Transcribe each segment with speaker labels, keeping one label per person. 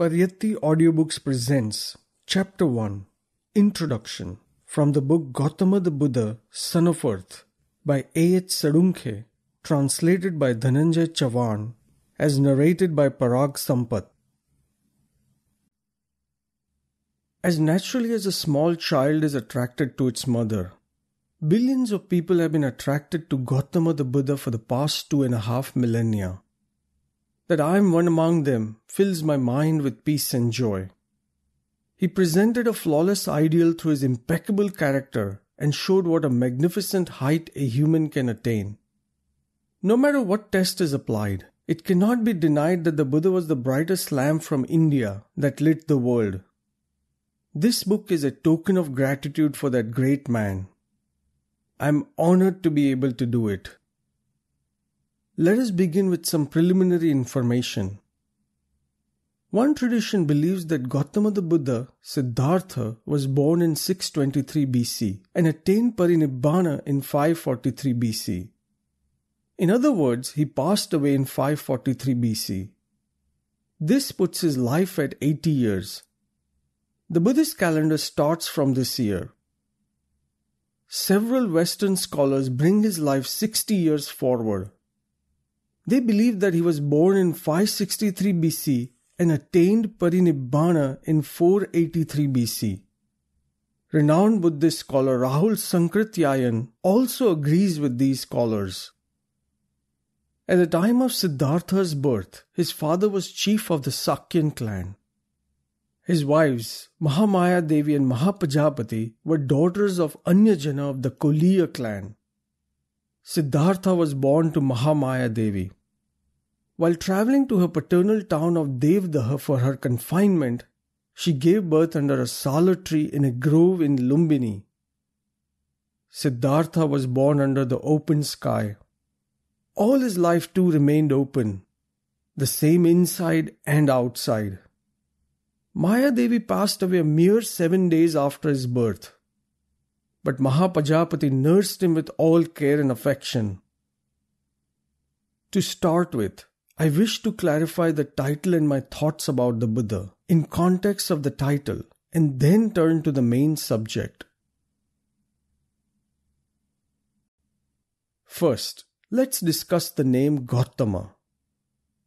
Speaker 1: Pariyatti Audiobooks presents Chapter 1, Introduction, from the book Gotama the Buddha, Son of Earth, by A.H. Salunkhe, translated by Dhananjay Chavan, as narrated by Parag Sampat. As naturally as a small child is attracted to its mother, billions of people have been attracted to Gotama the Buddha for the past 2.5 millennia. That I am one among them fills my mind with peace and joy. He presented a flawless ideal through his impeccable character and showed what a magnificent height a human can attain. No matter what test is applied, it cannot be denied that the Buddha was the brightest lamp from India that lit the world. This book is a token of gratitude for that great man. I am honored to be able to do it. Let us begin with some preliminary information. One tradition believes that Gotama the Buddha, Siddhartha, was born in 623 BC and attained Parinibbana in 543 BC. In other words, he passed away in 543 BC. This puts his life at 80 years. The Buddhist calendar starts from this year. Several Western scholars bring his life 60 years forward. They believe that he was born in 563 BC and attained Parinibbana in 483 BC. Renowned Buddhist scholar Rahul Sankrityayan also agrees with these scholars. At the time of Siddhartha's birth, his father was chief of the Sakyan clan. His wives, Mahamaya Devi and Mahapajapati, were daughters of Anyajana of the Koliya clan. Siddhartha was born to Mahamaya Devi. While travelling to her paternal town of Devdaha for her confinement, she gave birth under a sala tree in a grove in Lumbini. Siddhartha was born under the open sky. All his life too remained open, the same inside and outside. Maya Devi passed away a mere 7 days after his birth. But Mahapajapati nursed him with all care and affection. To start with, I wish to clarify the title and my thoughts about the Buddha in context of the title and then turn to the main subject. First, let's discuss the name Gotama.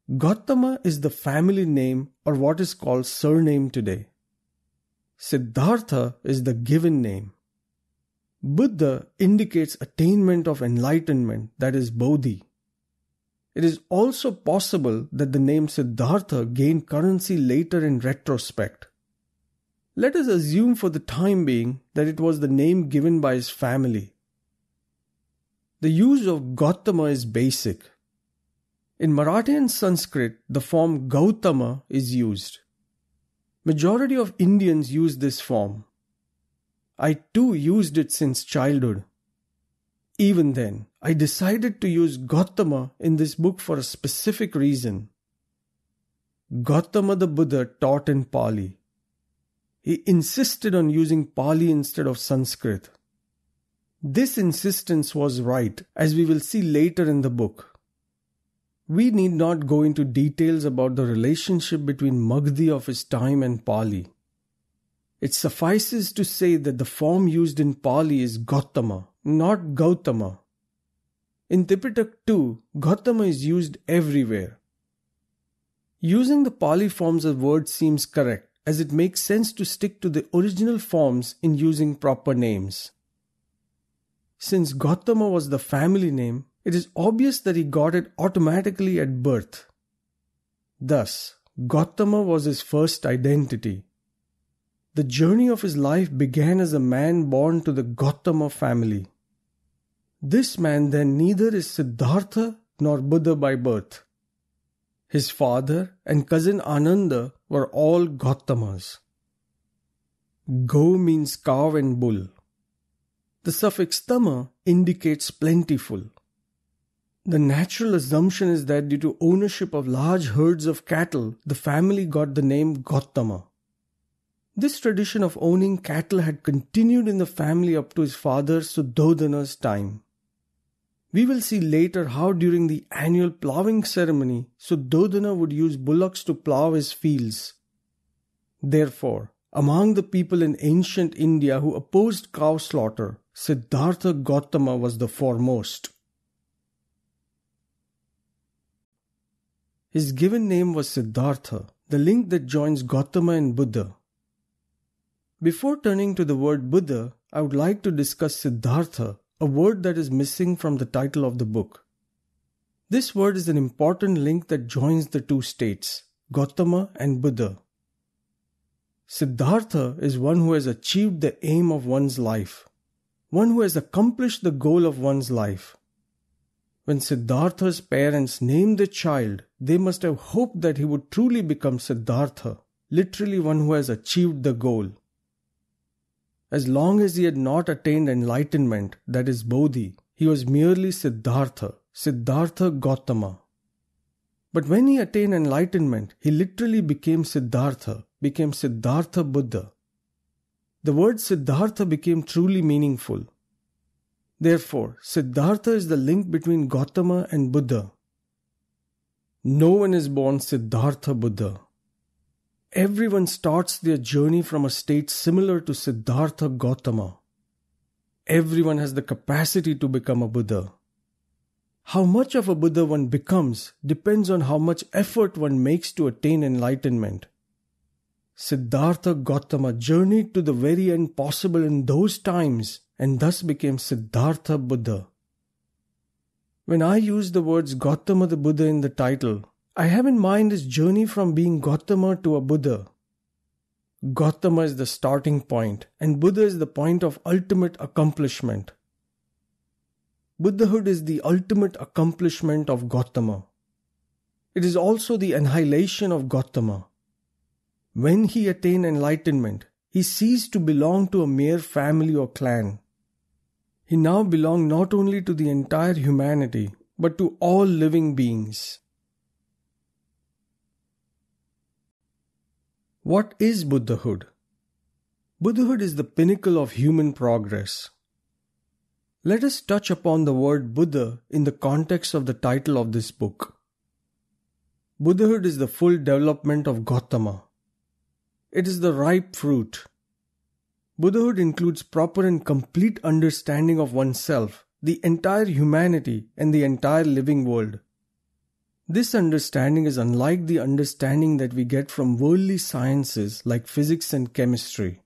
Speaker 1: Gotama is the family name or what is called surname today. Siddhartha is the given name. Buddha indicates attainment of enlightenment, that is Bodhi. It is also possible that the name Siddhartha gained currency later in retrospect. Let us assume for the time being that it was the name given by his family. The use of Gotama is basic. In Marathi and Sanskrit, the form Gautama is used. Majority of Indians use this form. I too used it since childhood. Even then, I decided to use Gotama in this book for a specific reason. Gotama the Buddha taught in Pali. He insisted on using Pali instead of Sanskrit. This insistence was right, as we will see later in the book. We need not go into details about the relationship between Magdi of his time and Pali. It suffices to say that the form used in Pali is Gotama, not Gautama. In Tipitaka too, Gotama is used everywhere. Using the Pali forms of words seems correct, as it makes sense to stick to the original forms in using proper names. Since Gotama was the family name, it is obvious that he got it automatically at birth. Thus, Gotama was his first identity. The journey of his life began as a man born to the Gotama family. This man then neither is Siddhartha nor Buddha by birth. His father and cousin Ananda were all Gotamas. Go means cow and bull. The suffix tama indicates plentiful. The natural assumption is that due to ownership of large herds of cattle, the family got the name Gotama. This tradition of owning cattle had continued in the family up to his father Suddhodana's time. We will see later how during the annual ploughing ceremony, Suddhodana would use bullocks to plough his fields. Therefore, among the people in ancient India who opposed cow slaughter, Siddhartha Gautama was the foremost. His given name was Siddhartha, the link that joins Gotama and Buddha. Before turning to the word Buddha, I would like to discuss Siddhartha, a word that is missing from the title of the book. This word is an important link that joins the two states, Gotama and Buddha. Siddhartha is one who has achieved the aim of one's life, one who has accomplished the goal of one's life. When Siddhartha's parents named the child, they must have hoped that he would truly become Siddhartha, literally one who has achieved the goal. As long as he had not attained enlightenment, that is Bodhi, he was merely Siddhartha, Siddhartha Gautama. But when he attained enlightenment, he literally became Siddhartha Buddha. The word Siddhartha became truly meaningful. Therefore, Siddhartha is the link between Gotama and Buddha. No one is born Siddhartha Buddha. Everyone starts their journey from a state similar to Siddhartha Gautama. Everyone has the capacity to become a Buddha. How much of a Buddha one becomes depends on how much effort one makes to attain enlightenment. Siddhartha Gautama journeyed to the very end possible in those times and thus became Siddhartha Buddha. When I use the words Gotama the Buddha in the title, I have in mind his journey from being Gotama to a Buddha. Gotama is the starting point and Buddha is the point of ultimate accomplishment. Buddhahood is the ultimate accomplishment of Gotama. It is also the annihilation of Gotama. When he attained enlightenment, he ceased to belong to a mere family or clan. He now belonged not only to the entire humanity, but to all living beings. What is Buddhahood? Buddhahood is the pinnacle of human progress. Let us touch upon the word Buddha in the context of the title of this book. Buddhahood is the full development of Gotama. It is the ripe fruit. Buddhahood includes proper and complete understanding of oneself, the entire humanity, and the entire living world. This understanding is unlike the understanding that we get from worldly sciences like physics and chemistry.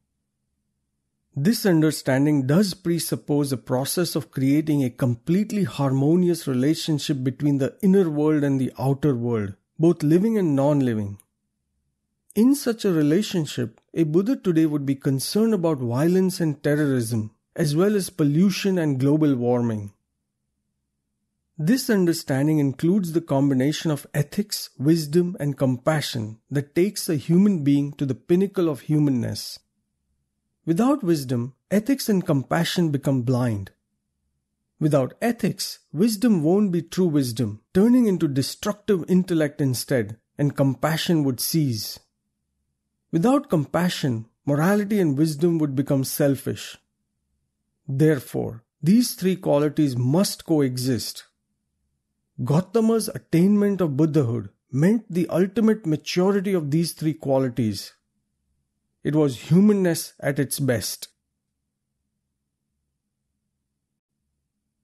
Speaker 1: This understanding does presuppose a process of creating a completely harmonious relationship between the inner world and the outer world, both living and non-living. In such a relationship, a Buddha today would be concerned about violence and terrorism, as well as pollution and global warming. This understanding includes the combination of ethics, wisdom, and compassion that takes a human being to the pinnacle of humanness. Without wisdom, ethics and compassion become blind. Without ethics, wisdom won't be true wisdom, turning into destructive intellect instead, and compassion would cease. Without compassion, morality and wisdom would become selfish. Therefore, these three qualities must coexist. Gotama's attainment of Buddhahood meant the ultimate maturity of these three qualities. It was humanness at its best.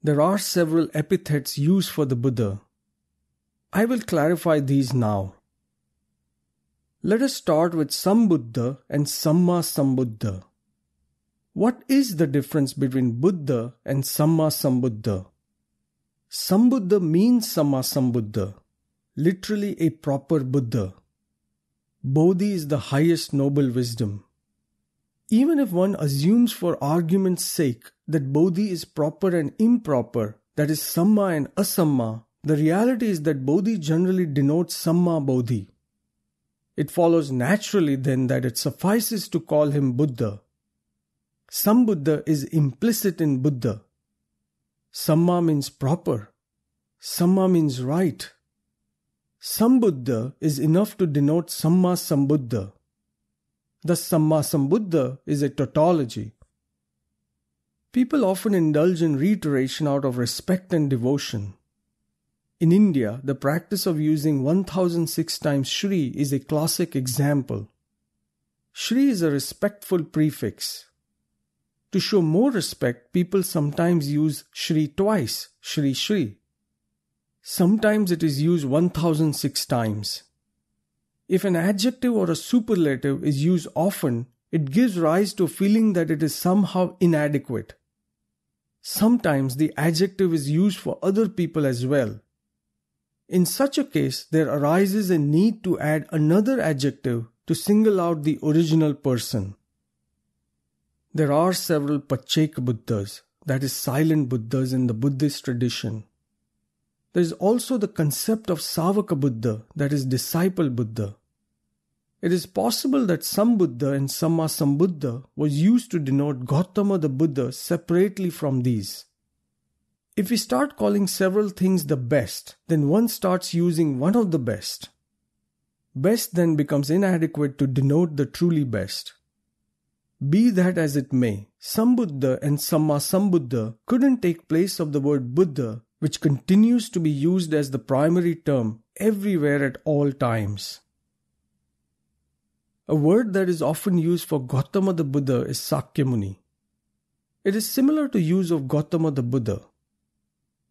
Speaker 1: There are several epithets used for the Buddha. I will clarify these now. Let us start with Sambuddha and Samma Sambuddha. What is the difference between Buddha and Samma Sambuddha? Sambuddha means Samma Sambuddha, literally a proper Buddha. Bodhi is the highest noble wisdom. Even if one assumes for argument's sake that Bodhi is proper and improper, that is Samma and Asamma, the reality is that Bodhi generally denotes Samma Bodhi. It follows naturally then that it suffices to call him Buddha. Sambuddha is implicit in Buddha. Samma means proper. Samma means right. Sambuddha is enough to denote Samma Sambuddha. Thus, Samma Sambuddha is a tautology. People often indulge in reiteration out of respect and devotion. In India, the practice of using 1006 times Shri is a classic example. Shri is a respectful prefix. To show more respect, people sometimes use Shri twice, Shri Shri. Sometimes it is used 1006 times. If an adjective or a superlative is used often, it gives rise to a feeling that it is somehow inadequate. Sometimes the adjective is used for other people as well. In such a case, there arises a need to add another adjective to single out the original person. There are several Pacceka Buddhas, that is silent Buddhas in the Buddhist tradition. There is also the concept of Savaka Buddha, that is disciple Buddha. It is possible that Sambuddha and Sammasambuddha was used to denote Gotama the Buddha separately from these. If we start calling several things the best, then one starts using one of the best. Best then becomes inadequate to denote the truly best. Be that as it may, Sambuddha and Sammasambuddha couldn't take place of the word Buddha, which continues to be used as the primary term everywhere at all times. A word that is often used for Gotama the Buddha is Sakyamuni. It is similar to use of Gotama the Buddha.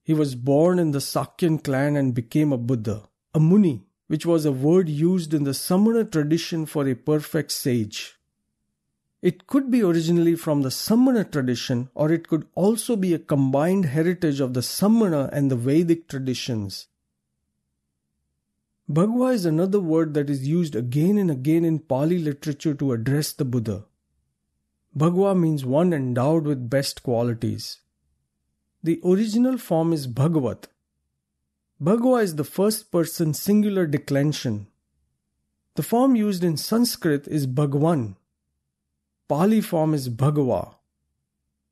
Speaker 1: He was born in the Sakyan clan and became a Buddha, a Muni, which was a word used in the Samana tradition for a perfect sage. It could be originally from the Samana tradition, or it could also be a combined heritage of the Samana and the Vedic traditions. Bhagava is another word that is used again and again in Pali literature to address the Buddha. Bhagava means one endowed with best qualities. The original form is Bhagavat. Bhagava is the first person singular declension. The form used in Sanskrit is Bhagavan. Pali form is Bhagava.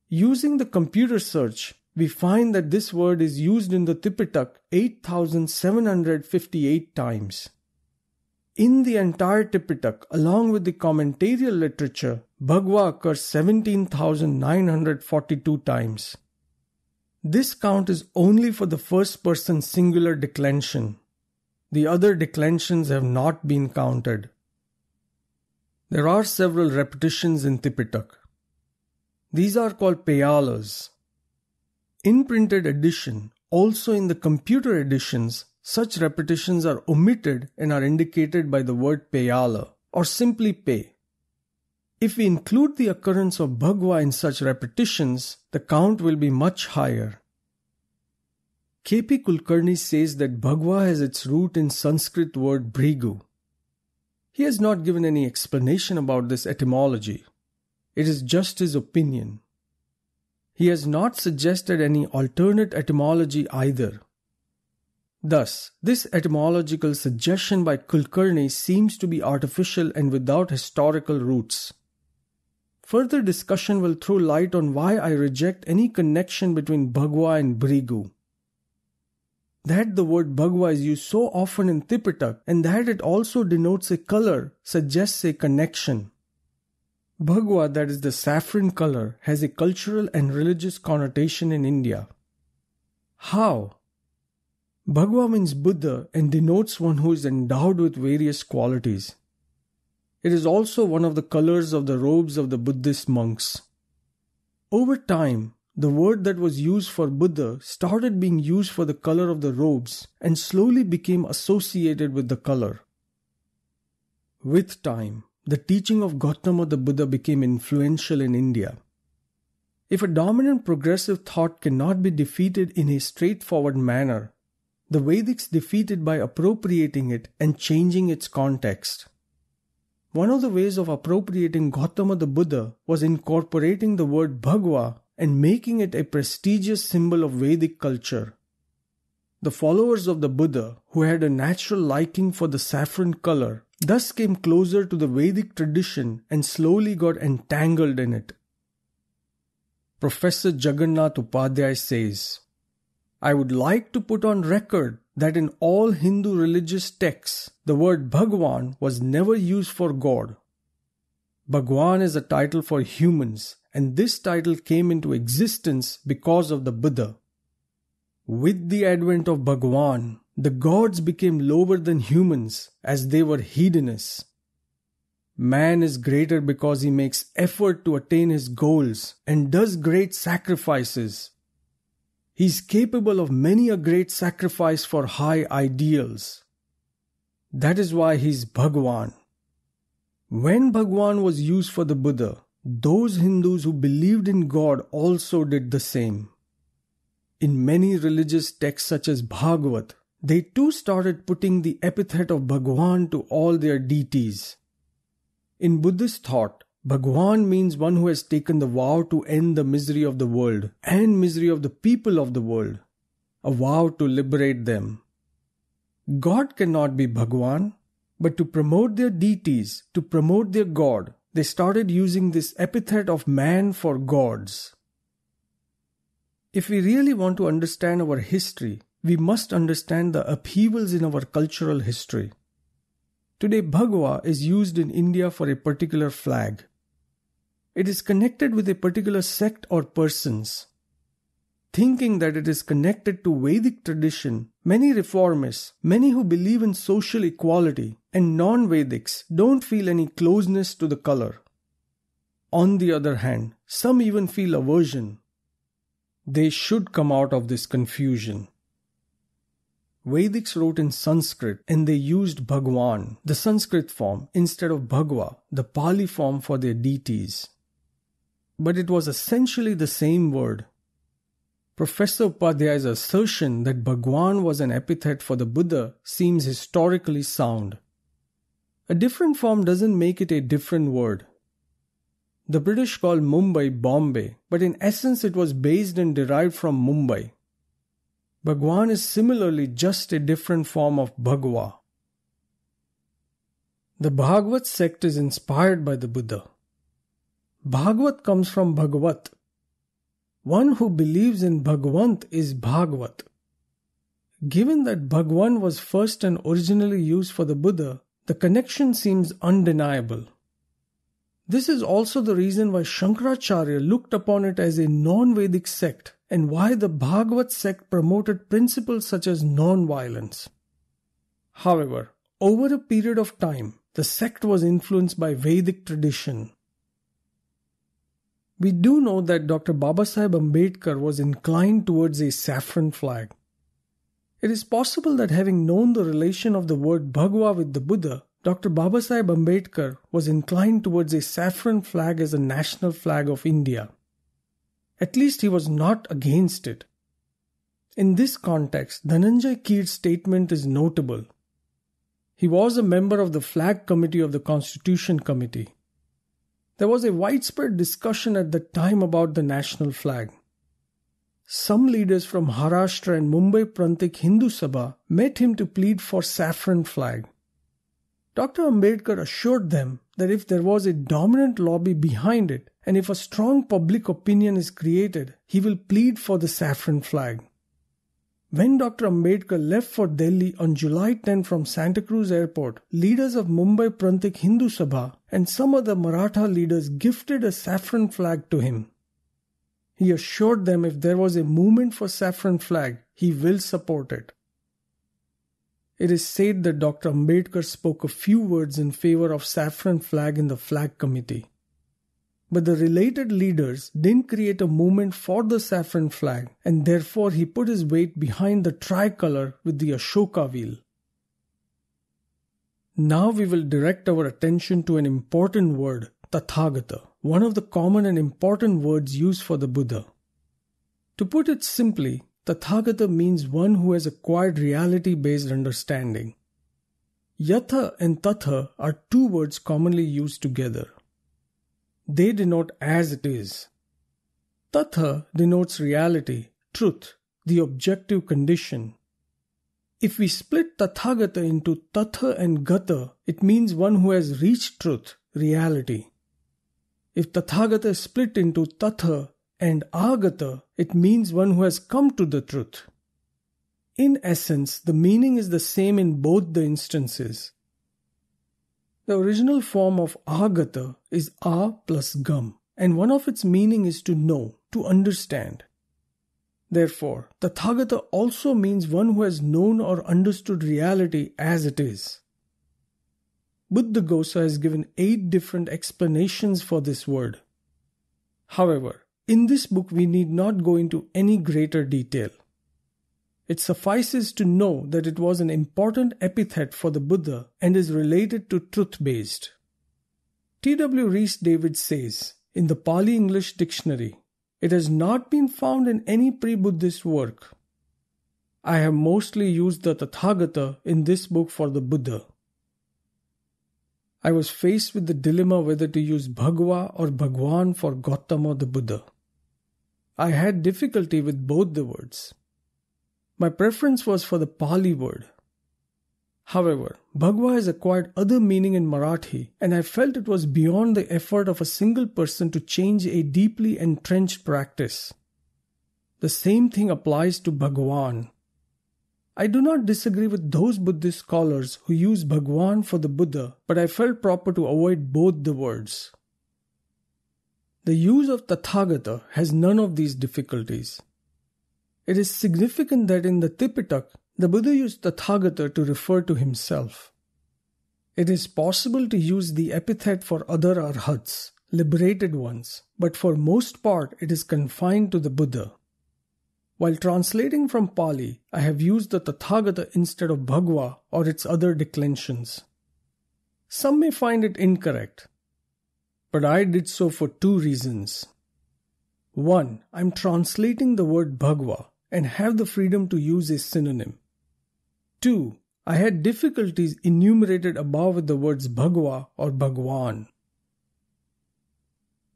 Speaker 1: Using the computer search, we find that this word is used in the Tipitaka 8,758 times. In the entire Tipitaka, along with the commentarial literature, Bhagava occurs 17,942 times. This count is only for the first person singular declension. The other declensions have not been counted. There are several repetitions in Tipitaka. These are called payalas. In printed edition, also in the computer editions, such repetitions are omitted and are indicated by the word payala, or simply pay. If we include the occurrence of Bhagava in such repetitions, the count will be much higher. K.P. Kulkarni says that Bhagava has its root in Sanskrit word Bhrigu. He has not given any explanation about this etymology. It is just his opinion. He has not suggested any alternate etymology either. Thus, this etymological suggestion by Kulkarni seems to be artificial and without historical roots. Further discussion will throw light on why I reject any connection between Bhagava and Bhrigu. That the word Bhagava is used so often in Tipitaka and that it also denotes a color suggests a connection. Bhagava, that is the saffron color, has a cultural and religious connotation in India. How? Bhagava means Buddha and denotes one who is endowed with various qualities. It is also one of the colors of the robes of the Buddhist monks. Over time, the word that was used for Buddha started being used for the color of the robes and slowly became associated with the color. With time, the teaching of Gotama the Buddha became influential in India. If a dominant progressive thought cannot be defeated in a straightforward manner, the Vedics defeat it by appropriating it and changing its context. One of the ways of appropriating Gotama the Buddha was incorporating the word Bhagava and making it a prestigious symbol of Vedic culture. The followers of the Buddha, who had a natural liking for the saffron color, thus came closer to the Vedic tradition and slowly got entangled in it. Professor Jagannath Upadhyay says, I would like to put on record that in all Hindu religious texts, the word Bhagavan was never used for God. Bhagwan is a title for humans, and this title came into existence because of the Buddha. With the advent of Bhagwan, the gods became lower than humans as they were hedonists. Man is greater because he makes effort to attain his goals and does great sacrifices. He is capable of many a great sacrifice for high ideals. That is why he is Bhagwan. When Bhagwan was used for the Buddha, those Hindus who believed in God also did the same. In many religious texts such as Bhagavad, they too started putting the epithet of Bhagwan to all their deities. In Buddhist thought, Bhagwan means one who has taken the vow to end the misery of the world and misery of the people of the world, a vow to liberate them. God cannot be Bhagwan, but to promote their deities, to promote their God, they started using this epithet of man for gods. If we really want to understand our history, we must understand the upheavals in our cultural history. Today, Bhagwa is used in India for a particular flag. It is connected with a particular sect or persons. Thinking that it is connected to Vedic tradition, many reformists, many who believe in social equality, and non-Vedics don't feel any closeness to the color. On the other hand, some even feel aversion. They should come out of this confusion. Vedics wrote in Sanskrit and they used Bhagwan, the Sanskrit form, instead of Bhagwa, the Pali form for their deities. But it was essentially the same word. Professor Upadhyay's assertion that Bhagwan was an epithet for the Buddha seems historically sound. A different form doesn't make it a different word. The British called Mumbai Bombay, but in essence it was based and derived from Mumbai. Bhagwan is similarly just a different form of Bhagwa. The Bhagavat sect is inspired by the Buddha. Bhagavat comes from Bhagavat. One who believes in Bhagavant is Bhagavat. Given that Bhagwan was first and originally used for the Buddha, the connection seems undeniable. This is also the reason why Shankaracharya looked upon it as a non-Vedic sect and why the Bhagavat sect promoted principles such as non-violence. However, over a period of time, the sect was influenced by Vedic tradition. We do know that Dr. Babasaheb Ambedkar was inclined towards a saffron flag. It is possible that having known the relation of the word Bhagwa with the Buddha, Dr. Babasaheb Ambedkar was inclined towards a saffron flag as a national flag of India. At least he was not against it. In this context, Dhananjay Keer's statement is notable. He was a member of the Flag Committee of the Constitution Committee. There was a widespread discussion at the time about the national flag. Some leaders from Maharashtra and Mumbai Prantik Hindu Sabha met him to plead for saffron flag. Dr. Ambedkar assured them that if there was a dominant lobby behind it and if a strong public opinion is created, he will plead for the saffron flag. When Dr. Ambedkar left for Delhi on July 10 from Santa Cruz Airport, leaders of Mumbai Prantik Hindu Sabha and some other Maratha leaders gifted a saffron flag to him. He assured them if there was a movement for saffron flag, he will support it. It is said that Dr. Ambedkar spoke a few words in favor of saffron flag in the flag committee. But the related leaders didn't create a movement for the saffron flag, and therefore he put his weight behind the tricolor with the Ashoka wheel. Now we will direct our attention to an important word, Tathagata, one of the common and important words used for the Buddha. To put it simply, Tathagata means one who has acquired reality-based understanding. Yatha and Tatha are two words commonly used together. They denote as it is. Tatha denotes reality, truth, the objective condition. If we split Tathagata into Tatha and Gata, it means one who has reached truth, reality. If Tathagata is split into Tatha and Agata, it means one who has come to the truth. In essence, the meaning is the same in both the instances. The original form of Agata is A plus Gam, and one of its meaning is to know, to understand. Therefore, Tathagata also means one who has known or understood reality as it is. Buddhaghosa has given 8 different explanations for this word. However, in this book we need not go into any greater detail. It suffices to know that it was an important epithet for the Buddha and is related to truth-based. T.W. Rhys Davids says, in the Pali English Dictionary, it has not been found in any pre-Buddhist work. I have mostly used the Tathagata in this book for the Buddha. I was faced with the dilemma whether to use Bhagwa or Bhagwan for Gotama the Buddha. I had difficulty with both the words. My preference was for the Pali word. However, Bhagwa has acquired other meaning in Marathi, and I felt it was beyond the effort of a single person to change a deeply entrenched practice. The same thing applies to Bhagwan. I do not disagree with those Buddhist scholars who use Bhagwan for the Buddha, but I felt proper to avoid both the words. The use of Tathagata has none of these difficulties. It is significant that in the Tipitaka, the Buddha used Tathagata to refer to himself. It is possible to use the epithet for other arhats, liberated ones, but for most part it is confined to the Buddha. While translating from Pali, I have used the Tathagata instead of Bhagwa or its other declensions. Some may find it incorrect, but I did so for 2 reasons. 1. I am translating the word Bhagwa and have the freedom to use a synonym. 2. I had difficulties enumerated above with the words Bhagwa or Bhagwan.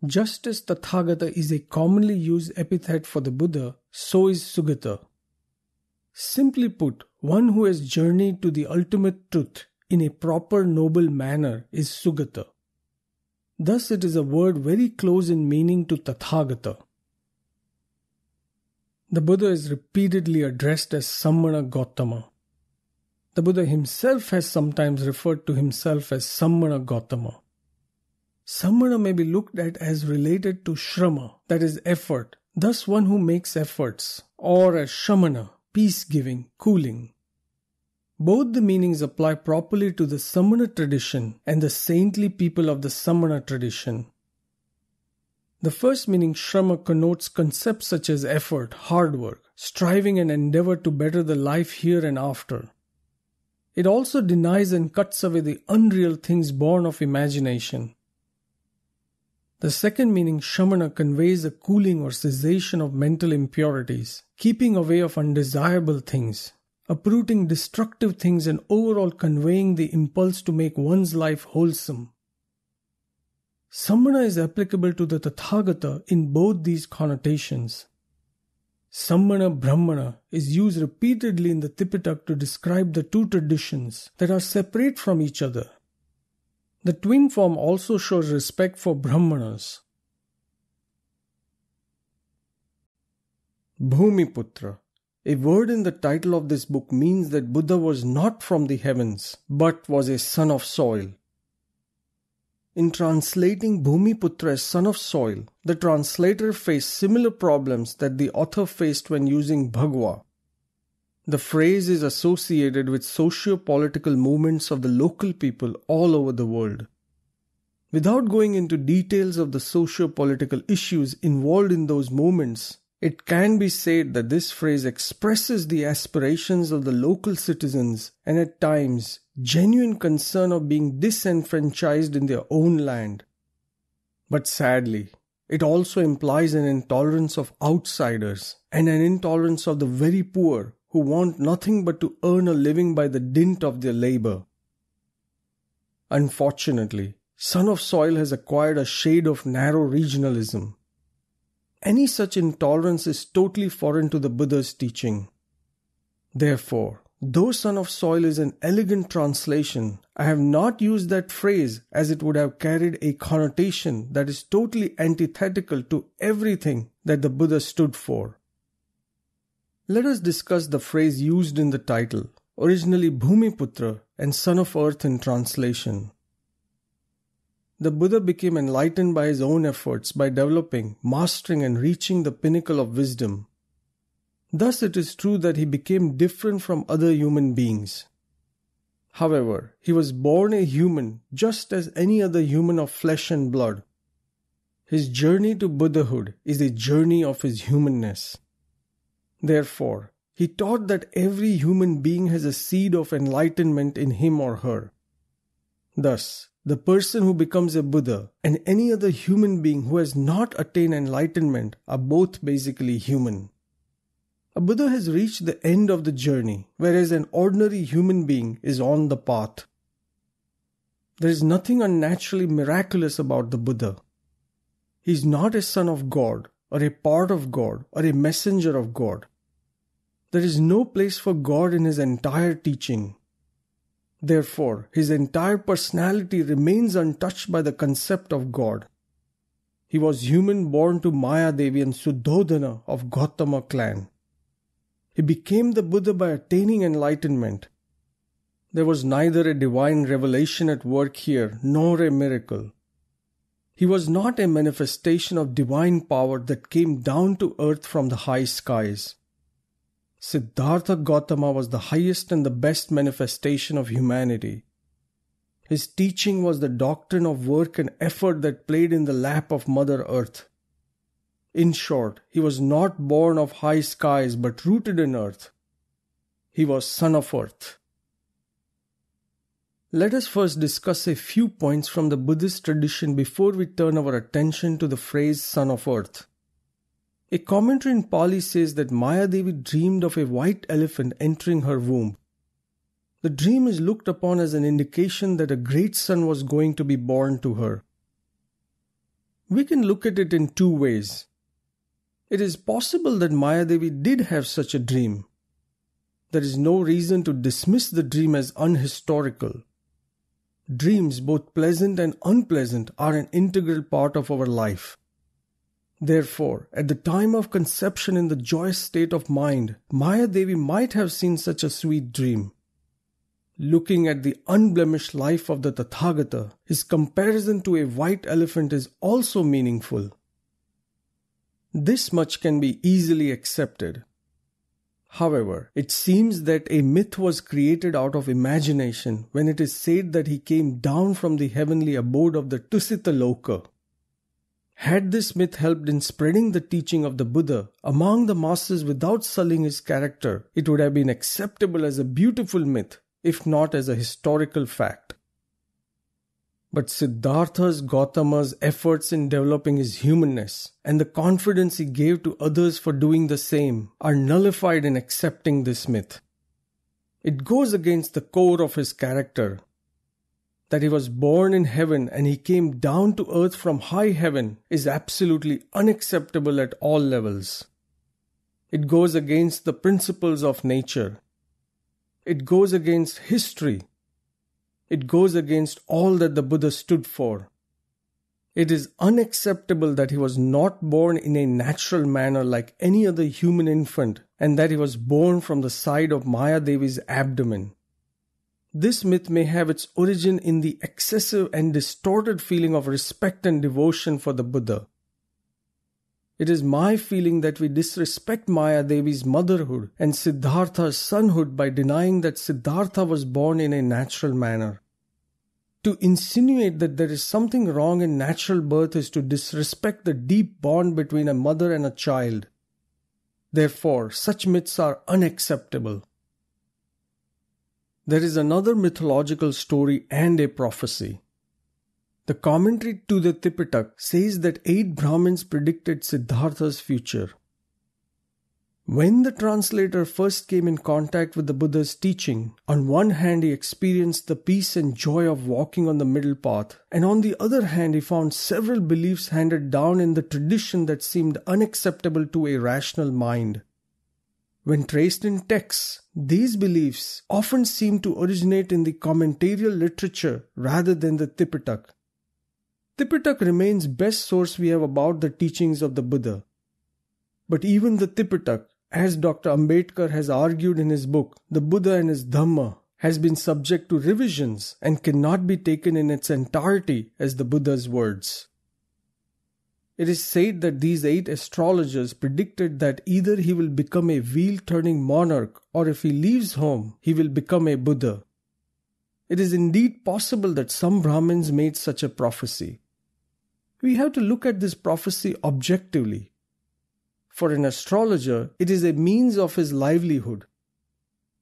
Speaker 1: Just as Tathagata is a commonly used epithet for the Buddha, so is Sugata. Simply put, one who has journeyed to the ultimate truth in a proper noble manner is Sugata. Thus it is a word very close in meaning to Tathagata. The Buddha is repeatedly addressed as Sammana Gotama. The Buddha himself has sometimes referred to himself as Sammana Gotama. Sammana may be looked at as related to Shrama, that is effort, thus one who makes efforts, or as Shamana, peace-giving, cooling. Both the meanings apply properly to the Sammana tradition and the saintly people of the Sammana tradition. The first meaning Shrama connotes concepts such as effort, hard work, striving and endeavor to better the life here and after. It also denies and cuts away the unreal things born of imagination. The second meaning Shamana conveys a cooling or cessation of mental impurities, keeping away of undesirable things, uprooting destructive things and overall conveying the impulse to make one's life wholesome. Sammana is applicable to the Tathagata in both these connotations. Sammana Brahmana is used repeatedly in the Tipitaka to describe the 2 traditions that are separate from each other. The twin form also shows respect for Brahmanas. Bhumiputra. A word in the title of this book means that Buddha was not from the heavens, but was a son of soil. In translating Bhumiputra as son of soil, the translator faced similar problems that the author faced when using Bhagwa. The phrase is associated with socio-political movements of the local people all over the world. Without going into details of the socio-political issues involved in those movements, it can be said that this phrase expresses the aspirations of the local citizens and at times genuine concern of being disenfranchised in their own land. But sadly, it also implies an intolerance of outsiders and an intolerance of the very poor who want nothing but to earn a living by the dint of their labor. Unfortunately, Son of Soil has acquired a shade of narrow regionalism. Any such intolerance is totally foreign to the Buddha's teaching. Therefore, though Son of Soil is an elegant translation, I have not used that phrase as it would have carried a connotation that is totally antithetical to everything that the Buddha stood for. Let us discuss the phrase used in the title, originally Bhumiputra and Son of Earth in translation. The Buddha became enlightened by his own efforts by developing, mastering and reaching the pinnacle of wisdom. Thus it is true that he became different from other human beings. However, he was born a human just as any other human of flesh and blood. His journey to Buddhahood is a journey of his humanness. Therefore, he taught that every human being has a seed of enlightenment in him or her. Thus, the person who becomes a Buddha and any other human being who has not attained enlightenment are both basically human. A Buddha has reached the end of the journey, whereas an ordinary human being is on the path. There is nothing unnaturally miraculous about the Buddha. He is not a son of God, or a part of God, or a messenger of God. There is no place for God in his entire teaching. Therefore, his entire personality remains untouched by the concept of God. He was human born to Maya Devi and Suddhodana of Gotama clan. He became the Buddha by attaining enlightenment. There was neither a divine revelation at work here, nor a miracle. He was not a manifestation of divine power that came down to earth from the high skies. Siddhartha Gautama was the highest and the best manifestation of humanity. His teaching was the doctrine of work and effort that played in the lap of Mother Earth. In short, he was not born of high skies but rooted in earth. He was son of earth. Let us first discuss a few points from the Buddhist tradition before we turn our attention to the phrase son of earth. A commentary in Pali says that Maya Devi dreamed of a white elephant entering her womb. The dream is looked upon as an indication that a great son was going to be born to her. We can look at it in two ways. It is possible that Maya Devi did have such a dream. There is no reason to dismiss the dream as unhistorical. Dreams, both pleasant and unpleasant, are an integral part of our life. Therefore, at the time of conception in the joyous state of mind, Maya Devi might have seen such a sweet dream. Looking at the unblemished life of the Tathagata, his comparison to a white elephant is also meaningful. This much can be easily accepted. However, it seems that a myth was created out of imagination when it is said that he came down from the heavenly abode of the Tusita Loka. Had this myth helped in spreading the teaching of the Buddha among the masses without sullying his character, it would have been acceptable as a beautiful myth, if not as a historical fact. But Siddhartha's Gautama's efforts in developing his humanness and the confidence he gave to others for doing the same are nullified in accepting this myth. It goes against the core of his character. That he was born in heaven and he came down to earth from high heaven is absolutely unacceptable at all levels. It goes against the principles of nature. It goes against history. It goes against all that the Buddha stood for. It is unacceptable that he was not born in a natural manner like any other human infant and that he was born from the side of Maya Devi's abdomen. This myth may have its origin in the excessive and distorted feeling of respect and devotion for the Buddha. It is my feeling that we disrespect Maya Devi's motherhood and Siddhartha's sonhood by denying that Siddhartha was born in a natural manner. To insinuate that there is something wrong in natural birth is to disrespect the deep bond between a mother and a child. Therefore, such myths are unacceptable. There is another mythological story and a prophecy. The commentary to the Tipitaka says that 8 Brahmins predicted Siddhartha's future. When the translator first came in contact with the Buddha's teaching, on one hand he experienced the peace and joy of walking on the middle path, and on the other hand he found several beliefs handed down in the tradition that seemed unacceptable to a rational mind. When traced in texts, these beliefs often seem to originate in the commentarial literature rather than the Tipitaka. Tipitaka remains best source we have about the teachings of the Buddha. But even the Tipitaka, as Dr. Ambedkar has argued in his book, The Buddha and His Dhamma, has been subject to revisions and cannot be taken in its entirety as the Buddha's words. It is said that these 8 astrologers predicted that either he will become a wheel-turning monarch or if he leaves home, he will become a Buddha. It is indeed possible that some Brahmins made such a prophecy. We have to look at this prophecy objectively. For an astrologer, it is a means of his livelihood.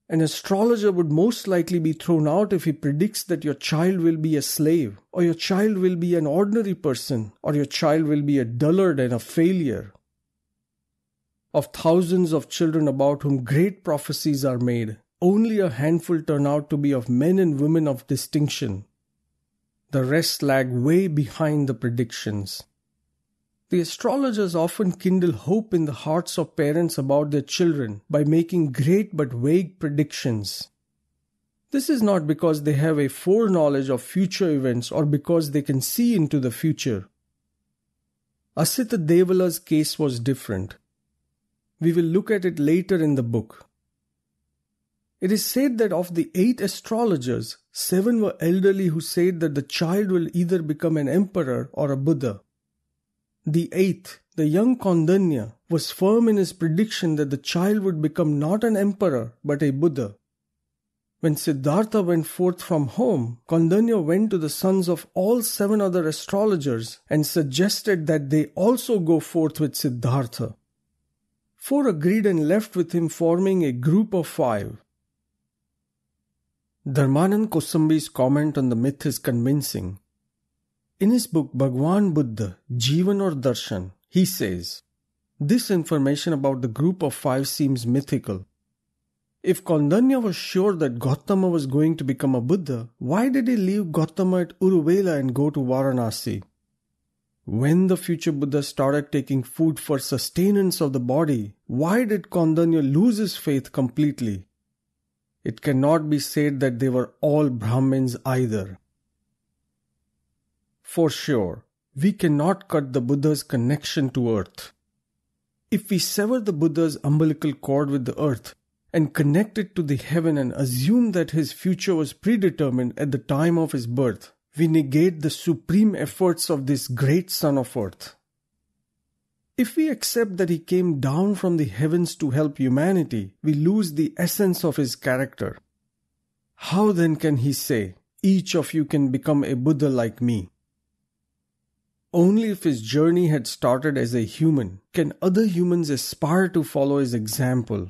Speaker 1: An astrologer would most likely be thrown out if he predicts that your child will be a slave, or your child will be an ordinary person, or your child will be a dullard and a failure. Of thousands of children about whom great prophecies are made, only a handful turn out to be of men and women of distinction. The rest lag way behind the predictions. The astrologers often kindle hope in the hearts of parents about their children by making great but vague predictions. This is not because they have a foreknowledge of future events or because they can see into the future. Asita Devala's case was different. We will look at it later in the book. It is said that of the 8 astrologers, 7 were elderly who said that the child will either become an emperor or a Buddha. The 8th, the young Kaundinya, was firm in his prediction that the child would become not an emperor but a Buddha. When Siddhartha went forth from home, Kaundinya went to the sons of all 7 other astrologers and suggested that they also go forth with Siddhartha. 4 agreed and left with him, forming a group of 5. Dharmanand Kosambi's comment on the myth is convincing. In his book Bhagwan Buddha, Jivan or Darshan, he says, this information about the group of 5 seems mythical. If Kaundinya was sure that Gotama was going to become a Buddha, why did he leave Gotama at Uruvela and go to Varanasi? When the future Buddha started taking food for sustenance of the body, why did Kaundinya lose his faith completely? It cannot be said that they were all Brahmins either. For sure, we cannot cut the Buddha's connection to earth. If we sever the Buddha's umbilical cord with the earth and connect it to the heaven and assume that his future was predetermined at the time of his birth, we negate the supreme efforts of this great son of earth. If we accept that he came down from the heavens to help humanity, we lose the essence of his character. How then can he say, each of you can become a Buddha like me? Only if his journey had started as a human can other humans aspire to follow his example.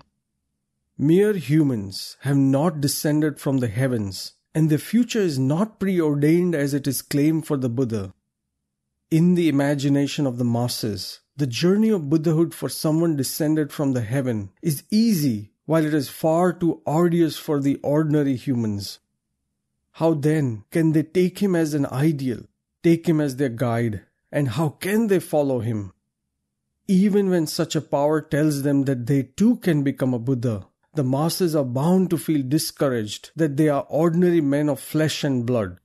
Speaker 1: Mere humans have not descended from the heavens, and their future is not preordained as it is claimed for the Buddha. In the imagination of the masses, the journey of Buddhahood for someone descended from the heaven is easy, while it is far too arduous for the ordinary humans. How then can they take him as an ideal, take him as their guide, and how can they follow him? Even when such a power tells them that they too can become a Buddha, the masses are bound to feel discouraged that they are ordinary men of flesh and blood.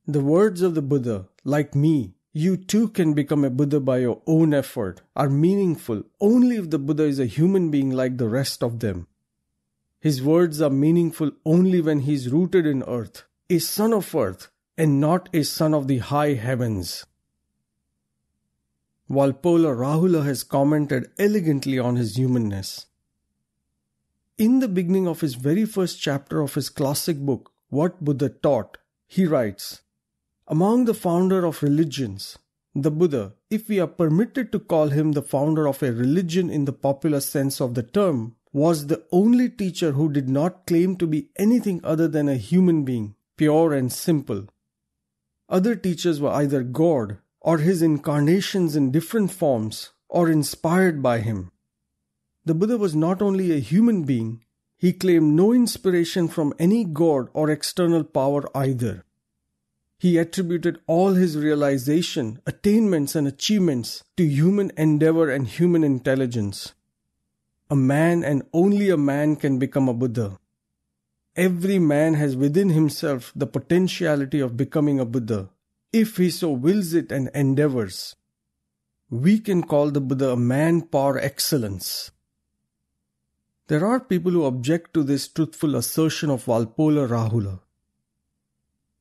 Speaker 1: The words of the Buddha, like me, you too can become a Buddha by your own effort, are meaningful only if the Buddha is a human being like the rest of them. His words are meaningful only when he is rooted in earth, a son of earth, and not a son of the high heavens. Walpola Rahula has commented elegantly on his humanness. In the beginning of his very first chapter of his classic book, What Buddha Taught, he writes, among the founder of religions, the Buddha, if we are permitted to call him the founder of a religion in the popular sense of the term, was the only teacher who did not claim to be anything other than a human being, pure and simple. Other teachers were either God, or his incarnations in different forms, or inspired by him. The Buddha was not only a human being, he claimed no inspiration from any God or external power either. He attributed all his realization, attainments and achievements to human endeavor and human intelligence. A man and only a man can become a Buddha. Every man has within himself the potentiality of becoming a Buddha, if he so wills it and endeavors. We can call the Buddha a man par excellence. There are people who object to this truthful assertion of Walpola Rahula.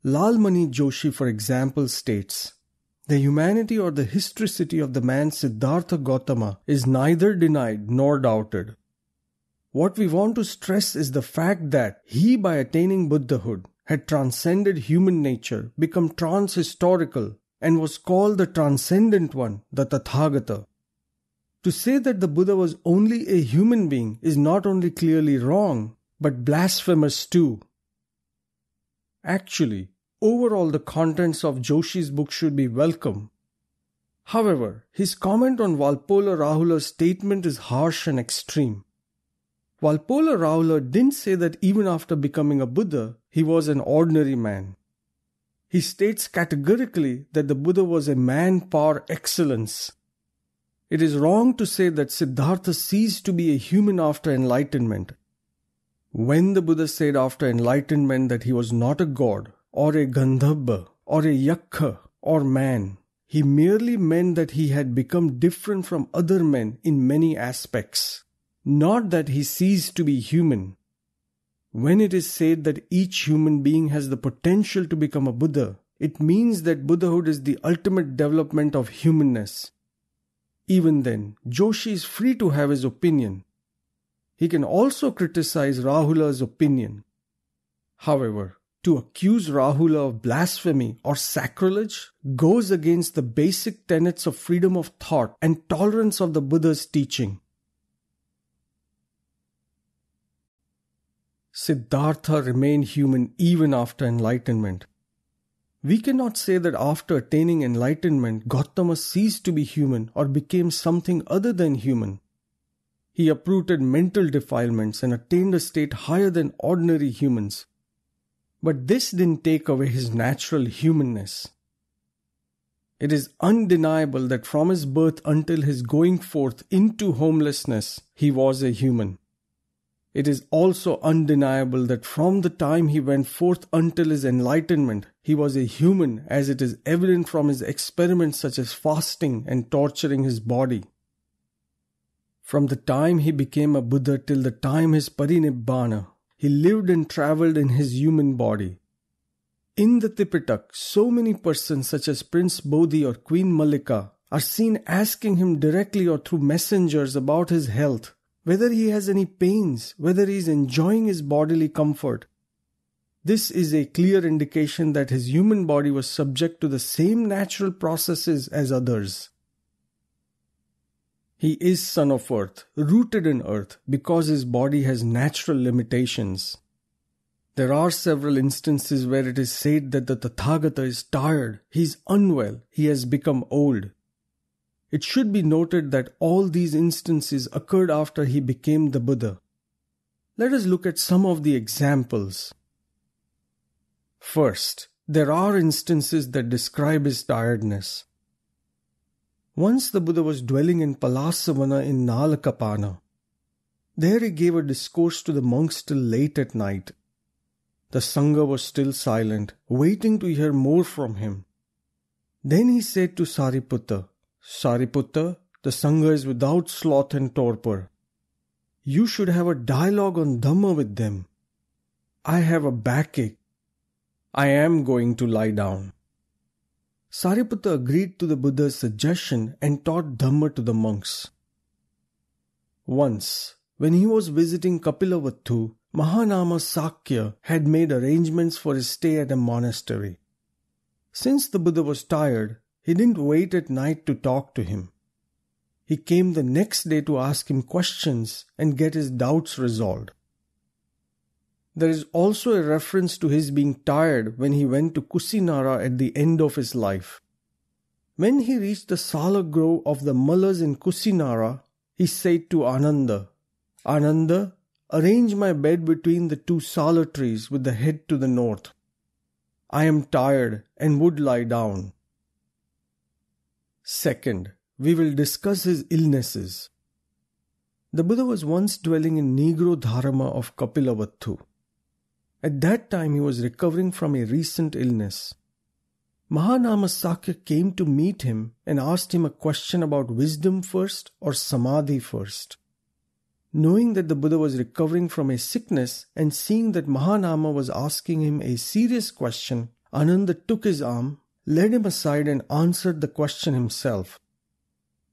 Speaker 1: Lalmani Joshi, for example, states, the humanity or the historicity of the man Siddhartha Gotama is neither denied nor doubted. What we want to stress is the fact that he, by attaining Buddhahood, had transcended human nature, become trans-historical, and was called the Transcendent One, the Tathagata. To say that the Buddha was only a human being is not only clearly wrong, but blasphemous too. Actually, overall the contents of Joshi's book should be welcome. However, his comment on Valpola Rahula's statement is harsh and extreme. Valpola Rahula didn't say that even after becoming a Buddha, he was an ordinary man. He states categorically that the Buddha was a man par excellence. It is wrong to say that Siddhartha ceased to be a human after enlightenment. When the Buddha said after enlightenment that he was not a god, or a Gandhabba, or a Yakha, or man, he merely meant that he had become different from other men in many aspects, not that he ceased to be human. When it is said that each human being has the potential to become a Buddha, it means that Buddhahood is the ultimate development of humanness. Even then, Joshi is free to have his opinion. He can also criticize Rahula's opinion. However, to accuse Rahula of blasphemy or sacrilege goes against the basic tenets of freedom of thought and tolerance of the Buddha's teaching. Siddhartha remained human even after enlightenment. We cannot say that after attaining enlightenment, Gotama ceased to be human or became something other than human. He uprooted mental defilements and attained a state higher than ordinary humans. But this didn't take away his natural humanness. It is undeniable that from his birth until his going forth into homelessness, he was a human. It is also undeniable that from the time he went forth until his enlightenment, he was a human, as it is evident from his experiments such as fasting and torturing his body. From the time he became a Buddha till the time his parinibbana, he lived and travelled in his human body. In the Tipitak, so many persons such as Prince Bodhi or Queen Mallika are seen asking him directly or through messengers about his health, whether he has any pains, whether he is enjoying his bodily comfort. This is a clear indication that his human body was subject to the same natural processes as others. He is son of earth, rooted in earth, because his body has natural limitations. There are several instances where it is said that the Tathagata is tired, he is unwell, he has become old. It should be noted that all these instances occurred after he became the Buddha. Let us look at some of the examples. First, there are instances that describe his tiredness. Once the Buddha was dwelling in Palasavana in Nalakapana. There he gave a discourse to the monks till late at night. The Sangha was still silent, waiting to hear more from him. Then he said to Sariputta, Sariputta, the Sangha is without sloth and torpor. You should have a dialogue on Dhamma with them. I have a backache. I am going to lie down. Sariputta agreed to the Buddha's suggestion and taught Dhamma to the monks. Once, when he was visiting Kapilavattu, Mahanama Sakya had made arrangements for his stay at a monastery. Since the Buddha was tired, he didn't wait at night to talk to him. He came the next day to ask him questions and get his doubts resolved. There is also a reference to his being tired when he went to Kusinara at the end of his life. When he reached the Sala grove of the Mallas in Kusinara, he said to Ananda, Ananda, arrange my bed between the two Sala trees with the head to the north. I am tired and would lie down. Second, we will discuss his illnesses. The Buddha was once dwelling in Negro Dharma of Kapilavattu. At that time he was recovering from a recent illness. Mahanama Sakya came to meet him and asked him a question about wisdom first or samadhi first. Knowing that the Buddha was recovering from a sickness and seeing that Mahanama was asking him a serious question, Ananda took his arm, led him aside and answered the question himself.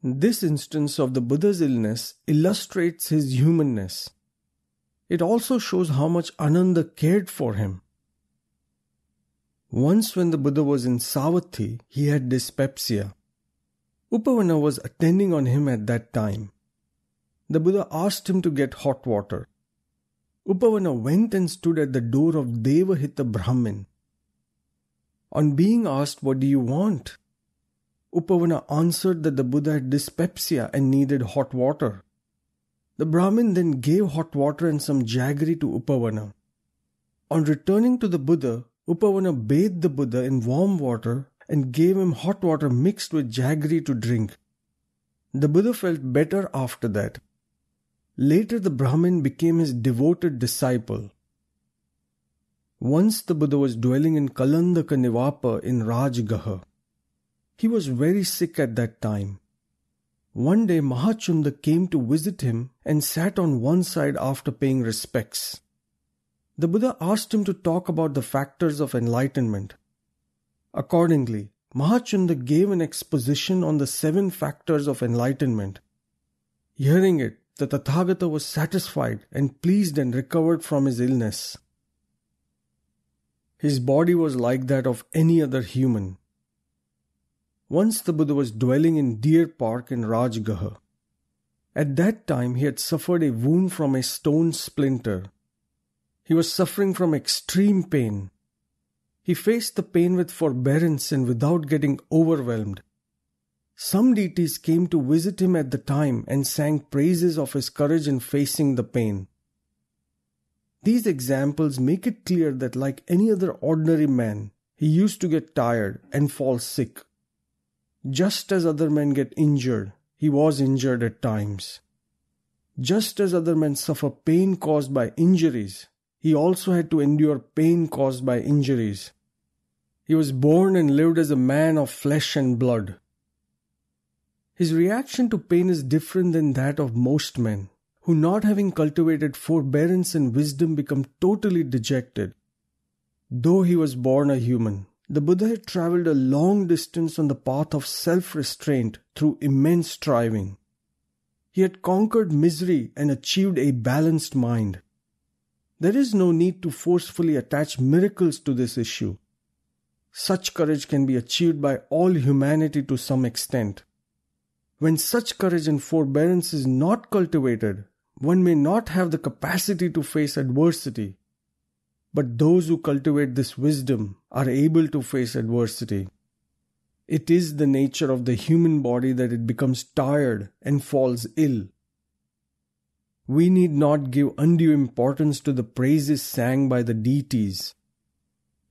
Speaker 1: This instance of the Buddha's illness illustrates his humanness. It also shows how much Ananda cared for him. Once when the Buddha was in Savatthi, he had dyspepsia. Upavana was attending on him at that time. The Buddha asked him to get hot water. Upavana went and stood at the door of Devahita Brahmin. On being asked, "What do you want?" Upavana answered that the Buddha had dyspepsia and needed hot water. The Brahmin then gave hot water and some jaggery to Upavana. On returning to the Buddha, Upavana bathed the Buddha in warm water and gave him hot water mixed with jaggery to drink. The Buddha felt better after that. Later the Brahmin became his devoted disciple. Once the Buddha was dwelling in Kalandaka Nivapa in Rajgaha. He was very sick at that time. One day Mahachunda came to visit him and sat on one side after paying respects. The Buddha asked him to talk about the factors of enlightenment. Accordingly, Mahachunda gave an exposition on the 7 factors of enlightenment. Hearing it, the Tathagata was satisfied and pleased and recovered from his illness. His body was like that of any other human. Once the Buddha was dwelling in Deer Park in Rajgaha. At that time he had suffered a wound from a stone splinter. He was suffering from extreme pain. He faced the pain with forbearance and without getting overwhelmed. Some deities came to visit him at the time and sang praises of his courage in facing the pain. These examples make it clear that like any other ordinary man, he used to get tired and fall sick. Just as other men get injured, he was injured at times. Just as other men suffer pain caused by injuries, he also had to endure pain caused by injuries. He was born and lived as a man of flesh and blood. His reaction to pain is different than that of most men, who not having cultivated forbearance and wisdom become totally dejected. Though he was born a human, the Buddha had travelled a long distance on the path of self-restraint through immense striving. He had conquered misery and achieved a balanced mind. There is no need to forcefully attach miracles to this issue. Such courage can be achieved by all humanity to some extent. When such courage and forbearance is not cultivated, one may not have the capacity to face adversity. But those who cultivate this wisdom are able to face adversity. It is the nature of the human body that it becomes tired and falls ill. We need not give undue importance to the praises sang by the deities.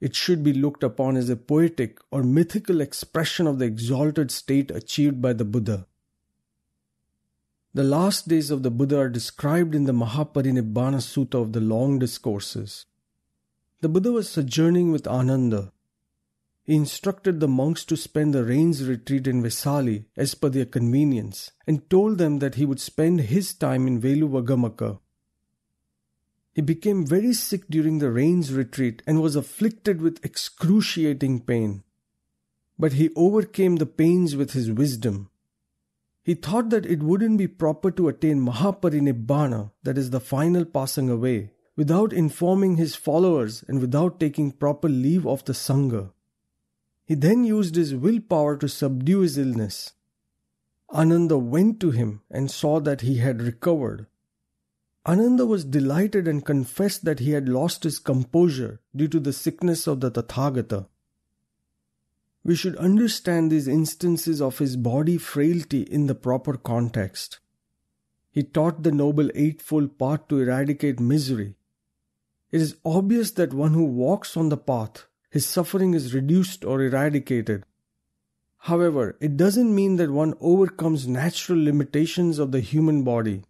Speaker 1: It should be looked upon as a poetic or mythical expression of the exalted state achieved by the Buddha. The last days of the Buddha are described in the Mahaparinibbana Sutta of the Long Discourses. The Buddha was sojourning with Ananda. He instructed the monks to spend the rains retreat in Vesali as per their convenience and told them that he would spend his time in Veluvagamaka. He became very sick during the rains retreat and was afflicted with excruciating pain. But he overcame the pains with his wisdom. He thought that it wouldn't be proper to attain Mahaparinibbana, that is the final passing away, without informing his followers and without taking proper leave of the Sangha. He then used his willpower to subdue his illness. Ananda went to him and saw that he had recovered. Ananda was delighted and confessed that he had lost his composure due to the sickness of the Tathagata. We should understand these instances of his body frailty in the proper context. He taught the Noble Eightfold Path to eradicate misery. It is obvious that one who walks on the path, his suffering is reduced or eradicated. However, it doesn't mean that one overcomes natural limitations of the human body.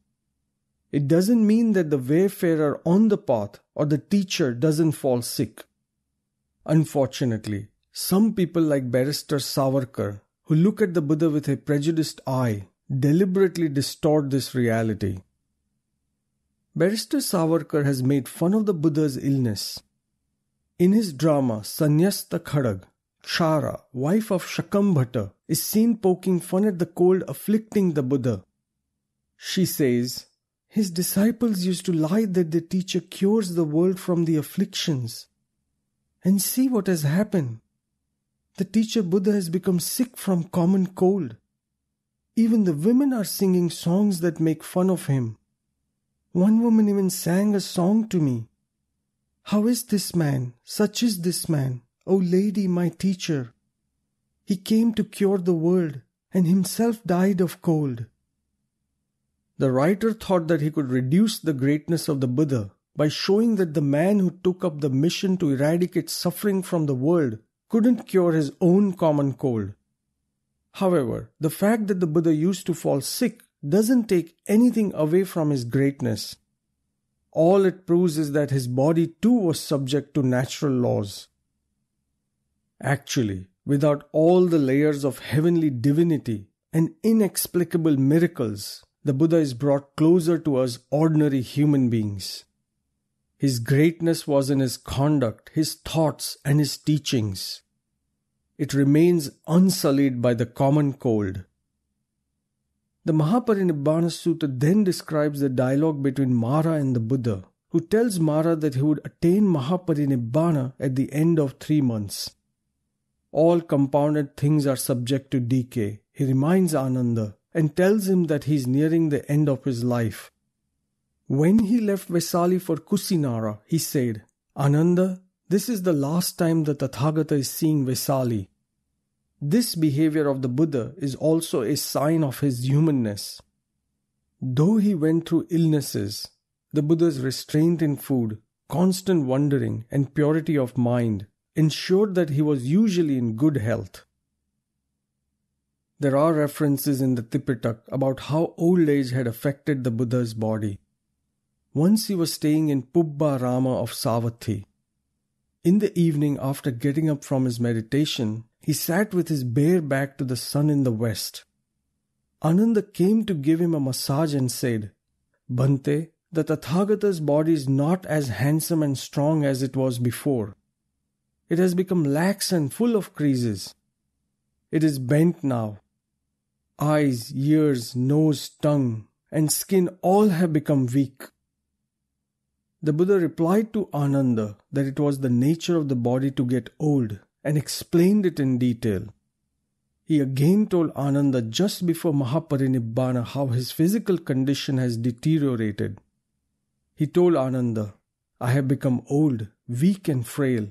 Speaker 1: It doesn't mean that the wayfarer on the path or the teacher doesn't fall sick. Unfortunately, some people like Barrister Savarkar, who look at the Buddha with a prejudiced eye, deliberately distort this reality. Barrister Savarkar has made fun of the Buddha's illness. In his drama Sanyasta Khadag, Kshara, wife of Shakambhata, is seen poking fun at the cold afflicting the Buddha. She says, "His disciples used to lie that the teacher cures the world from the afflictions. and see what has happened. The teacher Buddha has become sick from common cold. Even the women are singing songs that make fun of him. One woman even sang a song to me. How is this man? Such is this man, O lady, my teacher. He came to cure the world and himself died of cold. The writer thought that he could reduce the greatness of the Buddha by showing that the man who took up the mission to eradicate suffering from the world couldn't cure his own common cold. However, the fact that the Buddha used to fall sick doesn't take anything away from his greatness. All it proves is that his body too was subject to natural laws. Actually, without all the layers of heavenly divinity and inexplicable miracles, the Buddha is brought closer to us ordinary human beings. His greatness was in his conduct, his thoughts, and his teachings. It remains unsullied by the common cold. The Mahaparinibbana Sutta then describes the dialogue between Mara and the Buddha, who tells Mara that he would attain Mahaparinibbana at the end of 3 months. All compounded things are subject to decay, he reminds Ananda, and tells him that he is nearing the end of his life. When he left Vesali for Kusinara, he said, Ananda, this is the last time the Tathagata is seeing Vesali. This behavior of the Buddha is also a sign of his humanness. Though he went through illnesses, the Buddha's restraint in food, constant wandering, and purity of mind ensured that he was usually in good health. There are references in the Tipitaka about how old age had affected the Buddha's body. Once he was staying in Pubba Rama of Savatthi. In the evening, after getting up from his meditation, he sat with his bare back to the sun in the west. Ananda came to give him a massage and said, Bhante, the Tathagata's body is not as handsome and strong as it was before. It has become lax and full of creases. It is bent now. Eyes, ears, nose, tongue, and skin all have become weak. The Buddha replied to Ananda that it was the nature of the body to get old and explained it in detail. He again told Ananda just before Mahaparinibbana how his physical condition has deteriorated. He told Ananda, I have become old, weak and frail.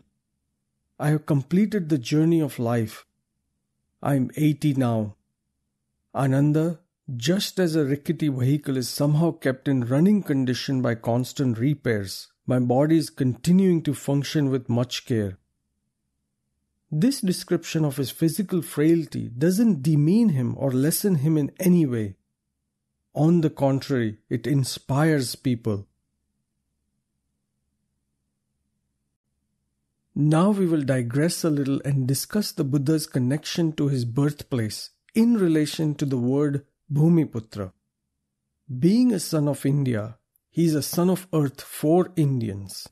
Speaker 1: I have completed the journey of life. I am 80 now. Ananda, just as a rickety vehicle is somehow kept in running condition by constant repairs, my body is continuing to function with much care. This description of his physical frailty doesn't demean him or lessen him in any way. On the contrary, it inspires people. Now we will digress a little and discuss the Buddha's connection to his birthplace in relation to the word Bhumiputra. Being a son of India, he is a son of earth for Indians.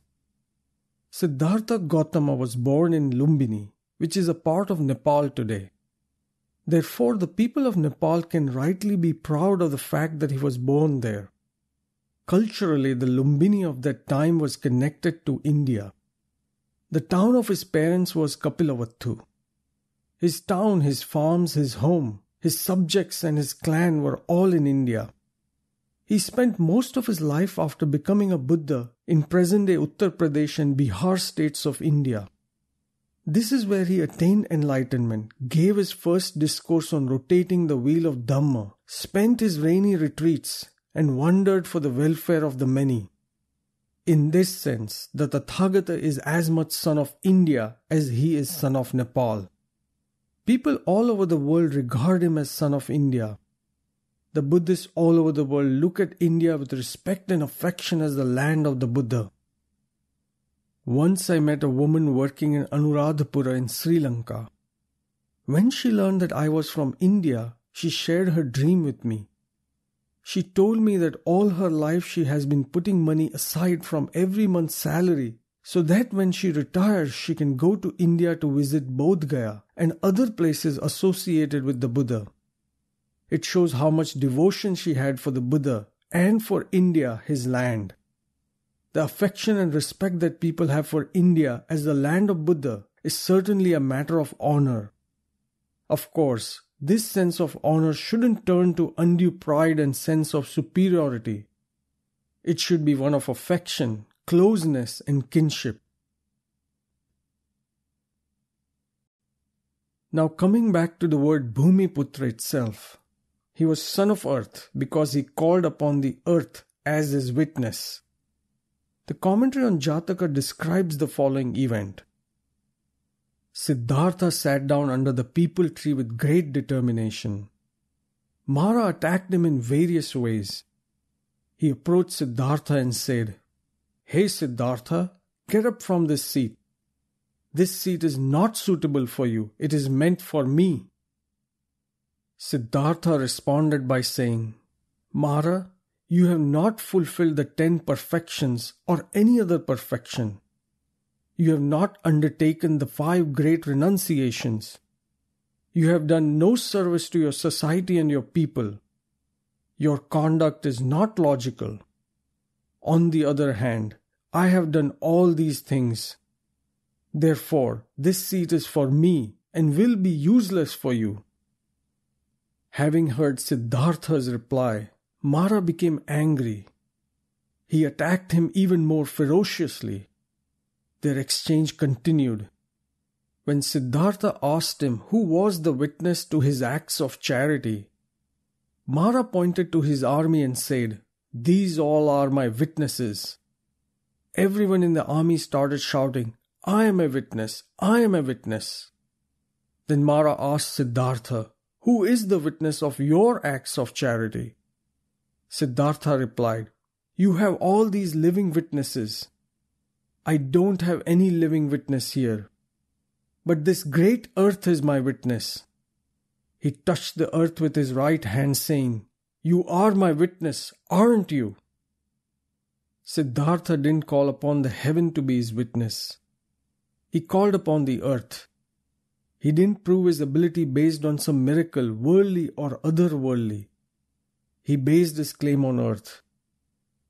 Speaker 1: Siddhartha Gotama was born in Lumbini, which is a part of Nepal today. Therefore, the people of Nepal can rightly be proud of the fact that he was born there. Culturally, the Lumbini of that time was connected to India. The town of his parents was Kapilavattu. His town, his farms, his home, his subjects and his clan were all in India. He spent most of his life after becoming a Buddha in present-day Uttar Pradesh and Bihar states of India. This is where he attained enlightenment, gave his first discourse on rotating the wheel of Dhamma, spent his rainy retreats, and wandered for the welfare of the many. In this sense, the Tathagata is as much son of India as he is son of Nepal. People all over the world regard him as son of India. The Buddhists all over the world look at India with respect and affection as the land of the Buddha. Once I met a woman working in Anuradhapura in Sri Lanka. When she learned that I was from India, she shared her dream with me. She told me that all her life she has been putting money aside from every month's salary so that when she retires she can go to India to visit Bodh Gaya and other places associated with the Buddha. It shows how much devotion she had for the Buddha and for India, his land. The affection and respect that people have for India as the land of Buddha is certainly a matter of honor. Of course, this sense of honor shouldn't turn to undue pride and sense of superiority. It should be one of affection, closeness, and kinship. Now coming back to the word Bhumiputra itself, he was son of earth because he called upon the earth as his witness. The commentary on Jataka describes the following event. Siddhartha sat down under the peepal tree with great determination. Mara attacked him in various ways. He approached Siddhartha and said, "Hey Siddhartha, get up from this seat. This seat is not suitable for you. It is meant for me." Siddhartha responded by saying, "Mara, you have not fulfilled the 10 perfections or any other perfection. You have not undertaken the 5 great renunciations. You have done no service to your society and your people. Your conduct is not logical. On the other hand, I have done all these things. Therefore, this seat is for me and will be useless for you." Having heard Siddhartha's reply, Mara became angry. He attacked him even more ferociously. Their exchange continued. When Siddhartha asked him who was the witness to his acts of charity, Mara pointed to his army and said, "These all are my witnesses." Everyone in the army started shouting, "I am a witness, I am a witness." Then Mara asked Siddhartha, "Who is the witness of your acts of charity?" Siddhartha replied, "You have all these living witnesses. I don't have any living witness here. But this great earth is my witness." He touched the earth with his right hand, saying, "You are my witness, aren't you?" Siddhartha didn't call upon the heaven to be his witness. He called upon the earth. He didn't prove his ability based on some miracle, worldly or otherworldly. He based his claim on earth.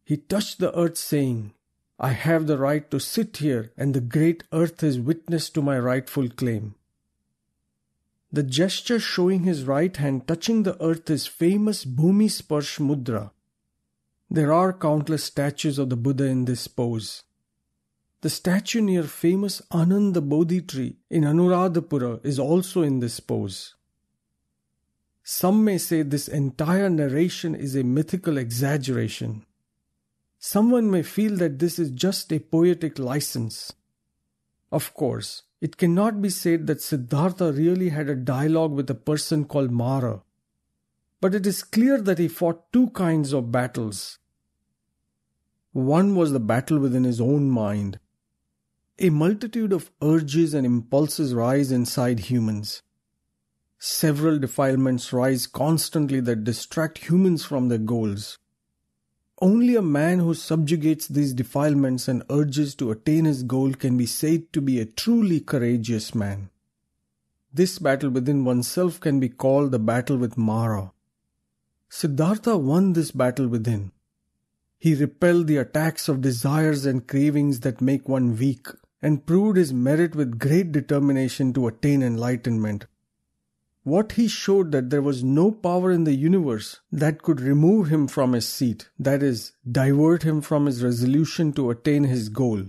Speaker 1: He touched the earth, saying, "I have the right to sit here, and the great earth is witness to my rightful claim." The gesture showing his right hand touching the earth is famous Bhumi Sparsh Mudra. There are countless statues of the Buddha in this pose. The statue near famous Ananda Bodhi tree in Anuradhapura is also in this pose. Some may say this entire narration is a mythical exaggeration. Someone may feel that this is just a poetic license. Of course, it cannot be said that Siddhartha really had a dialogue with a person called Mara. But it is clear that he fought 2 kinds of battles. One was the battle within his own mind. A multitude of urges and impulses rise inside humans. Several defilements rise constantly that distract humans from their goals. Only a man who subjugates these defilements and urges to attain his goal can be said to be a truly courageous man. This battle within oneself can be called the battle with Mara. Siddhartha won this battle within. He repelled the attacks of desires and cravings that make one weak, and proved his merit with great determination to attain enlightenment. What he showed that there was no power in the universe that could remove him from his seat, that is, divert him from his resolution to attain his goal.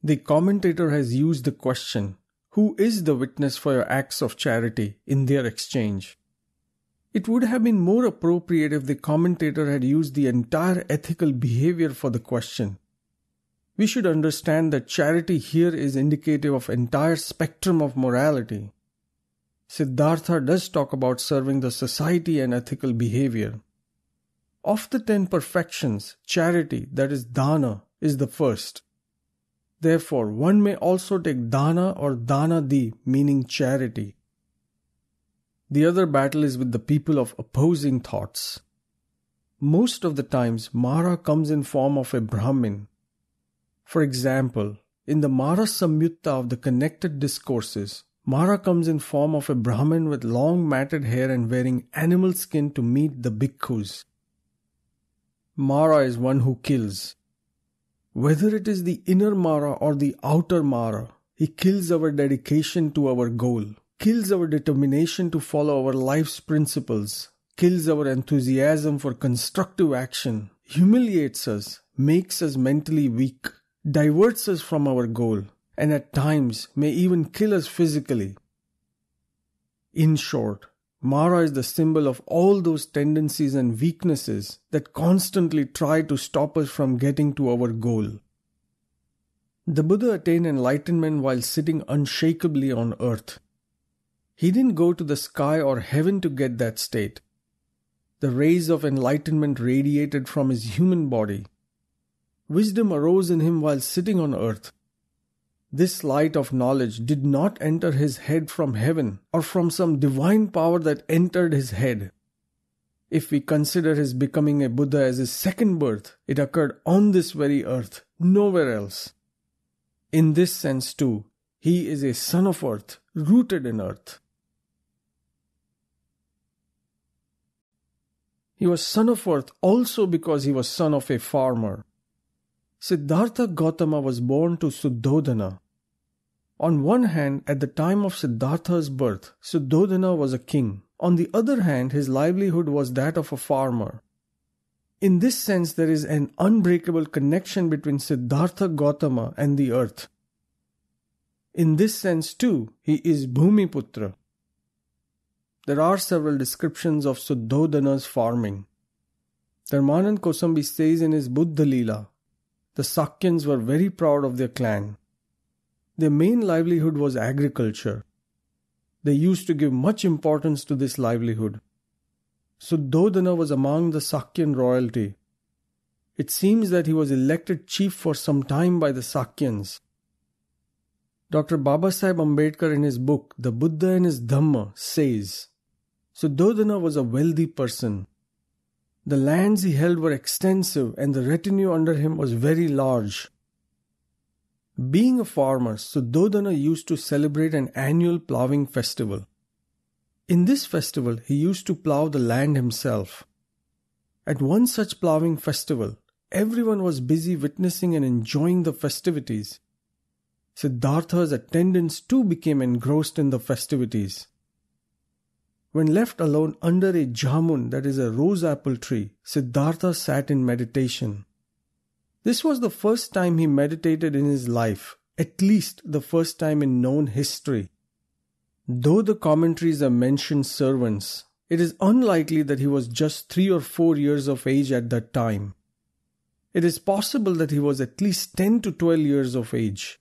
Speaker 1: The commentator has used the question, "Who is the witness for your acts of charity?" in their exchange. It would have been more appropriate if the commentator had used the entire ethical behavior for the question. We should understand that charity here is indicative of entire spectrum of morality. Siddhartha does talk about serving the society and ethical behavior. Of the 10 perfections, charity, that is dana, is the first. Therefore, one may also take dana or danadi, meaning charity. The other battle is with the people of opposing thoughts. Most of the times, Mara comes in form of a Brahmin. For example, in the Mara Samyutta of the Connected Discourses, Mara comes in form of a Brahmin with long matted hair and wearing animal skin to meet the bhikkhus. Mara is one who kills. Whether it is the inner Mara or the outer Mara, he kills our dedication to our goal, kills our determination to follow our life's principles, kills our enthusiasm for constructive action, humiliates us, makes us mentally weak, diverts us from our goal, and at times may even kill us physically. In short, Mara is the symbol of all those tendencies and weaknesses that constantly try to stop us from getting to our goal. The Buddha attained enlightenment while sitting unshakably on earth. He didn't go to the sky or heaven to get that state. The rays of enlightenment radiated from his human body. Wisdom arose in him while sitting on earth. This light of knowledge did not enter his head from heaven or from some divine power that entered his head. If we consider his becoming a Buddha as his second birth, it occurred on this very earth, nowhere else. In this sense too, he is a son of earth, rooted in earth. He was son of earth also because he was son of a farmer. Siddhartha Gotama was born to Suddhodana. On one hand, at the time of Siddhartha's birth, Suddhodana was a king. On the other hand, his livelihood was that of a farmer. In this sense, there is an unbreakable connection between Siddhartha Gotama and the earth. In this sense too, he is Bhumiputra. There are several descriptions of Suddhodana's farming. Dharmanand Kosambi says in his Buddha Leela, the Sakyans were very proud of their clan. Their main livelihood was agriculture. They used to give much importance to this livelihood. Suddhodana was among the Sakyan royalty. It seems that he was elected chief for some time by the Sakyans. Dr. Babasaheb Ambedkar in his book, The Buddha and His Dhamma, says, Suddhodana was a wealthy person. The lands he held were extensive and the retinue under him was very large. Being a farmer, Suddhodana used to celebrate an annual ploughing festival. In this festival, he used to plough the land himself. At one such ploughing festival, everyone was busy witnessing and enjoying the festivities. Siddhartha's attendants too became engrossed in the festivities. When left alone under a jamun, that is a rose apple tree, Siddhartha sat in meditation. This was the first time he meditated in his life, at least the first time in known history. Though the commentaries have mentioned servants, it is unlikely that he was just 3 or 4 years of age at that time. It is possible that he was at least 10 to 12 years of age.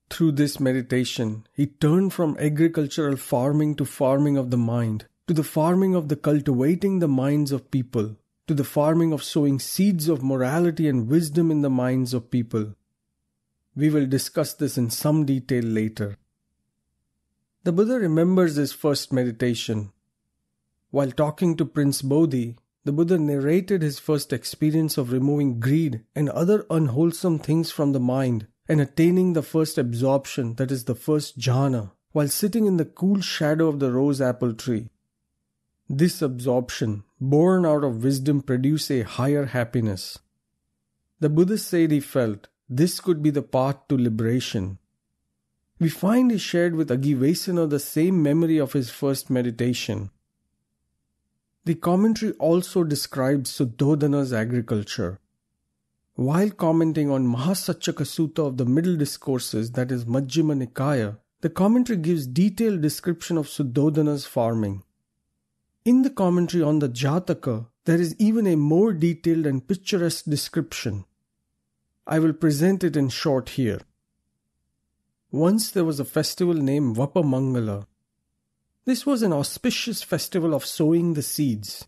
Speaker 1: Through this meditation, he turned from agricultural farming to farming of the mind, to the farming of the cultivating the minds of people, to the farming of sowing seeds of morality and wisdom in the minds of people. We will discuss this in some detail later. The Buddha remembers his first meditation. While talking to Prince Bodhi, the Buddha narrated his first experience of removing greed and other unwholesome things from the mind and attaining the first absorption, that is the first jhana, while sitting in the cool shadow of the rose apple tree. This absorption, born out of wisdom, produced a higher happiness. The Buddha said he felt this could be the path to liberation. We find he shared with Agivesana the same memory of his first meditation. The commentary also describes Suddhodana's agriculture. While commenting on Mahasacchaka Sutta of the Middle Discourses, that is Majjhima Nikaya, the commentary gives detailed description of Suddhodana's farming. In the commentary on the Jataka, there is even a more detailed and picturesque description. I will present it in short here. Once there was a festival named Vapamangala. This was an auspicious festival of sowing the seeds.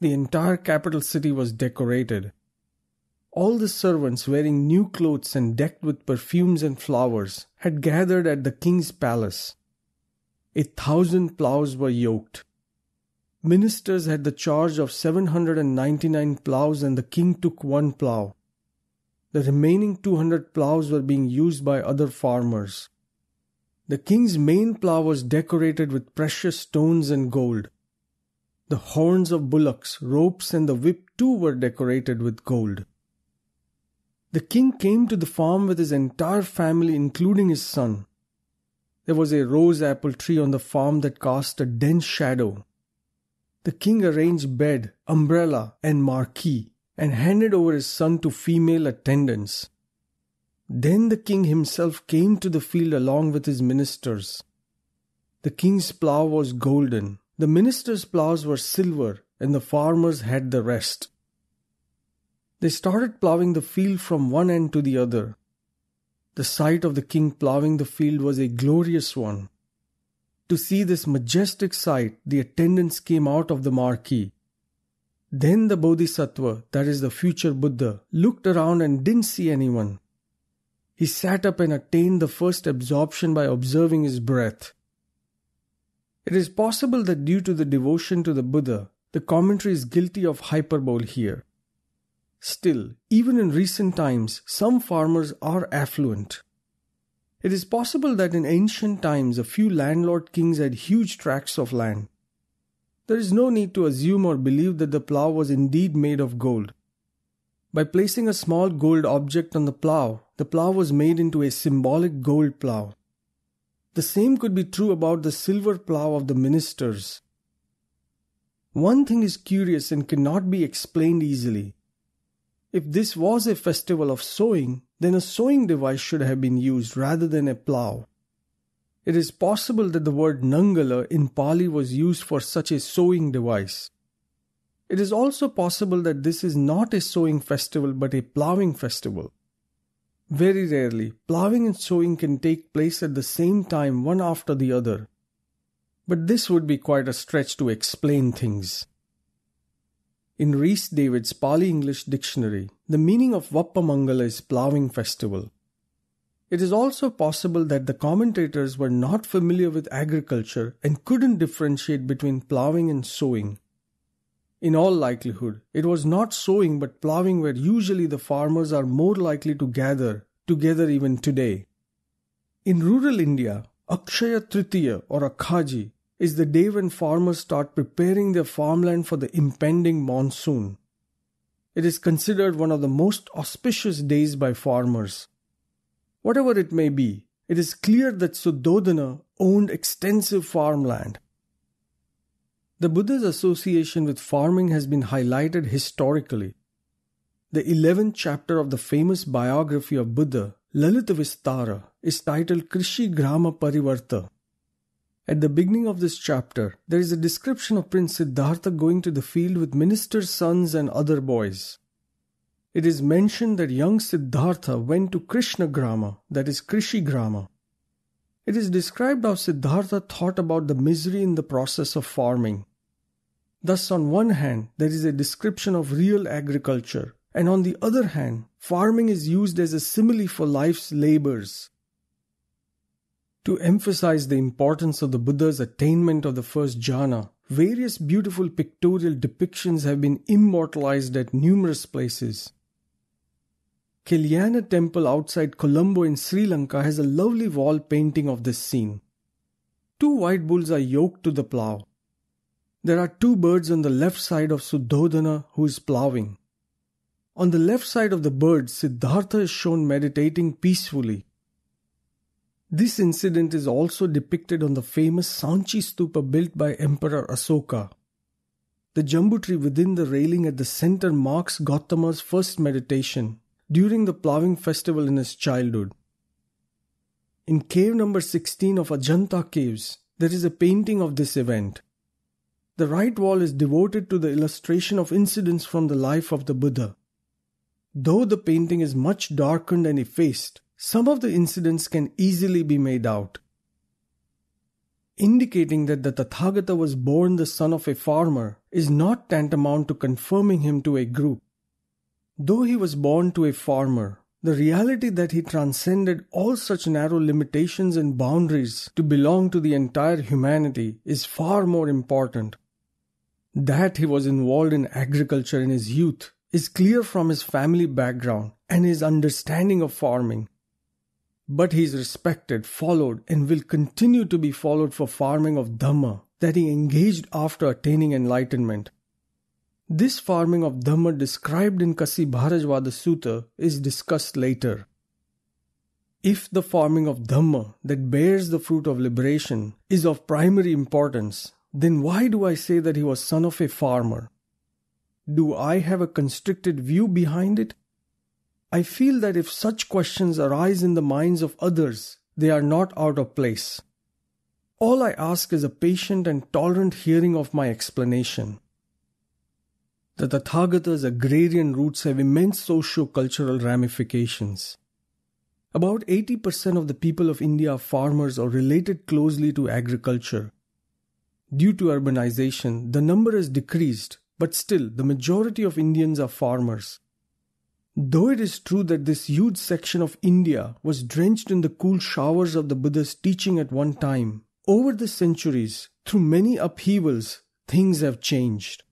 Speaker 1: The entire capital city was decorated. All the servants, wearing new clothes and decked with perfumes and flowers, had gathered at the king's palace. 1,000 ploughs were yoked. Ministers had the charge of 799 ploughs and the king took 1 plough. The remaining 200 ploughs were being used by other farmers. The king's main plough was decorated with precious stones and gold. The horns of bullocks, ropes and the whip too were decorated with gold. The king came to the farm with his entire family, including his son. There was a rose apple tree on the farm that cast a dense shadow. The king arranged bed, umbrella, and marquee, and handed over his son to female attendants. Then the king himself came to the field along with his ministers. The king's plough was golden, the ministers' ploughs were silver, and the farmers had the rest. They started ploughing the field from one end to the other. The sight of the king ploughing the field was a glorious one. To see this majestic sight, the attendants came out of the marquee. Then the Bodhisattva, that is the future Buddha, looked around and didn't see anyone. He sat up and attained the first absorption by observing his breath. It is possible that due to the devotion to the Buddha, the commentary is guilty of hyperbole here. Still, even in recent times, some farmers are affluent. It is possible that in ancient times a few landlord kings had huge tracts of land. There is no need to assume or believe that the plough was indeed made of gold. By placing a small gold object on the plough was made into a symbolic gold plough. The same could be true about the silver plough of the ministers. One thing is curious and cannot be explained easily. If this was a festival of sowing, then a sowing device should have been used rather than a plough. It is possible that the word Nangala in Pali was used for such a sowing device. It is also possible that this is not a sowing festival but a ploughing festival. Very rarely, ploughing and sowing can take place at the same time, one after the other. But this would be quite a stretch to explain things. In Rhys David's Pali-English dictionary, the meaning of Vappamangala is ploughing festival. It is also possible that the commentators were not familiar with agriculture and couldn't differentiate between ploughing and sowing. In all likelihood, it was not sowing but ploughing where usually the farmers are more likely to gather together even today. In rural India, Akshaya Tritiya or Akhaji is the day when farmers start preparing their farmland for the impending monsoon. It is considered one of the most auspicious days by farmers. Whatever it may be, it is clear that Suddhodana owned extensive farmland. The Buddha's association with farming has been highlighted historically. The 11th chapter of the famous biography of Buddha, Lalita Vistara, is titled Krishi Grama Parivarta. At the beginning of this chapter, there is a description of Prince Siddhartha going to the field with ministers' sons and other boys. It is mentioned that young Siddhartha went to Krishna Grama, that is Krishi Grama. It is described how Siddhartha thought about the misery in the process of farming. Thus, on one hand, there is a description of real agriculture, and on the other hand, farming is used as a simile for life's labors. To emphasize the importance of the Buddha's attainment of the first jhana, various beautiful pictorial depictions have been immortalized at numerous places. Kalyana Temple outside Colombo in Sri Lanka has a lovely wall painting of this scene. 2 white bulls are yoked to the plough. There are 2 birds on the left side of Suddhodana who is ploughing. On the left side of the birds, Siddhartha is shown meditating peacefully. This incident is also depicted on the famous Sanchi Stupa built by Emperor Asoka. The jambu tree within the railing at the center marks Gotama's first meditation during the ploughing festival in his childhood. In cave number 16 of Ajanta caves, there is a painting of this event. The right wall is devoted to the illustration of incidents from the life of the Buddha. Though the painting is much darkened and effaced, some of the incidents can easily be made out. Indicating that the Tathagata was born the son of a farmer is not tantamount to confirming him to a group. Though he was born to a farmer, the reality that he transcended all such narrow limitations and boundaries to belong to the entire humanity is far more important. That he was involved in agriculture in his youth is clear from his family background and his understanding of farming. But he is respected, followed, and will continue to be followed for farming of Dhamma that he engaged after attaining enlightenment. This farming of Dhamma described in Kasi Bharajvada Sutta is discussed later. If the farming of Dhamma that bears the fruit of liberation is of primary importance, then why do I say that he was son of a farmer? Do I have a constricted view behind it? I feel that if such questions arise in the minds of others, they are not out of place. All I ask is a patient and tolerant hearing of my explanation. The Tathagata's agrarian roots have immense socio-cultural ramifications. About 80% of the people of India are farmers or related closely to agriculture. Due to urbanization, the number has decreased, but still the majority of Indians are farmers. Though it is true that this huge section of India was drenched in the cool showers of the Buddha's teaching at one time, over the centuries, through many upheavals, things have changed.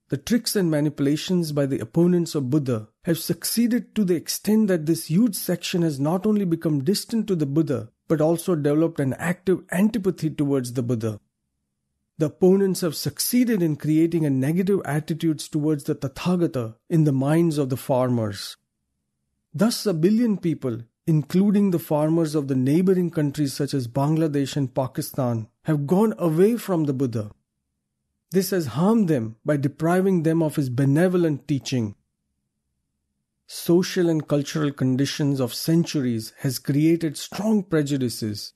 Speaker 1: The tricks and manipulations by the opponents of Buddha have succeeded to the extent that this huge section has not only become distant to the Buddha, but also developed an active antipathy towards the Buddha. The opponents have succeeded in creating a negative attitudes towards the Tathagata in the minds of the farmers. Thus, 1 billion people, including the farmers of the neighboring countries such as Bangladesh and Pakistan, have gone away from the Buddha. This has harmed them by depriving them of his benevolent teaching. Social and cultural conditions of centuries has created strong prejudices.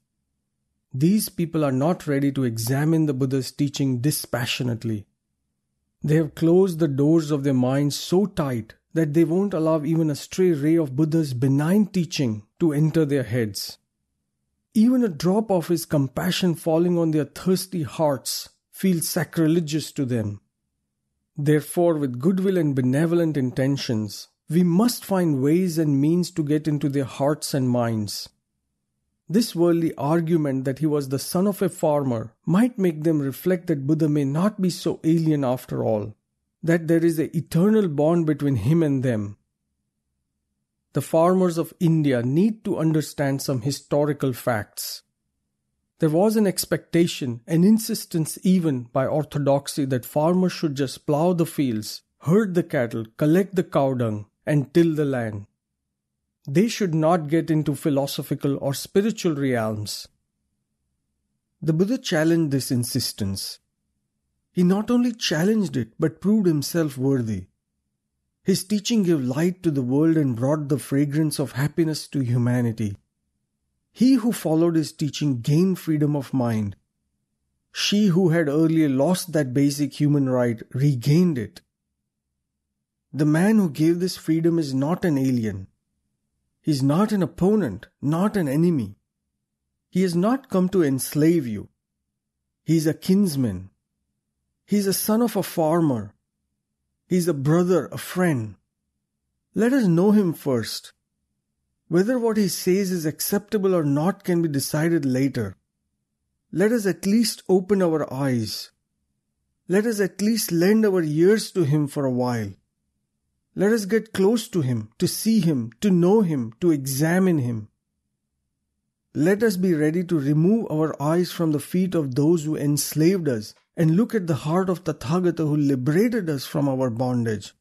Speaker 1: These people are not ready to examine the Buddha's teaching dispassionately. They have closed the doors of their minds so tight that they won't allow even a stray ray of Buddha's benign teaching to enter their heads. Even a drop of his compassion falling on their thirsty hearts feels sacrilegious to them. Therefore, with goodwill and benevolent intentions, we must find ways and means to get into their hearts and minds. This worldly argument that he was the son of a farmer might make them reflect that Buddha may not be so alien after all, that there is an eternal bond between him and them. The farmers of India need to understand some historical facts. There was an expectation, an insistence even by orthodoxy that farmers should just plough the fields, herd the cattle, collect the cow dung, and till the land. They should not get into philosophical or spiritual realms. The Buddha challenged this insistence. He not only challenged it, but proved himself worthy. His teaching gave light to the world and brought the fragrance of happiness to humanity. He who followed his teaching gained freedom of mind. She who had earlier lost that basic human right regained it. The man who gave this freedom is not an alien. He is not an opponent, not an enemy. He has not come to enslave you. He is a kinsman. He is a son of a farmer. He is a brother, a friend. Let us know him first. Whether what he says is acceptable or not can be decided later. Let us at least open our eyes. Let us at least lend our ears to him for a while. Let us get close to him, to see him, to know him, to examine him. Let us be ready to remove our eyes from the feet of those who enslaved us and look at the heart of Tathagata who liberated us from our bondage.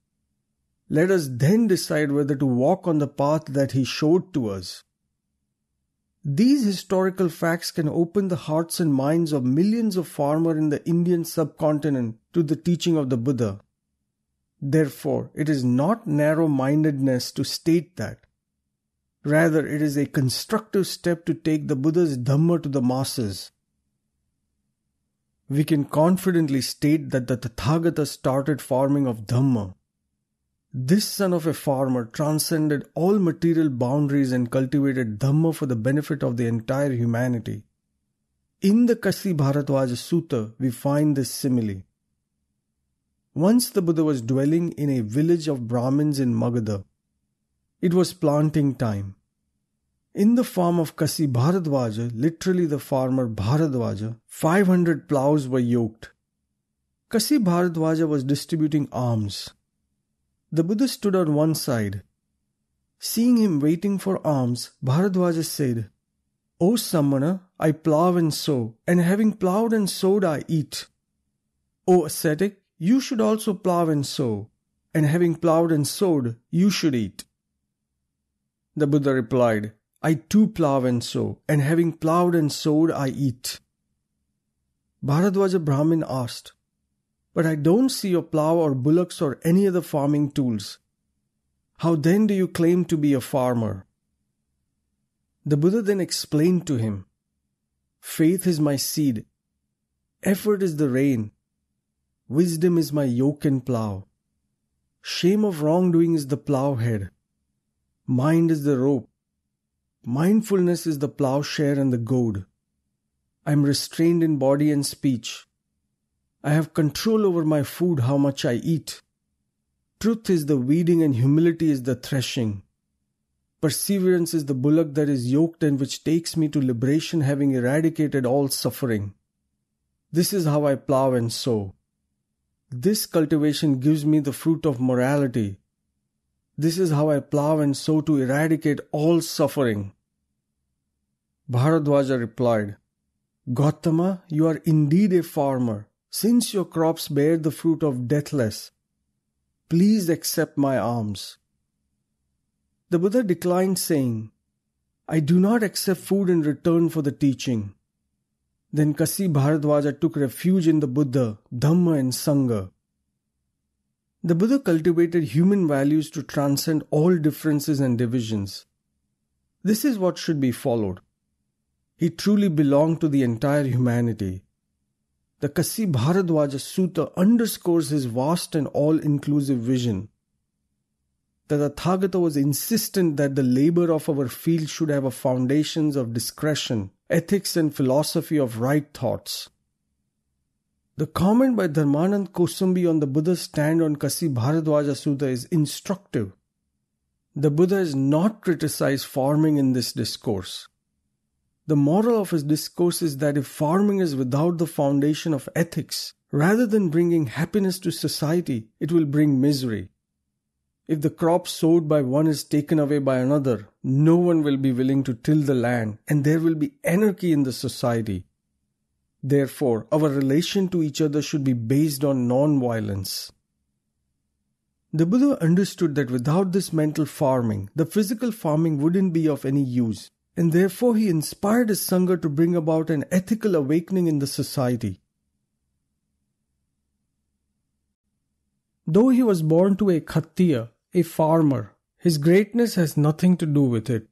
Speaker 1: Let us then decide whether to walk on the path that he showed to us. These historical facts can open the hearts and minds of millions of farmers in the Indian subcontinent to the teaching of the Buddha. Therefore, it is not narrow-mindedness to state that. Rather, it is a constructive step to take the Buddha's Dhamma to the masses. We can confidently state that the Tathagata started farming of Dhamma. This son of a farmer transcended all material boundaries and cultivated Dhamma for the benefit of the entire humanity. In the Kasi Bharajvada Sutta, we find this simile. Once the Buddha was dwelling in a village of Brahmins in Magadha. It was planting time. In the farm of Kasi Bharadwaja, literally the farmer Bharadwaja, 500 ploughs were yoked. Kasi Bharadwaja was distributing alms. The Buddha stood on one side. Seeing him waiting for alms, Bharadwaja said, "O Sammana, I plough and sow, and having ploughed and sowed I eat. O ascetic, you should also plow and sow, and having plowed and sowed, you should eat. The Buddha replied, I too plow and sow, and having plowed and sowed, I eat. Bharadwaja Brahmin asked, But I don't see your plow or bullocks or any other farming tools. How then do you claim to be a farmer? The Buddha then explained to him, Faith is my seed, effort is the rain, wisdom is my yoke and plow, shame of wrongdoing is the plowhead, mind is the rope, mindfulness is the plowshare and the goad. I am restrained in body and speech. I have control over my food, how much I eat. Truth is the weeding and humility is the threshing. Perseverance is the bullock that is yoked and which takes me to liberation, having eradicated all suffering. This is how I plow and sow. This cultivation gives me the fruit of morality. This is how I plow and sow to eradicate all suffering. Bharadwaja replied, Gotama, you are indeed a farmer, since your crops bear the fruit of deathless. Please accept my alms. The Buddha declined, saying, I do not accept food in return for the teaching. Then Kasi Bharadwaja took refuge in the Buddha, Dhamma and Sangha. The Buddha cultivated human values to transcend all differences and divisions. This is what should be followed. He truly belonged to the entire humanity. The Kasi Bharadwaja Sutta underscores his vast and all-inclusive vision. The Tathagata was insistent that the labor of our field should have a foundations of discretion, ethics and philosophy of right thoughts. The comment by Dharmanand Kosambi on the Buddha's stand on Kasi Bharadwaja Sutta is instructive. The Buddha has not criticized farming in this discourse. The moral of his discourse is that if farming is without the foundation of ethics, rather than bringing happiness to society, it will bring misery. If the crop sowed by one is taken away by another, no one will be willing to till the land, and there will be anarchy in the society. Therefore, our relation to each other should be based on non-violence. The Buddha understood that without this mental farming, the physical farming wouldn't be of any use, and therefore he inspired his Sangha to bring about an ethical awakening in the society. Though he was born to a Khattiya, a farmer, his greatness has nothing to do with it.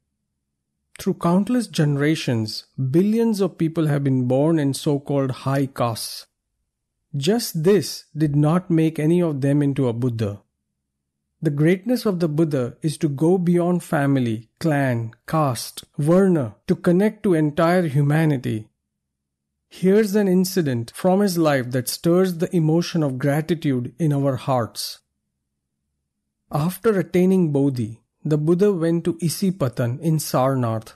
Speaker 1: Through countless generations, billions of people have been born in so-called high castes. Just this did not make any of them into a Buddha. The greatness of the Buddha is to go beyond family, clan, caste, varna, to connect to entire humanity. Here's an incident from his life that stirs the emotion of gratitude in our hearts. After attaining Bodhi, the Buddha went to Isipatan in Sarnath.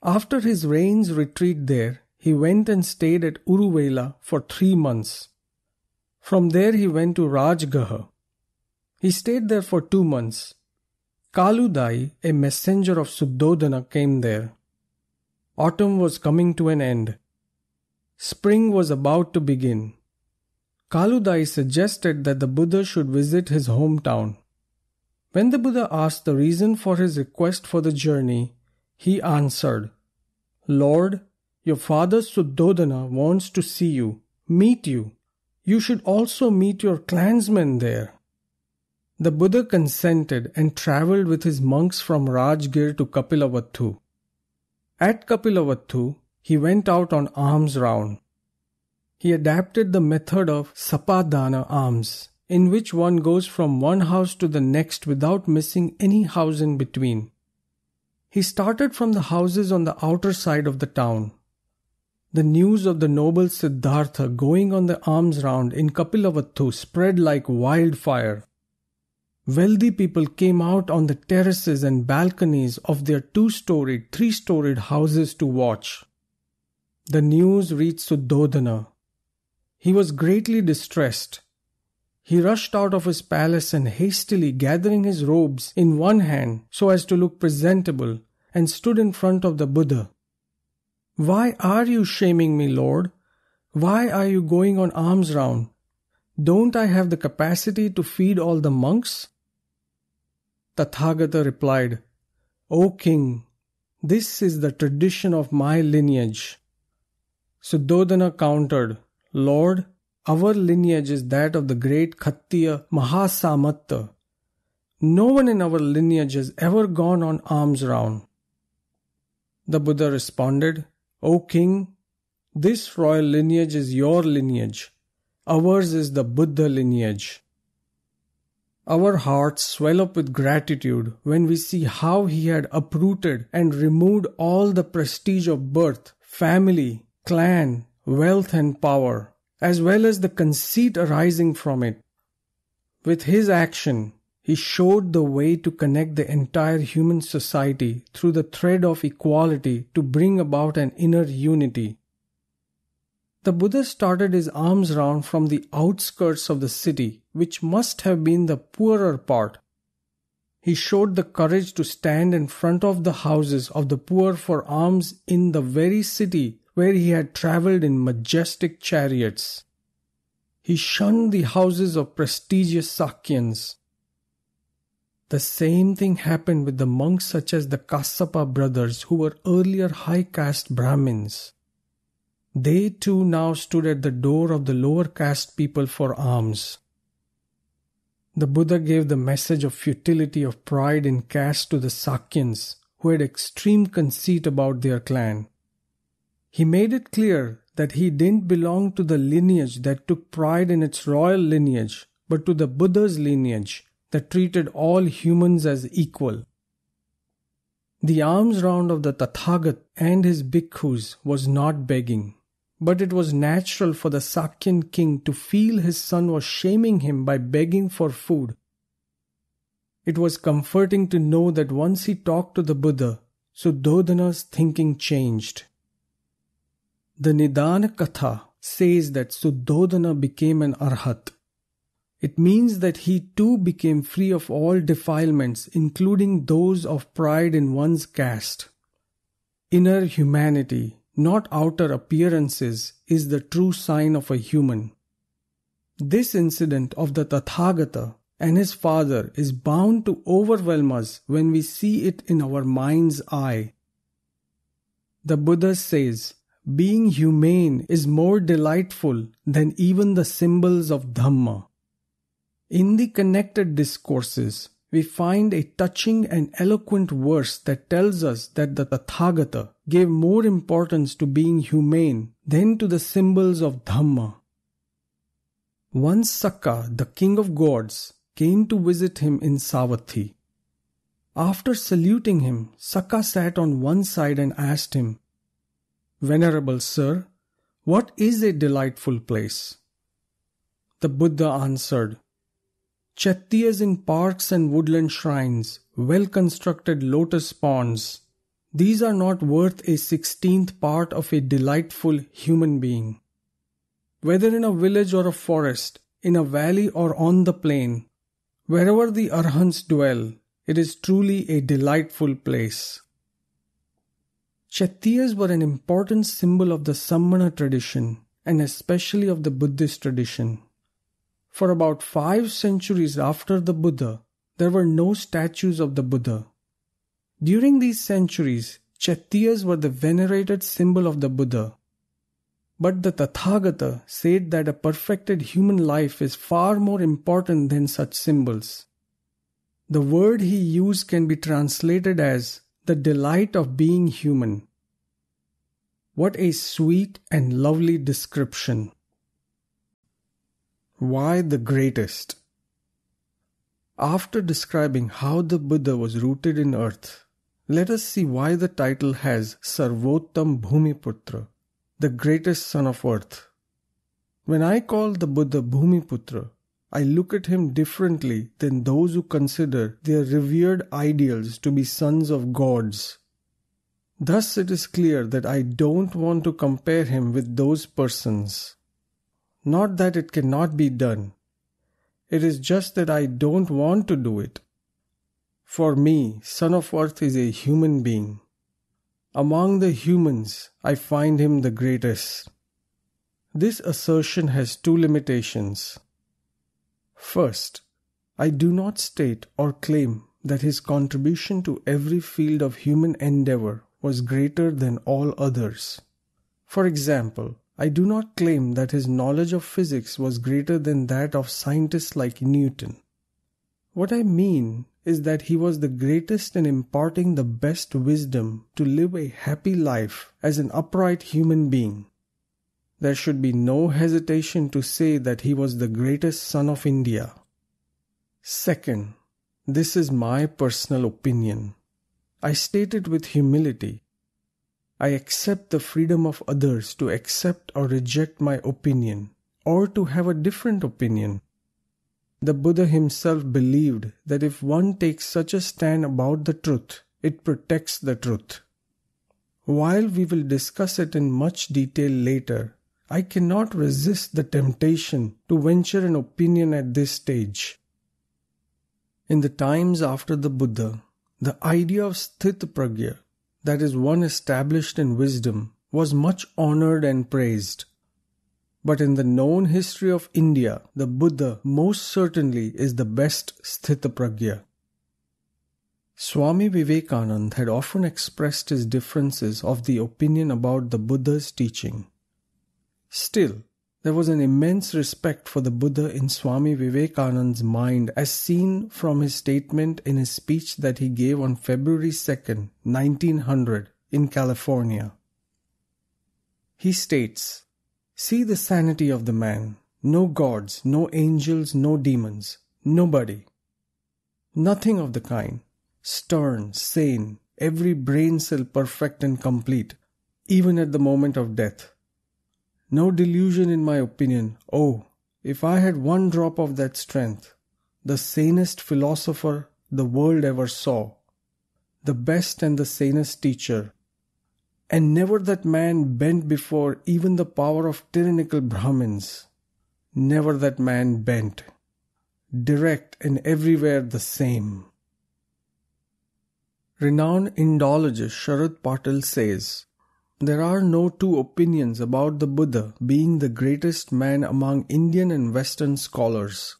Speaker 1: After his rains retreat there, he went and stayed at Uruvela for 3 months. From there he went to Rajgaha. He stayed there for 2 months. Kaludai, a messenger of Suddhodana, came there. Autumn was coming to an end. Spring was about to begin. Kaludai suggested that the Buddha should visit his hometown. When the Buddha asked the reason for his request for the journey, he answered, Lord, your father Suddhodana wants to see you, meet you. You should also meet your clansmen there. The Buddha consented and travelled with his monks from Rajgir to Kapilavattu. At Kapilavattu, he went out on alms round. He adapted the method of Sapadana alms, in which one goes from one house to the next without missing any house in between. He started from the houses on the outer side of the town. The news of the noble Siddhartha going on the alms round in Kapilavattu spread like wildfire. Wealthy people came out on the terraces and balconies of their 2-storied, 3-storied houses to watch. The news reached Suddhodana. He was greatly distressed. He rushed out of his palace and hastily gathering his robes in one hand so as to look presentable, and stood in front of the Buddha. Why are you shaming me, Lord? Why are you going on alms round? Don't I have the capacity to feed all the monks? Tathagata replied, O king, this is the tradition of my lineage. Suddhodana countered, Lord, our lineage is that of the great Khattiya Mahasamatta. No one in our lineage has ever gone on alms round. The Buddha responded, O king, this royal lineage is your lineage. Ours is the Buddha lineage. Our hearts swell up with gratitude when we see how he had uprooted and removed all the prestige of birth, family, clan, wealth and power, as well as the conceit arising from it. With his action, he showed the way to connect the entire human society through the thread of equality to bring about an inner unity. The Buddha started his alms round from the outskirts of the city, which must have been the poorer part. He showed the courage to stand in front of the houses of the poor for alms in the very city where he had travelled in majestic chariots. He shunned the houses of prestigious Sakyans. The same thing happened with the monks such as the Kassapa brothers who were earlier high caste Brahmins. They too now stood at the door of the lower caste people for alms. The Buddha gave the message of futility of pride in caste to the Sakyans who had extreme conceit about their clan. He made it clear that he didn't belong to the lineage that took pride in its royal lineage, but to the Buddha's lineage that treated all humans as equal. The alms round of the Tathagat and his bhikkhus was not begging, but it was natural for the Sakyan king to feel his son was shaming him by begging for food. It was comforting to know that once he talked to the Buddha, Suddhodana's thinking changed. The Nidana Katha says that Suddhodana became an Arhat. It means that he too became free of all defilements, including those of pride in one's caste. Inner humanity, not outer appearances, is the true sign of a human. This incident of the Tathagata and his father is bound to overwhelm us when we see it in our mind's eye. The Buddha says, being humane is more delightful than even the symbols of Dhamma. In the connected discourses, we find a touching and eloquent verse that tells us that the Tathagata gave more importance to being humane than to the symbols of Dhamma. Once Sakka, the king of gods, came to visit him in Savatthi. After saluting him, Sakka sat on one side and asked him, Venerable sir, what is a delightful place? The Buddha answered, Chattiyas in parks and woodland shrines, well-constructed lotus ponds, these are not worth a 16th part of a delightful human being. Whether in a village or a forest, in a valley or on the plain, wherever the Arhants dwell, it is truly a delightful place. Chattiyas were an important symbol of the Sammana tradition and especially of the Buddhist tradition. For about 5 centuries after the Buddha, there were no statues of the Buddha. During these centuries, Chattiyas were the venerated symbol of the Buddha. But the Tathagata said that a perfected human life is far more important than such symbols. The word he used can be translated as the delight of being human. What a sweet and lovely description. Why the greatest? After describing how the Buddha was rooted in earth, let us see why the title has Sarvottam Bhumiputra, the greatest son of earth. When I call the Buddha Bhumiputra, I look at him differently than those who consider their revered ideals to be sons of gods. Thus it is clear that I don't want to compare him with those persons. Not that it cannot be done. It is just that I don't want to do it. For me, Son of Earth is a human being. Among the humans, I find him the greatest. This assertion has 2 limitations. First, I do not state or claim that his contribution to every field of human endeavor was greater than all others. For example, I do not claim that his knowledge of physics was greater than that of scientists like Newton. What I mean is that he was the greatest in imparting the best wisdom to live a happy life as an upright human being. There should be no hesitation to say that he was the greatest son of India. Second, this is my personal opinion. I state it with humility. I accept the freedom of others to accept or reject my opinion, or to have a different opinion. The Buddha himself believed that if one takes such a stand about the truth, it protects the truth. While we will discuss it in much detail later, I cannot resist the temptation to venture an opinion at this stage. In the times after the Buddha, the idea of sthita prajna, that is, one established in wisdom, was much honored and praised. But in the known history of India, the Buddha most certainly is the best sthita prajna. Swami Vivekananda had often expressed his differences of the opinion about the Buddha's teaching. Still, there was an immense respect for the Buddha in Swami Vivekananda's mind as seen from his statement in his speech that he gave on February 2nd, 1900 in California. He states, "See the sanity of the man. No gods, no angels, no demons. Nobody. Nothing of the kind. Stern, sane, every brain cell perfect and complete, even at the moment of death. No delusion in my opinion. Oh, if I had one drop of that strength, the sanest philosopher the world ever saw, the best and the sanest teacher, and never that man bent before even the power of tyrannical Brahmins. Never that man bent. Direct and everywhere the same." Renowned Indologist Sharad Patil says, "There are no two opinions about the Buddha being the greatest man among Indian and Western scholars.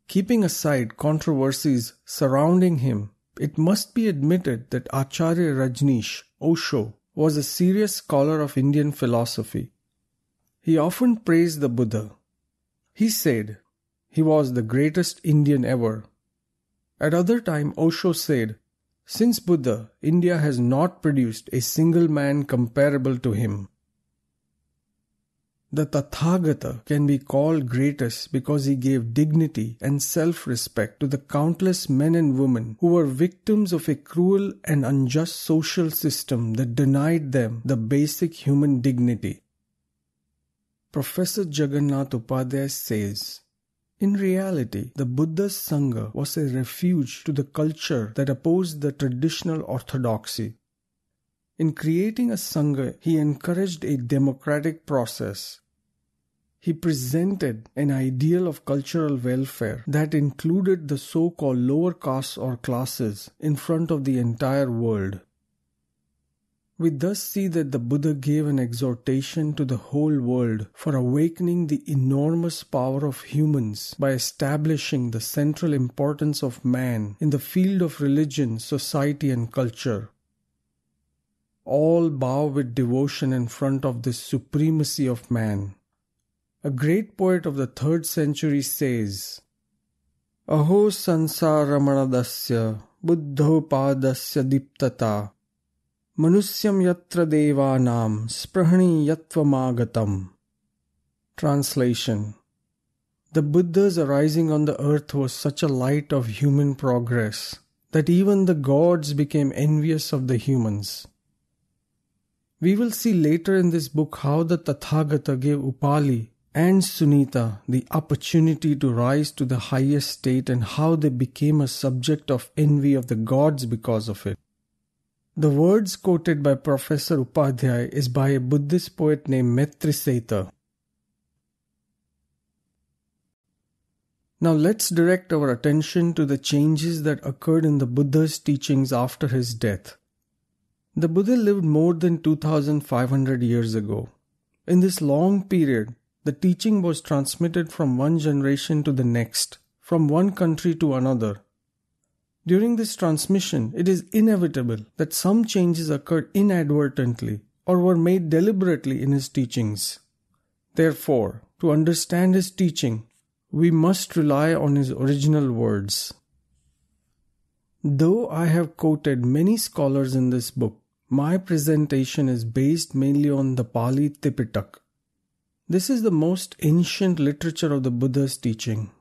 Speaker 1: Keeping aside controversies surrounding him, it must be admitted that Acharya Rajneesh, Osho, was a serious scholar of Indian philosophy. He often praised the Buddha. He said he was the greatest Indian ever. At other time, Osho said, 'Since Buddha, India has not produced a single man comparable to him.' The Tathagata can be called greatest because he gave dignity and self-respect to the countless men and women who were victims of a cruel and unjust social system that denied them the basic human dignity." Professor Jagannath Upadhyay says, "In reality, the Buddha's Sangha was a refuge to the culture that opposed the traditional orthodoxy. In creating a Sangha, he encouraged a democratic process. He presented an ideal of cultural welfare that included the so-called lower castes or classes in front of the entire world. We thus see that the Buddha gave an exhortation to the whole world for awakening the enormous power of humans by establishing the central importance of man in the field of religion, society and culture. All bow with devotion in front of this supremacy of man. A great poet of the 3rd century says, Aho sansaramanadasya buddhopadasya diptata manusyam yatra devanam sprahani yatvamagatam. Translation: The Buddha's arising on the earth was such a light of human progress that even the gods became envious of the humans. We will see later in this book how the Tathagata gave Upali and Sunita the opportunity to rise to the highest state and how they became a subject of envy of the gods because of it. The words quoted by Professor Upadhyay is by a Buddhist poet named Maitriseta. Now let's direct our attention to the changes that occurred in the Buddha's teachings after his death. The Buddha lived more than 2,500 years ago. In this long period, the teaching was transmitted from one generation to the next, from one country to another. During this transmission, it is inevitable that some changes occurred inadvertently or were made deliberately in his teachings. Therefore, to understand his teaching, we must rely on his original words. Though I have quoted many scholars in this book, my presentation is based mainly on the Pali Tipitaka. This is the most ancient literature of the Buddha's teaching.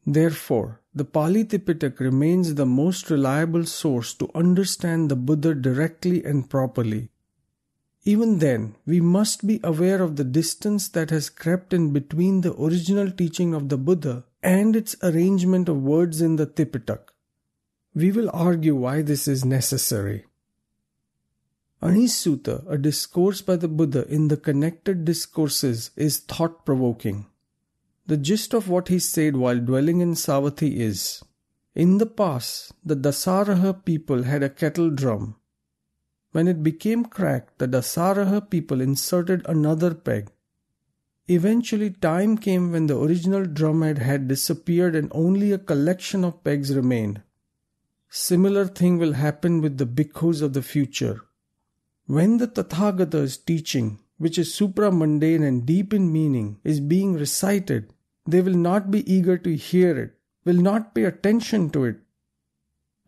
Speaker 1: Therefore, the Pali Tipitaka remains the most reliable source to understand the Buddha directly and properly. Even then, we must be aware of the distance that has crept in between the original teaching of the Buddha and its arrangement of words in the Tipitaka. We will argue why this is necessary. Ani's Sutta, a discourse by the Buddha in the connected discourses, is thought-provoking. The gist of what he said while dwelling in Savatthi is, in the past, the Dasaraha people had a kettle drum. When it became cracked, the Dasaraha people inserted another peg. Eventually, time came when the original drumhead had disappeared and only a collection of pegs remained. Similar thing will happen with the bhikkhus of the future. When the Tathagata's teaching, which is supra-mundane and deep in meaning, is being recited, they will not be eager to hear it, will not pay attention to it.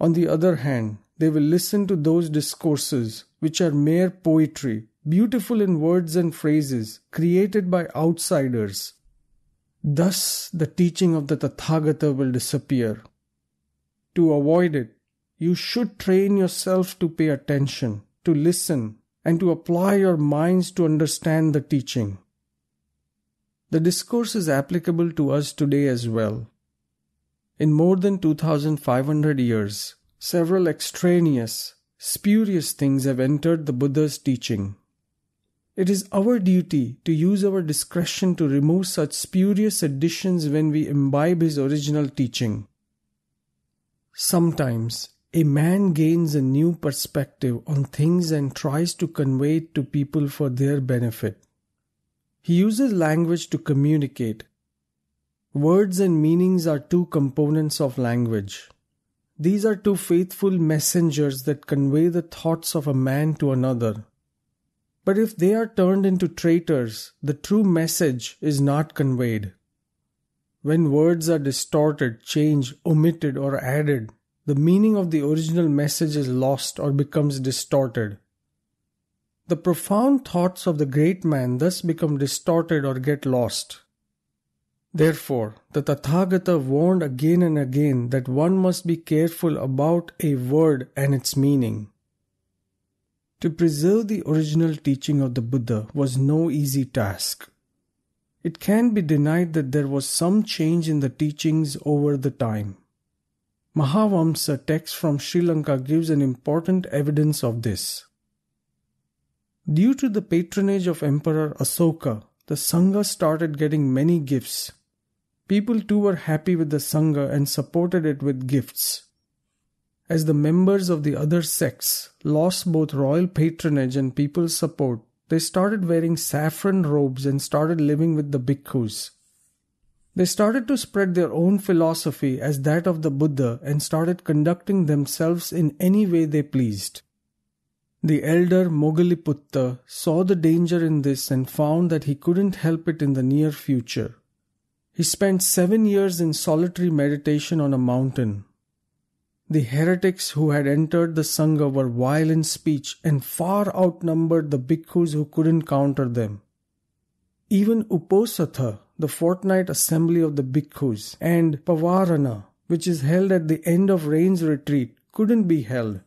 Speaker 1: On the other hand, they will listen to those discourses which are mere poetry, beautiful in words and phrases, created by outsiders. Thus, the teaching of the Tathagata will disappear. To avoid it, you should train yourself to pay attention, to listen, and to apply your minds to understand the teaching. The discourse is applicable to us today as well. In more than 2,500 years, several extraneous, spurious things have entered the Buddha's teaching. It is our duty to use our discretion to remove such spurious additions when we imbibe his original teaching. Sometimes, a man gains a new perspective on things and tries to convey it to people for their benefit. He uses language to communicate. Words and meanings are two components of language. These are two faithful messengers that convey the thoughts of a man to another. But if they are turned into traitors, the true message is not conveyed. When words are distorted, changed, omitted, or added, the meaning of the original message is lost or becomes distorted. The profound thoughts of the great man thus become distorted or get lost. Therefore, the Tathagata warned again and again that one must be careful about a word and its meaning. To preserve the original teaching of the Buddha was no easy task. It can't be denied that there was some change in the teachings over the time. Mahavamsa text from Sri Lanka gives an important evidence of this. Due to the patronage of Emperor Asoka, the Sangha started getting many gifts. People too were happy with the Sangha and supported it with gifts. As the members of the other sects lost both royal patronage and people's support, they started wearing saffron robes and started living with the bhikkhus. They started to spread their own philosophy as that of the Buddha and started conducting themselves in any way they pleased. The elder Moggalliputta saw the danger in this and found that he couldn't help it in the near future. He spent 7 years in solitary meditation on a mountain. The heretics who had entered the Sangha were vile in speech and far outnumbered the bhikkhus who couldn't counter them. Even Uposatha, the fortnight assembly of the bhikkhus, and Pavarana, which is held at the end of rain's retreat, couldn't be held.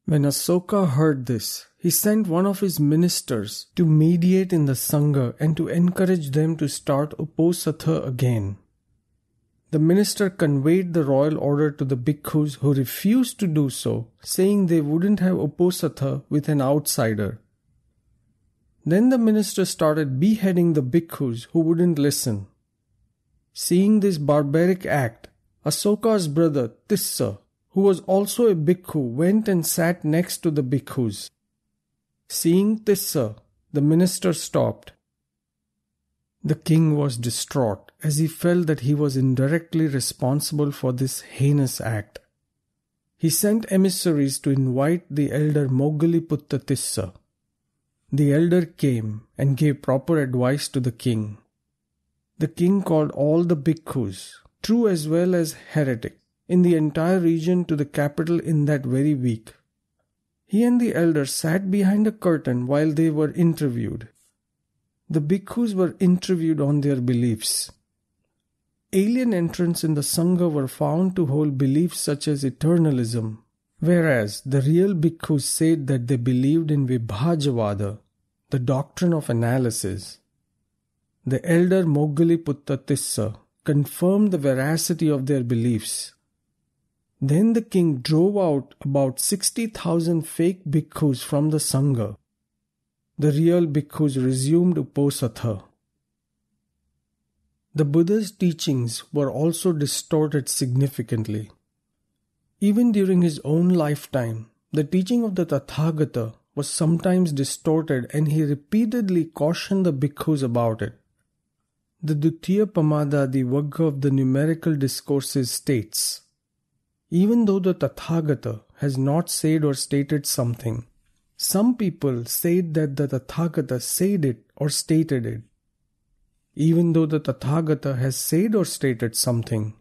Speaker 1: When Asoka heard this, he sent one of his ministers to mediate in the Sangha and to encourage them to start Uposatha again. The minister conveyed the royal order to the bhikkhus who refused to do so, saying they wouldn't have Uposatha with an outsider. Then the minister started beheading the bhikkhus who wouldn't listen. Seeing this barbaric act, Asoka's brother Tissa, who was also a bhikkhu, went and sat next to the bhikkhus. Seeing Tissa, the minister stopped. The king was distraught as he felt that he was indirectly responsible for this heinous act. He sent emissaries to invite the elder Moggaliputta Tissa. The elder came and gave proper advice to the king. The king called all the bhikkhus, true as well as heretic, in the entire region to the capital in that very week. He and the elder sat behind a curtain while they were interviewed. The bhikkhus were interviewed on their beliefs. Alien entrants in the Sangha were found to hold beliefs such as eternalism, whereas the real bhikkhus said that they believed in Vibhajavada, the doctrine of analysis. The elder Moggaliputta Tissa confirmed the veracity of their beliefs. Then the king drove out about 60,000 fake bhikkhus from the Sangha. The real bhikkhus resumed uposatha. The Buddha's teachings were also distorted significantly. Even during his own lifetime, the teaching of the Tathagata was sometimes distorted, and he repeatedly cautioned the bhikkhus about it. The Dutiya Pamada, the Vagga of the numerical discourses, states, even though the Tathagata has not said or stated something, some people said that the Tathagata said it or stated it. Even though the Tathagata has said or stated something,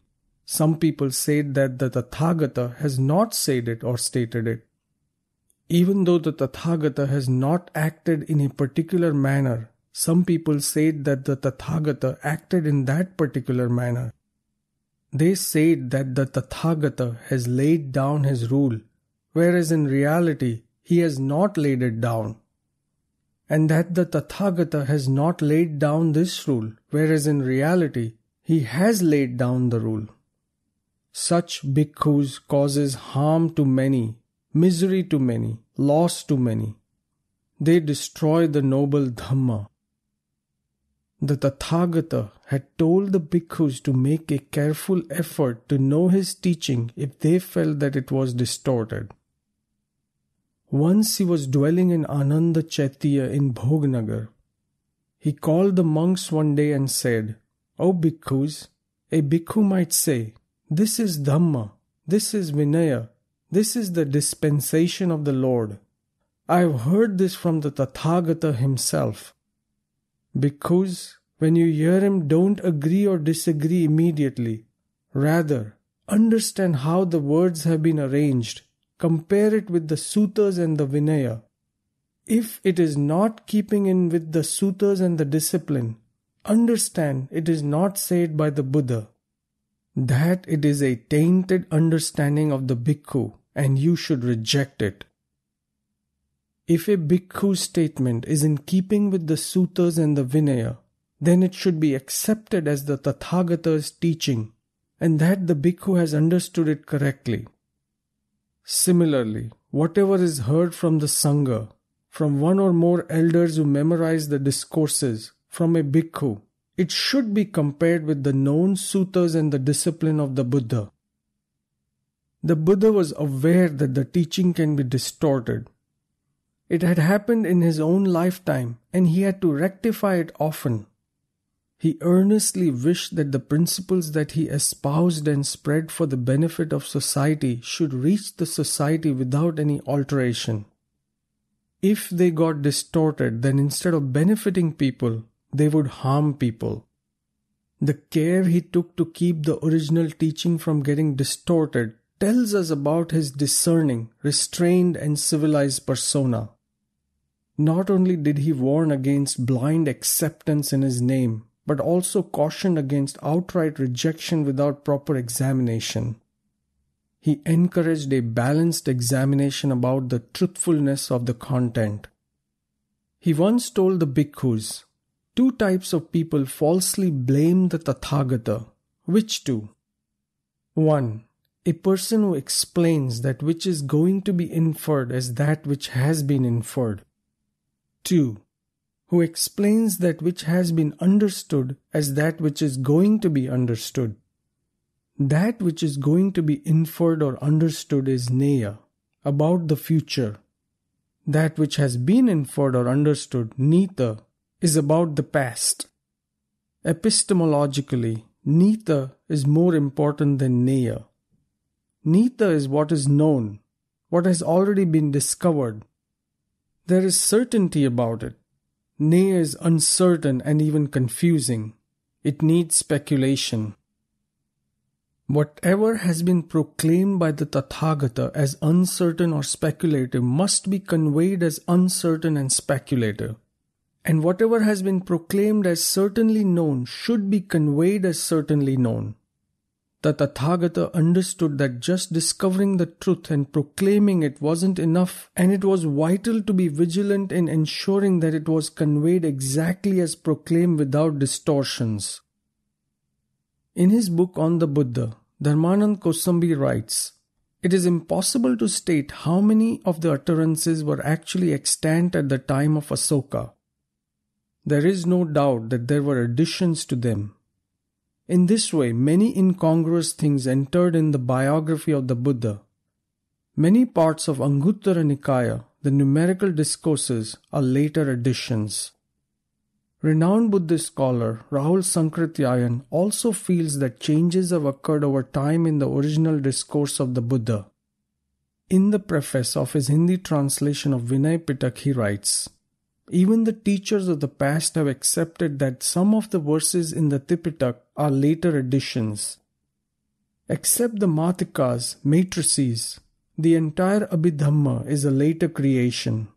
Speaker 1: some people said that the Tathagata has not said it or stated it. Even though the Tathagata has not acted in a particular manner, some people said that the Tathagata acted in that particular manner. They said that the Tathagata has laid down his rule, whereas in reality he has not laid it down. And that the Tathagata has not laid down this rule, whereas in reality he has laid down the rule. Such bhikkhus causes harm to many, misery to many, loss to many. They destroy the noble Dhamma. The Tathagata had told the bhikkhus to make a careful effort to know his teaching if they felt that it was distorted. Once he was dwelling in Ananda Chaitya in Bhognagar. He called the monks one day and said, O bhikkhus, a bhikkhu might say, this is Dhamma, this is Vinaya, this is the dispensation of the Lord. I have heard this from the Tathagata himself. Bhikkhus, when you hear him, don't agree or disagree immediately. Rather, understand how the words have been arranged. Compare it with the suttas and the Vinaya. If it is not keeping in with the suttas and the discipline, understand it is not said by the Buddha. That it is a tainted understanding of the bhikkhu, and you should reject it. If a bhikkhu's statement is in keeping with the suttas and the Vinaya, then it should be accepted as the Tathagata's teaching, and that the bhikkhu has understood it correctly. Similarly, whatever is heard from the Sangha, from one or more elders who memorize the discourses, from a bhikkhu, it should be compared with the known suttas and the discipline of the Buddha. The Buddha was aware that the teaching can be distorted. It had happened in his own lifetime, and he had to rectify it often. He earnestly wished that the principles that he espoused and spread for the benefit of society should reach the society without any alteration. If they got distorted, then instead of benefiting people, they would harm people. The care he took to keep the original teaching from getting distorted tells us about his discerning, restrained and civilized persona. Not only did he warn against blind acceptance in his name, but also cautioned against outright rejection without proper examination. He encouraged a balanced examination about the truthfulness of the content. He once told the bhikkhus, 2 types of people falsely blame the Tathagata. Which 2? 1. A person who explains that which is going to be inferred as that which has been inferred. 2. Who explains that which has been understood as that which is going to be understood. That which is going to be inferred or understood is neya, about the future. That which has been inferred or understood, nita, is about the past. Epistemologically, neither is more important than neither. Neither is what is known, what has already been discovered. There is certainty about it. Neither is uncertain and even confusing. It needs speculation. Whatever has been proclaimed by the Tathagata as uncertain or speculative must be conveyed as uncertain and speculative. And whatever has been proclaimed as certainly known should be conveyed as certainly known. The Tathagata understood that just discovering the truth and proclaiming it wasn't enough, and it was vital to be vigilant in ensuring that it was conveyed exactly as proclaimed without distortions. In his book on the Buddha, Dharmanand Kosambi writes, "It is impossible to state how many of the utterances were actually extant at the time of Asoka. There is no doubt that there were additions to them. In this way, many incongruous things entered in the biography of the Buddha. Many parts of Anguttara Nikaya, the numerical discourses, are later additions." Renowned Buddhist scholar Rahul Sankrityayan also feels that changes have occurred over time in the original discourse of the Buddha. In the preface of his Hindi translation of Vinay Pitak, he writes, "Even the teachers of the past have accepted that some of the verses in the Tipitak are later additions. Except the Matikas, matrices, the entire Abhidhamma is a later creation.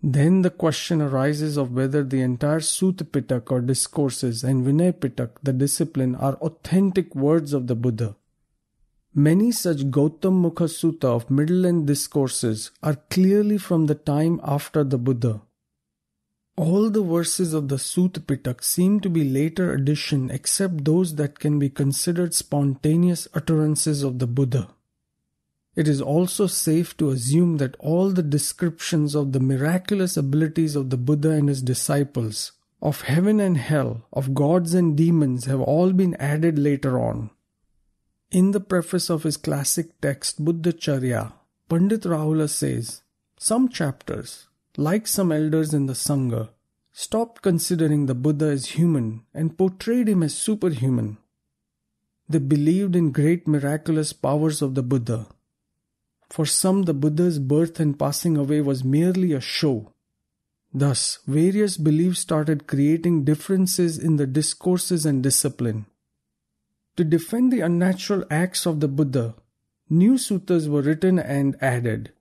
Speaker 1: Then the question arises of whether the entire Sutta Pitak or discourses and Vinay Pitak, the discipline, are authentic words of the Buddha. Many such Gautam Mukha Sutta of middle-length discourses are clearly from the time after the Buddha. All the verses of the Sutta Pitak seem to be later addition except those that can be considered spontaneous utterances of the Buddha. It is also safe to assume that all the descriptions of the miraculous abilities of the Buddha and his disciples, of heaven and hell, of gods and demons have all been added later on." In the preface of his classic text Buddhacharya, Pandit Rahula says, "Some chapters, like some elders in the Sangha, stopped considering the Buddha as human and portrayed him as superhuman. They believed in great miraculous powers of the Buddha. For some, the Buddha's birth and passing away was merely a show. Thus, various beliefs started creating differences in the discourses and discipline. To defend the unnatural acts of the Buddha, new suttas were written and added.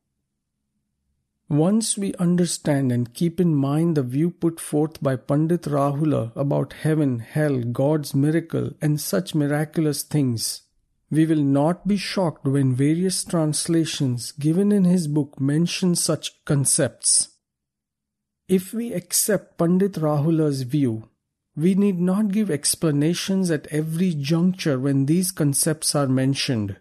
Speaker 1: Once we understand and keep in mind the view put forth by Pandit Rahula about heaven, hell, God's miracle, and such miraculous things, we will not be shocked when various translations given in his book mention such concepts. If we accept Pandit Rahula's view, we need not give explanations at every juncture when these concepts are mentioned."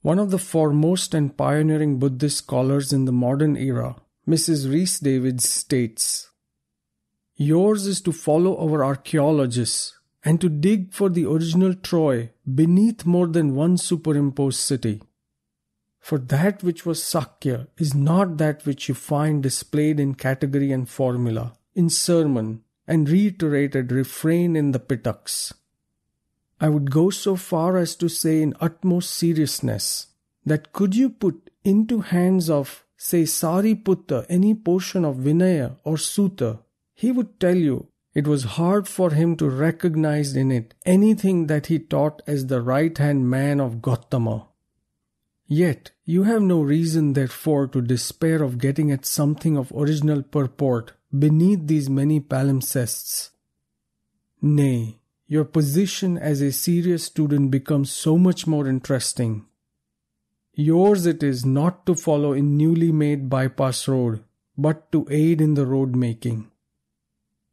Speaker 1: One of the foremost and pioneering Buddhist scholars in the modern era, Mrs. Rhys Davids, states, "Yours is to follow our archaeologists and to dig for the original Troy beneath more than one superimposed city. For that which was Sakya is not that which you find displayed in category and formula, in sermon, and reiterated refrain in the Pitaks. I would go so far as to say in utmost seriousness that could you put into hands of, say, Sariputta any portion of Vinaya or Sutta, he would tell you it was hard for him to recognize in it anything that he taught as the right-hand man of Gotama. Yet you have no reason therefore to despair of getting at something of original purport beneath these many palimpsests. Nay, your position as a serious student becomes so much more interesting. Yours it is not to follow in newly made bypass road, but to aid in the road making.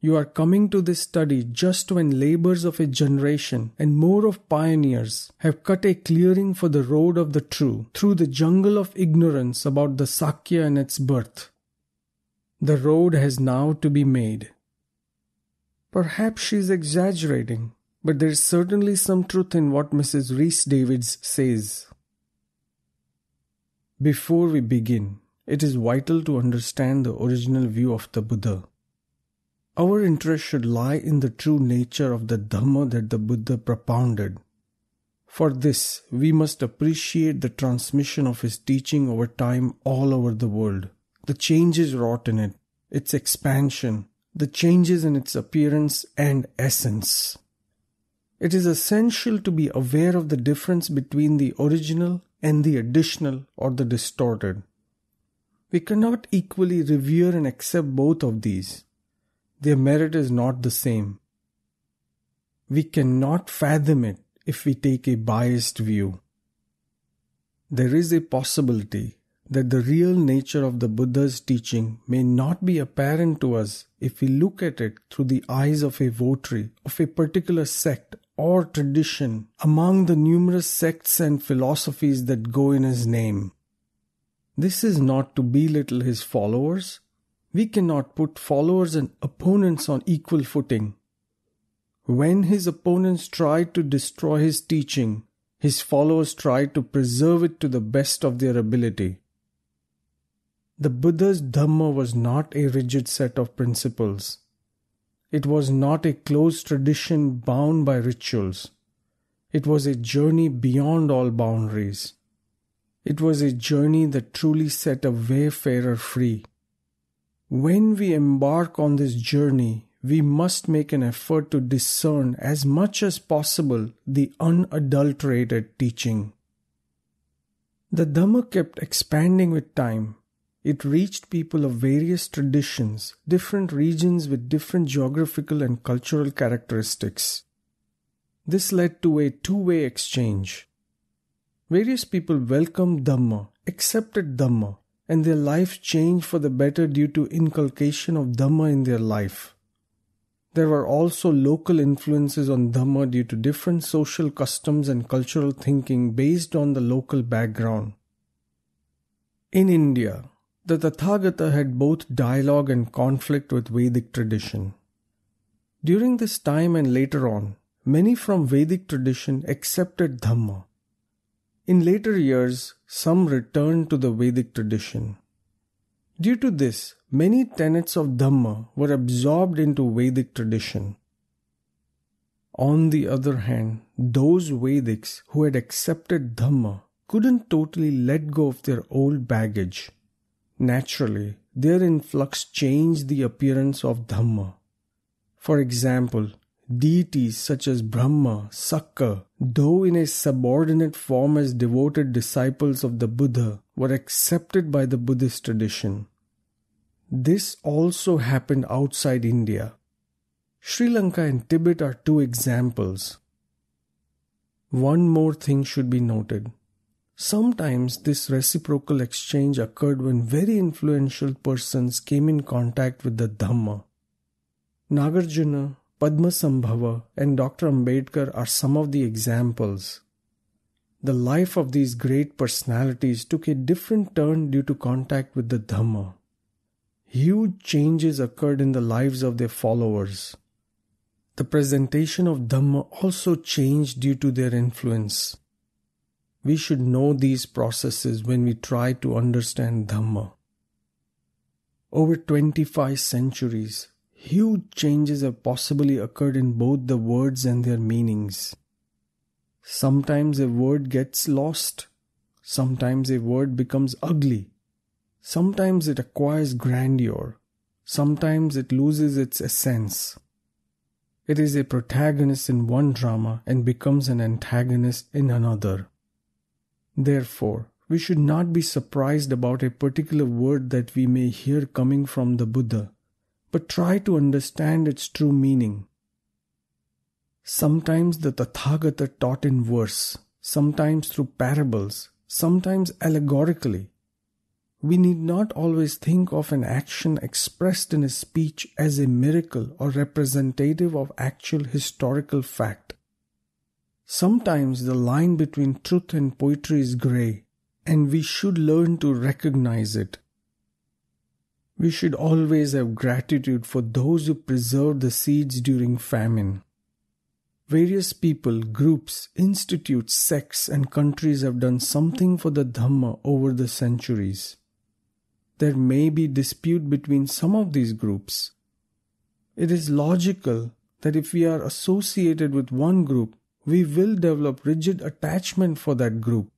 Speaker 1: You are coming to this study just when labors of a generation and more of pioneers have cut a clearing for the road of the true through the jungle of ignorance about the Sakya and its birth. The road has now to be made." Perhaps she is exaggerating, but there is certainly some truth in what Mrs. Rhys Davids says. Before we begin, it is vital to understand the original view of the Buddha. Our interest should lie in the true nature of the Dhamma that the Buddha propounded. For this, we must appreciate the transmission of his teaching over time all over the world, the changes wrought in it, its expansion, the changes in its appearance and essence. It is essential to be aware of the difference between the original and the additional or the distorted. We cannot equally revere and accept both of these. Their merit is not the same. We cannot fathom it if we take a biased view. There is a possibility that the real nature of the Buddha's teaching may not be apparent to us if we look at it through the eyes of a votary of a particular sect or tradition among the numerous sects and philosophies that go in his name. This is not to belittle his followers. We cannot put followers and opponents on equal footing. When his opponents tried to destroy his teaching, his followers tried to preserve it to the best of their ability. The Buddha's Dhamma was not a rigid set of principles. It was not a closed tradition bound by rituals. It was a journey beyond all boundaries. It was a journey that truly set a wayfarer free. When we embark on this journey, we must make an effort to discern as much as possible the unadulterated teaching. The Dhamma kept expanding with time. It reached people of various traditions, different regions with different geographical and cultural characteristics. This led to a two-way exchange. Various people welcomed Dhamma, accepted Dhamma, and their lives changed for the better due to inculcation of Dhamma in their life. There were also local influences on Dhamma due to different social customs and cultural thinking based on the local background. In India, the Tathagata had both dialogue and conflict with Vedic tradition. During this time and later on, many from Vedic tradition accepted Dhamma. In later years, some returned to the Vedic tradition. Due to this, many tenets of Dhamma were absorbed into Vedic tradition. On the other hand, those Vedics who had accepted Dhamma couldn't totally let go of their old baggage. Naturally, their influx changed the appearance of Dhamma. For example, deities such as Brahma, Sakka, though in a subordinate form as devoted disciples of the Buddha, were accepted by the Buddhist tradition. This also happened outside India. Sri Lanka and Tibet are two examples. One more thing should be noted. Sometimes this reciprocal exchange occurred when very influential persons came in contact with the Dhamma. Nagarjuna, Padmasambhava, and Dr. Ambedkar are some of the examples. The life of these great personalities took a different turn due to contact with the Dhamma. Huge changes occurred in the lives of their followers. The presentation of Dhamma also changed due to their influence. We should know these processes when we try to understand Dhamma. Over 25 centuries, huge changes have possibly occurred in both the words and their meanings. Sometimes a word gets lost. Sometimes a word becomes ugly. Sometimes it acquires grandeur. Sometimes it loses its essence. It is a protagonist in one drama and becomes an antagonist in another. Therefore, we should not be surprised about a particular word that we may hear coming from the Buddha, but try to understand its true meaning. Sometimes the Tathagata taught in verse, sometimes through parables, sometimes allegorically. We need not always think of an action expressed in a speech as a miracle or representative of actual historical fact. Sometimes the line between truth and poetry is grey, and we should learn to recognize it. We should always have gratitude for those who preserved the seeds during famine. Various people, groups, institutes, sects, and countries have done something for the Dhamma over the centuries. There may be dispute between some of these groups. It is logical that if we are associated with one group, we will develop rigid attachment for that group.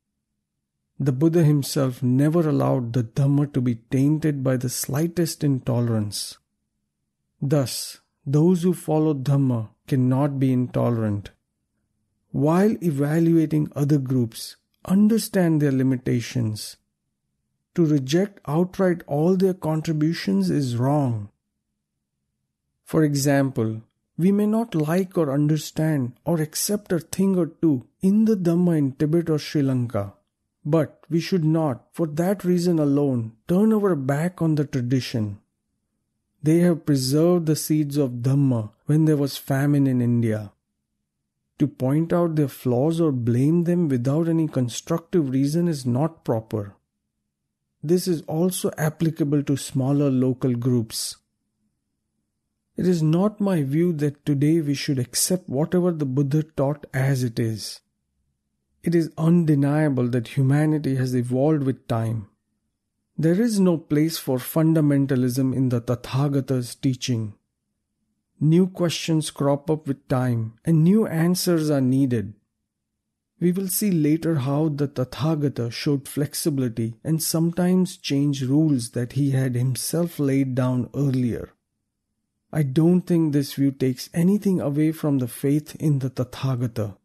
Speaker 1: The Buddha himself never allowed the Dhamma to be tainted by the slightest intolerance. Thus, those who follow Dhamma cannot be intolerant. While evaluating other groups, understand their limitations. To reject outright all their contributions is wrong. For example, we may not like or understand or accept a thing or two in the Dhamma in Tibet or Sri Lanka, but we should not, for that reason alone, turn our back on the tradition. They have preserved the seeds of Dhamma when there was famine in India. To point out their flaws or blame them without any constructive reason is not proper. This is also applicable to smaller local groups. It is not my view that today we should accept whatever the Buddha taught as it is. It is undeniable that humanity has evolved with time. There is no place for fundamentalism in the Tathagata's teaching. New questions crop up with time and new answers are needed. We will see later how the Tathagata showed flexibility and sometimes changed rules that he had himself laid down earlier. I don't think this view takes anything away from the faith in the Tathagata.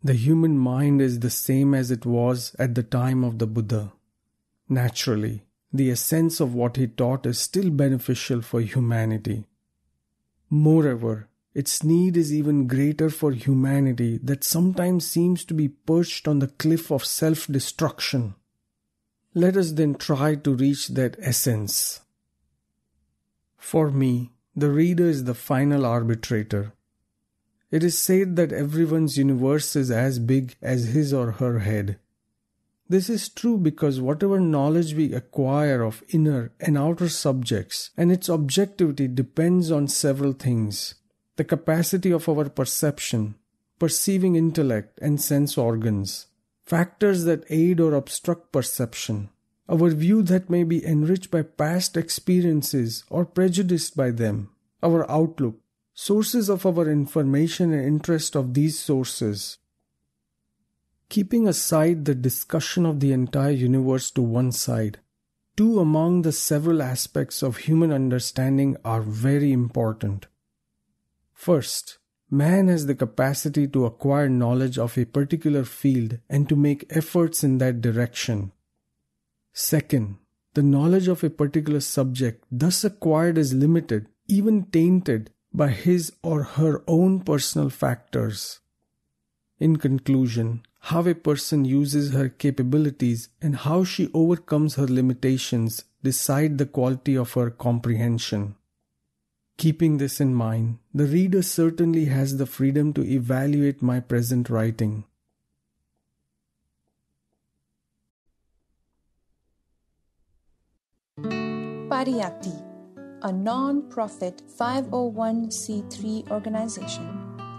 Speaker 1: The human mind is the same as it was at the time of the Buddha. Naturally, the essence of what he taught is still beneficial for humanity. Moreover, its need is even greater for humanity that sometimes seems to be perched on the cliff of self-destruction. Let us then try to reach that essence. For me, the reader is the final arbitrator. It is said that everyone's universe is as big as his or her head. This is true because whatever knowledge we acquire of inner and outer subjects and its objectivity depends on several things: the capacity of our perception, perceiving intellect and sense organs, factors that aid or obstruct perception, our view that may be enriched by past experiences or prejudiced by them, our outlook, sources of our information and interest of these sources. Keeping aside the discussion of the entire universe to one side, two among the several aspects of human understanding are very important. First, man has the capacity to acquire knowledge of a particular field and to make efforts in that direction. Second, the knowledge of a particular subject thus acquired is limited, even tainted, by his or her own personal factors. In conclusion, how a person uses her capabilities and how she overcomes her limitations decide the quality of her comprehension. Keeping this in mind, the reader certainly has the freedom to evaluate my present writing.
Speaker 2: Pariyatti, a non-profit 501c3 organization,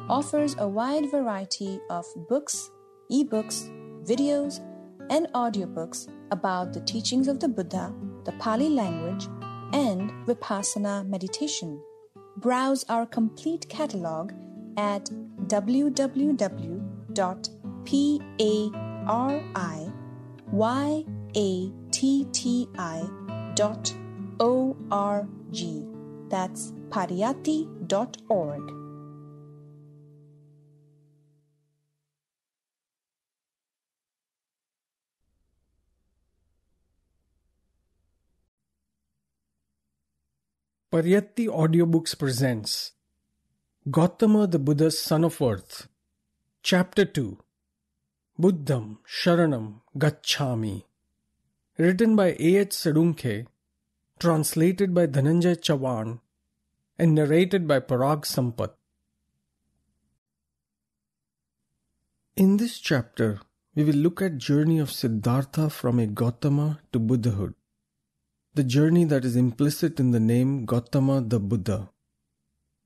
Speaker 2: offers a wide variety of books, e-books, videos, and audiobooks about the teachings of the Buddha, the Pali language, and Vipassana meditation. Browse our complete catalog at www.pariyatti.org. That's pariyatti.org.
Speaker 1: Pariyatti Audiobooks presents Gotama the Buddha's Son of Earth, Chapter 2, Buddham Sharanam Gacchami, written by A.H. Salunkhe, translated by Dhananjay Chavan, and narrated by Parag Sampat. In this chapter, we will look at journey of Siddhartha from a Gotama to Buddhahood, the journey that is implicit in the name Gotama the Buddha.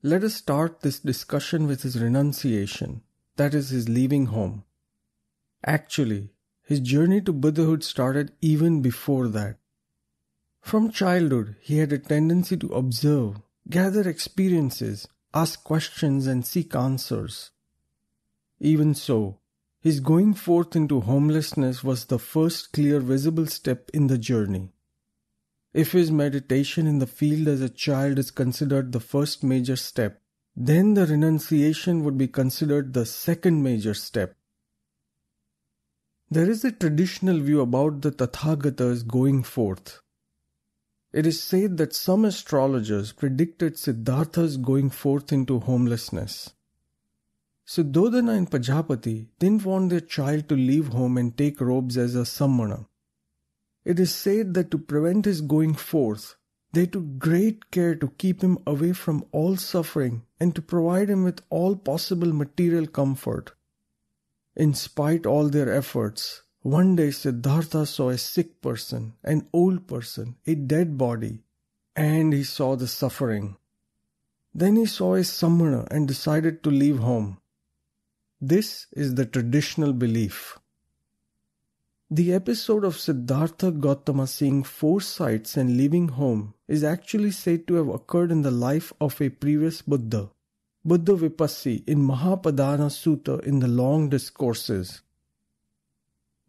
Speaker 1: Let us start this discussion with his renunciation, that is, his leaving home. Actually, his journey to Buddhahood started even before that. From childhood, he had a tendency to observe, gather experiences, ask questions and seek answers. Even so, his going forth into homelessness was the first clear visible step in the journey. If his meditation in the field as a child is considered the first major step, then the renunciation would be considered the second major step. There is a traditional view about the Tathagata's going forth. It is said that some astrologers predicted Siddhartha's going forth into homelessness. Suddhodana and Pajapati didn't want their child to leave home and take robes as a sammana. It is said that to prevent his going forth, they took great care to keep him away from all suffering and to provide him with all possible material comfort. In spite all their efforts, one day Siddhartha saw a sick person, an old person, a dead body, and he saw the suffering. Then he saw a sammana and decided to leave home. This is the traditional belief. The episode of Siddhartha Gotama seeing 4 sights and leaving home is actually said to have occurred in the life of a previous Buddha, Buddha Vipassi, in Mahapadana Sutta in the long discourses.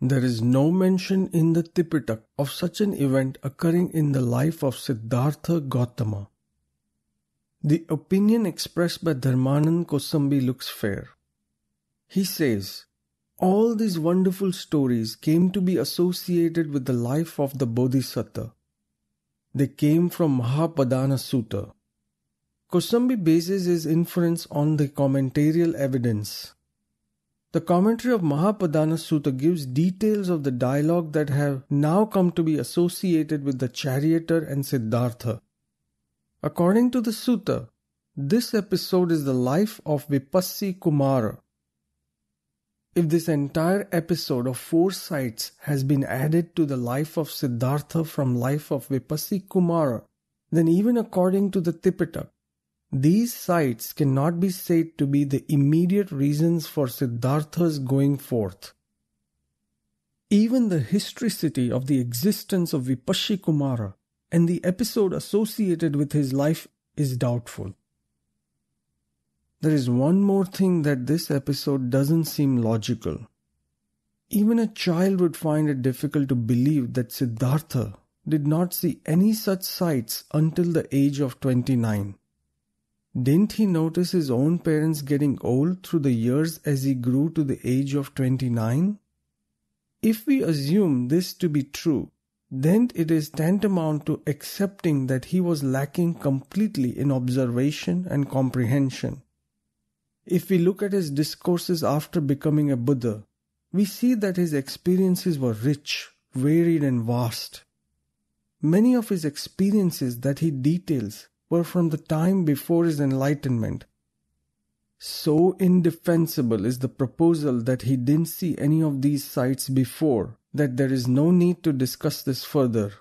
Speaker 1: There is no mention in the Tipitaka of such an event occurring in the life of Siddhartha Gotama. The opinion expressed by Dharmanand Kosambi looks fair. He says, all these wonderful stories came to be associated with the life of the Bodhisattva. They came from Mahapadana Sutta. Kosambi bases his inference on the commentarial evidence. The commentary of Mahapadana Sutta gives details of the dialogue that have now come to be associated with the charioteer and Siddhartha. According to the Sutta, this episode is the life of Vipassi Kumara. If this entire episode of 4 sights has been added to the life of Siddhartha from life of Vipassi Kumara, then even according to the Tipitaka, these sights cannot be said to be the immediate reasons for Siddhartha's going forth. Even the historicity of the existence of Vipassi Kumara and the episode associated with his life is doubtful. There is one more thing that this episode doesn't seem logical. Even a child would find it difficult to believe that Siddhartha did not see any such sights until the age of 29. Didn't he notice his own parents getting old through the years as he grew to the age of 29? If we assume this to be true, then it is tantamount to accepting that he was lacking completely in observation and comprehension. If we look at his discourses after becoming a Buddha, we see that his experiences were rich, varied and vast. Many of his experiences that he details were from the time before his enlightenment. So indefensible is the proposal that he didn't see any of these sights before that there is no need to discuss this further.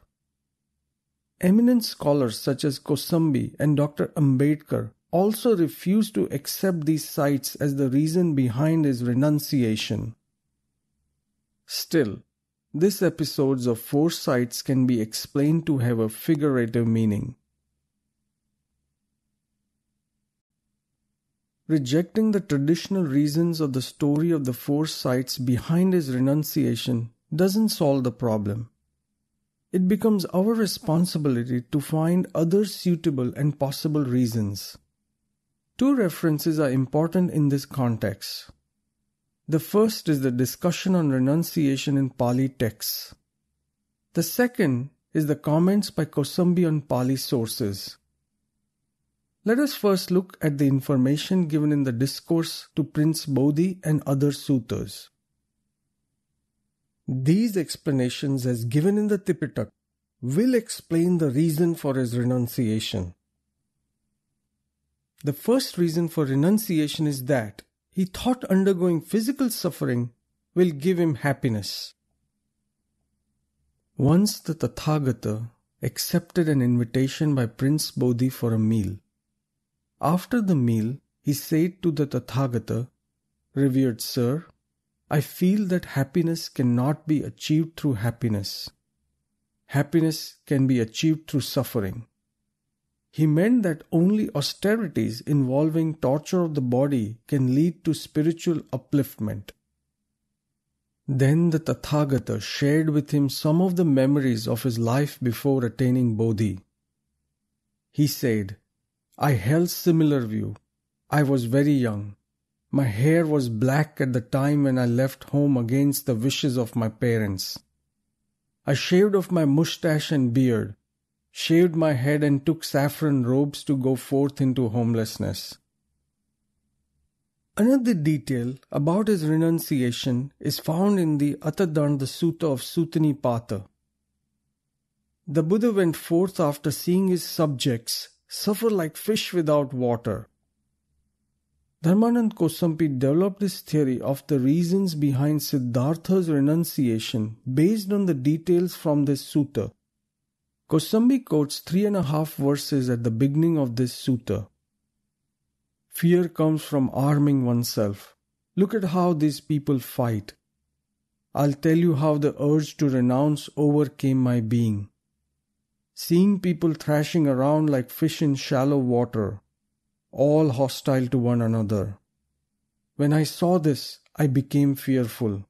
Speaker 1: Eminent scholars such as Kosambi and Dr. Ambedkar also refused to accept these sights as the reason behind his renunciation. Still, this episodes of 4 sights can be explained to have a figurative meaning. Rejecting the traditional reasons of the story of the 4 sights behind his renunciation doesn't solve the problem. It becomes our responsibility to find other suitable and possible reasons. 2 references are important in this context. The first is the discussion on renunciation in Pali texts. The second is the comments by Kosambi on Pali sources. Let us first look at the information given in the discourse to Prince Bodhi and other suttas. These explanations as given in the Tipitaka will explain the reason for his renunciation. The first reason for renunciation is that he thought undergoing physical suffering will give him happiness. Once the Tathagata accepted an invitation by Prince Bodhi for a meal. After the meal, he said to the Tathagata, "Revered Sir, I feel that happiness cannot be achieved through happiness. Happiness can be achieved through suffering. He meant that only austerities involving torture of the body can lead to spiritual upliftment. Then the Tathagata shared with him some of the memories of his life before attaining Bodhi. He said, "I held similar view. I was very young. My hair was black at the time when I left home against the wishes of my parents. I shaved off my mustache and beard, shaved my head and took saffron robes to go forth into homelessness." Another detail about his renunciation is found in the Atadanda Sutta of Sutanipata. The Buddha went forth after seeing his subjects suffer like fish without water. Dharmanand Kosampi developed this theory of the reasons behind Siddhartha's renunciation based on the details from this sutta. Kosambi quotes 3.5 verses at the beginning of this sutta. Fear comes from arming oneself. Look at how these people fight. I'll tell you how the urge to renounce overcame my being. Seeing people thrashing around like fish in shallow water, all hostile to one another. When I saw this, I became fearful.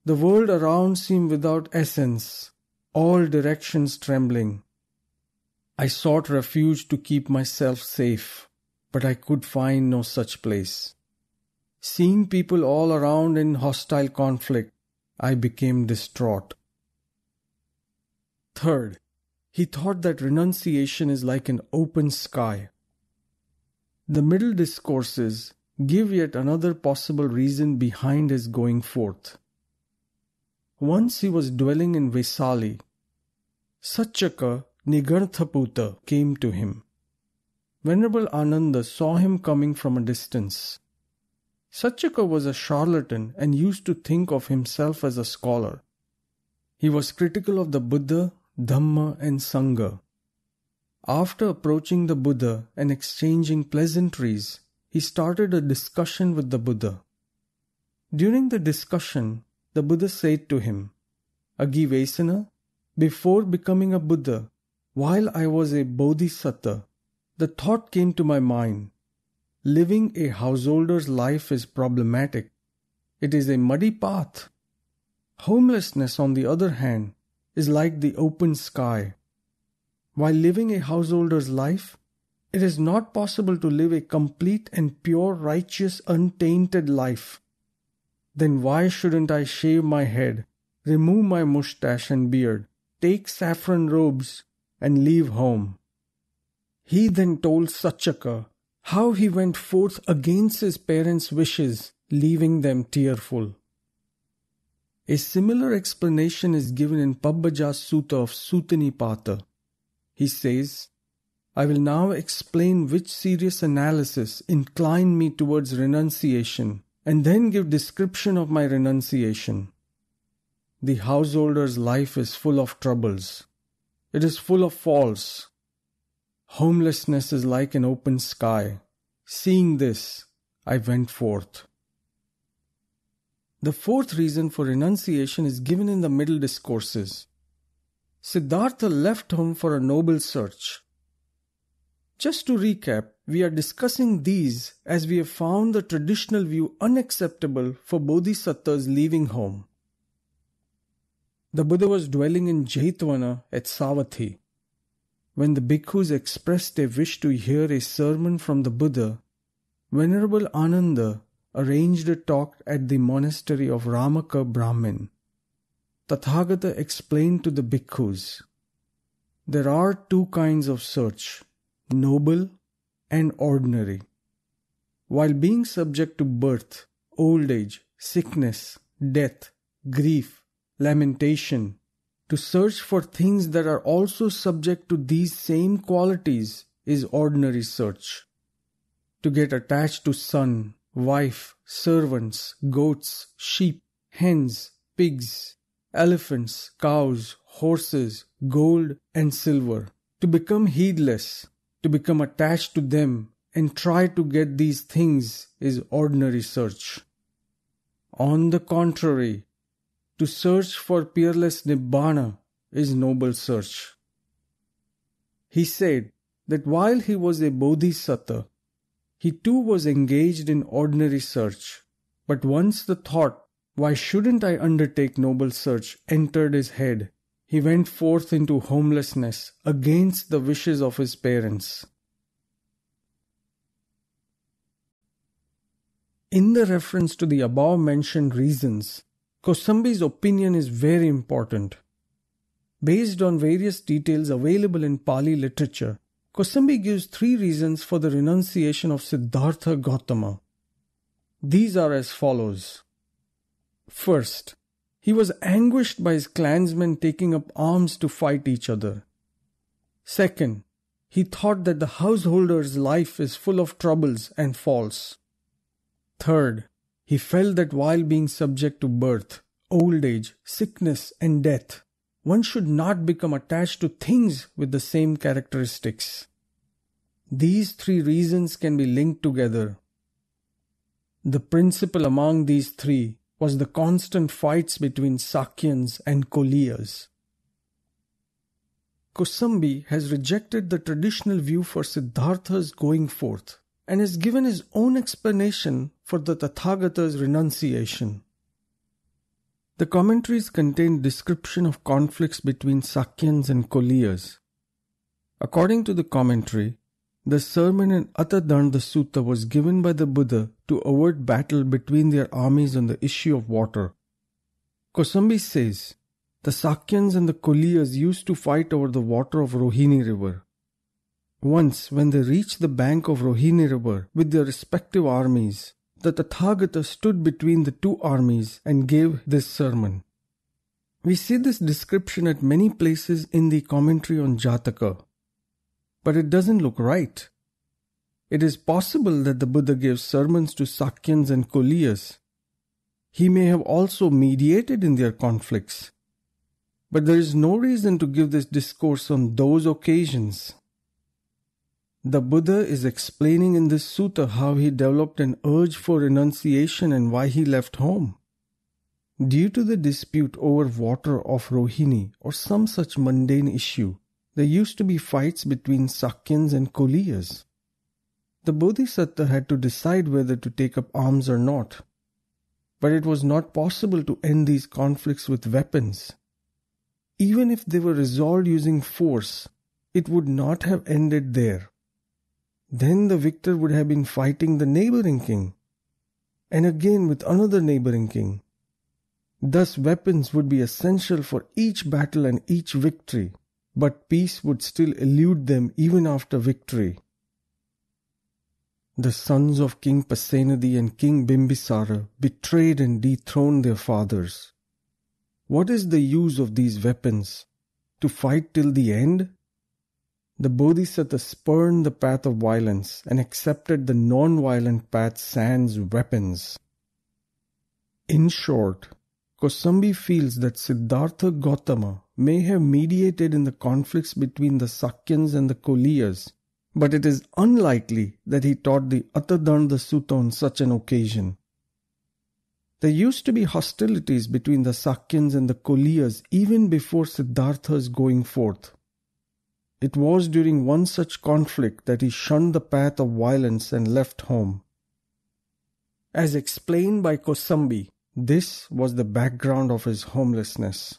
Speaker 1: The world around seemed without essence, all directions trembling. I sought refuge to keep myself safe, but I could find no such place. Seeing people all around in hostile conflict, I became distraught. Third, he thought that renunciation is like an open sky. The middle discourses give yet another possible reason behind his going forth. Once he was dwelling in Vesali. Satchaka Nigarthaputa came to him. Venerable Ananda saw him coming from a distance. Satchaka was a charlatan and used to think of himself as a scholar. He was critical of the Buddha, Dhamma and Sangha. After approaching the Buddha and exchanging pleasantries, he started a discussion with the Buddha. During the discussion, the Buddha said to him, "Agivesana, before becoming a Buddha, while I was a Bodhisattva, the thought came to my mind, living a householder's life is problematic. It is a muddy path. Homelessness, on the other hand, is like the open sky. While living a householder's life, it is not possible to live a complete and pure, righteous, untainted life. Then why shouldn't I shave my head, remove my mustache and beard, take saffron robes, and leave home?" He then told Satchaka how he went forth against his parents' wishes, leaving them tearful. A similar explanation is given in Pabbaja Sutta of Sutanipata. He says, "I will now explain which serious analysis inclined me towards renunciation, and then give description of my renunciation. The householder's life is full of troubles. It is full of faults. Homelessness is like an open sky. Seeing this, I went forth." The fourth reason for renunciation is given in the middle discourses. Siddhartha left home for a noble search. Just to recap, we are discussing these as we have found the traditional view unacceptable for bodhisattvas leaving home. The Buddha was dwelling in Jaitvana at Savatthi. When the bhikkhus expressed a wish to hear a sermon from the Buddha, Venerable Ananda arranged a talk at the monastery of Ramaka Brahmin. Tathagata explained to the bhikkhus, "There are two kinds of search, noble and ordinary. While being subject to birth, old age, sickness, death, grief, lamentation, to search for things that are also subject to these same qualities is ordinary search. To get attached to son, wife, servants, goats, sheep, hens, pigs, elephants, cows, horses, gold and silver, to become heedless, to become attached to them and try to get these things is ordinary search. On the contrary, to search for peerless Nibbana is noble search." He said, that while he was a bodhisattva, he too was engaged in ordinary search. But once the thought, "Why shouldn't I undertake noble search?" entered his head, he went forth into homelessness against the wishes of his parents. In the reference to the above-mentioned reasons, Kosambi's opinion is very important. Based on various details available in Pali literature, Kosambi gives 3 reasons for the renunciation of Siddhartha Gautama. These are as follows. First, he was anguished by his clansmen taking up arms to fight each other. Second, he thought that the householder's life is full of troubles and faults. Third, he felt that while being subject to birth, old age, sickness, and death, one should not become attached to things with the same characteristics. These 3 reasons can be linked together. The principal among these 3 was the constant fights between Sakyans and Koliyas. Kosambi has rejected the traditional view for Siddhartha's going forth and has given his own explanation for the Tathagata's renunciation. The commentaries contain description of conflicts between Sakyans and Koliyas. According to the commentary, the sermon in Atadanda Sutta was given by the Buddha to avert battle between their armies on the issue of water. Kosambi says, the Sakyans and the Koliyas used to fight over the water of Rohini river. Once, when they reached the bank of Rohini river with their respective armies, the Tathagata stood between the 2 armies and gave this sermon. We see this description at many places in the commentary on Jataka. But it doesn't look right. It is possible that the Buddha gave sermons to Sakyans and Koliyas. He may have also mediated in their conflicts. But there is no reason to give this discourse on those occasions. The Buddha is explaining in this sutta how he developed an urge for renunciation and why he left home. Due to the dispute over water of Rohini or some such mundane issue, there used to be fights between Sakyans and Koliyas. The Bodhisattva had to decide whether to take up arms or not. But it was not possible to end these conflicts with weapons. Even if they were resolved using force, it would not have ended there. Then the victor would have been fighting the neighboring king, and again with another neighboring king. Thus weapons would be essential for each battle and each victory, but peace would still elude them even after victory. The sons of King Pasenadi and King Bimbisara betrayed and dethroned their fathers. What is the use of these weapons? To fight till the end? The Bodhisattva spurned the path of violence and accepted the non-violent path sans weapons. In short, Kosambi feels that Siddhartha Gautama may have mediated in the conflicts between the Sakyans and the Koliyas, but it is unlikely that he taught the Atadanda Sutta on such an occasion. There used to be hostilities between the Sakyans and the Koliyas even before Siddhartha's going forth. It was during one such conflict that he shunned the path of violence and left home. As explained by Kosambi, this was the background of his homelessness.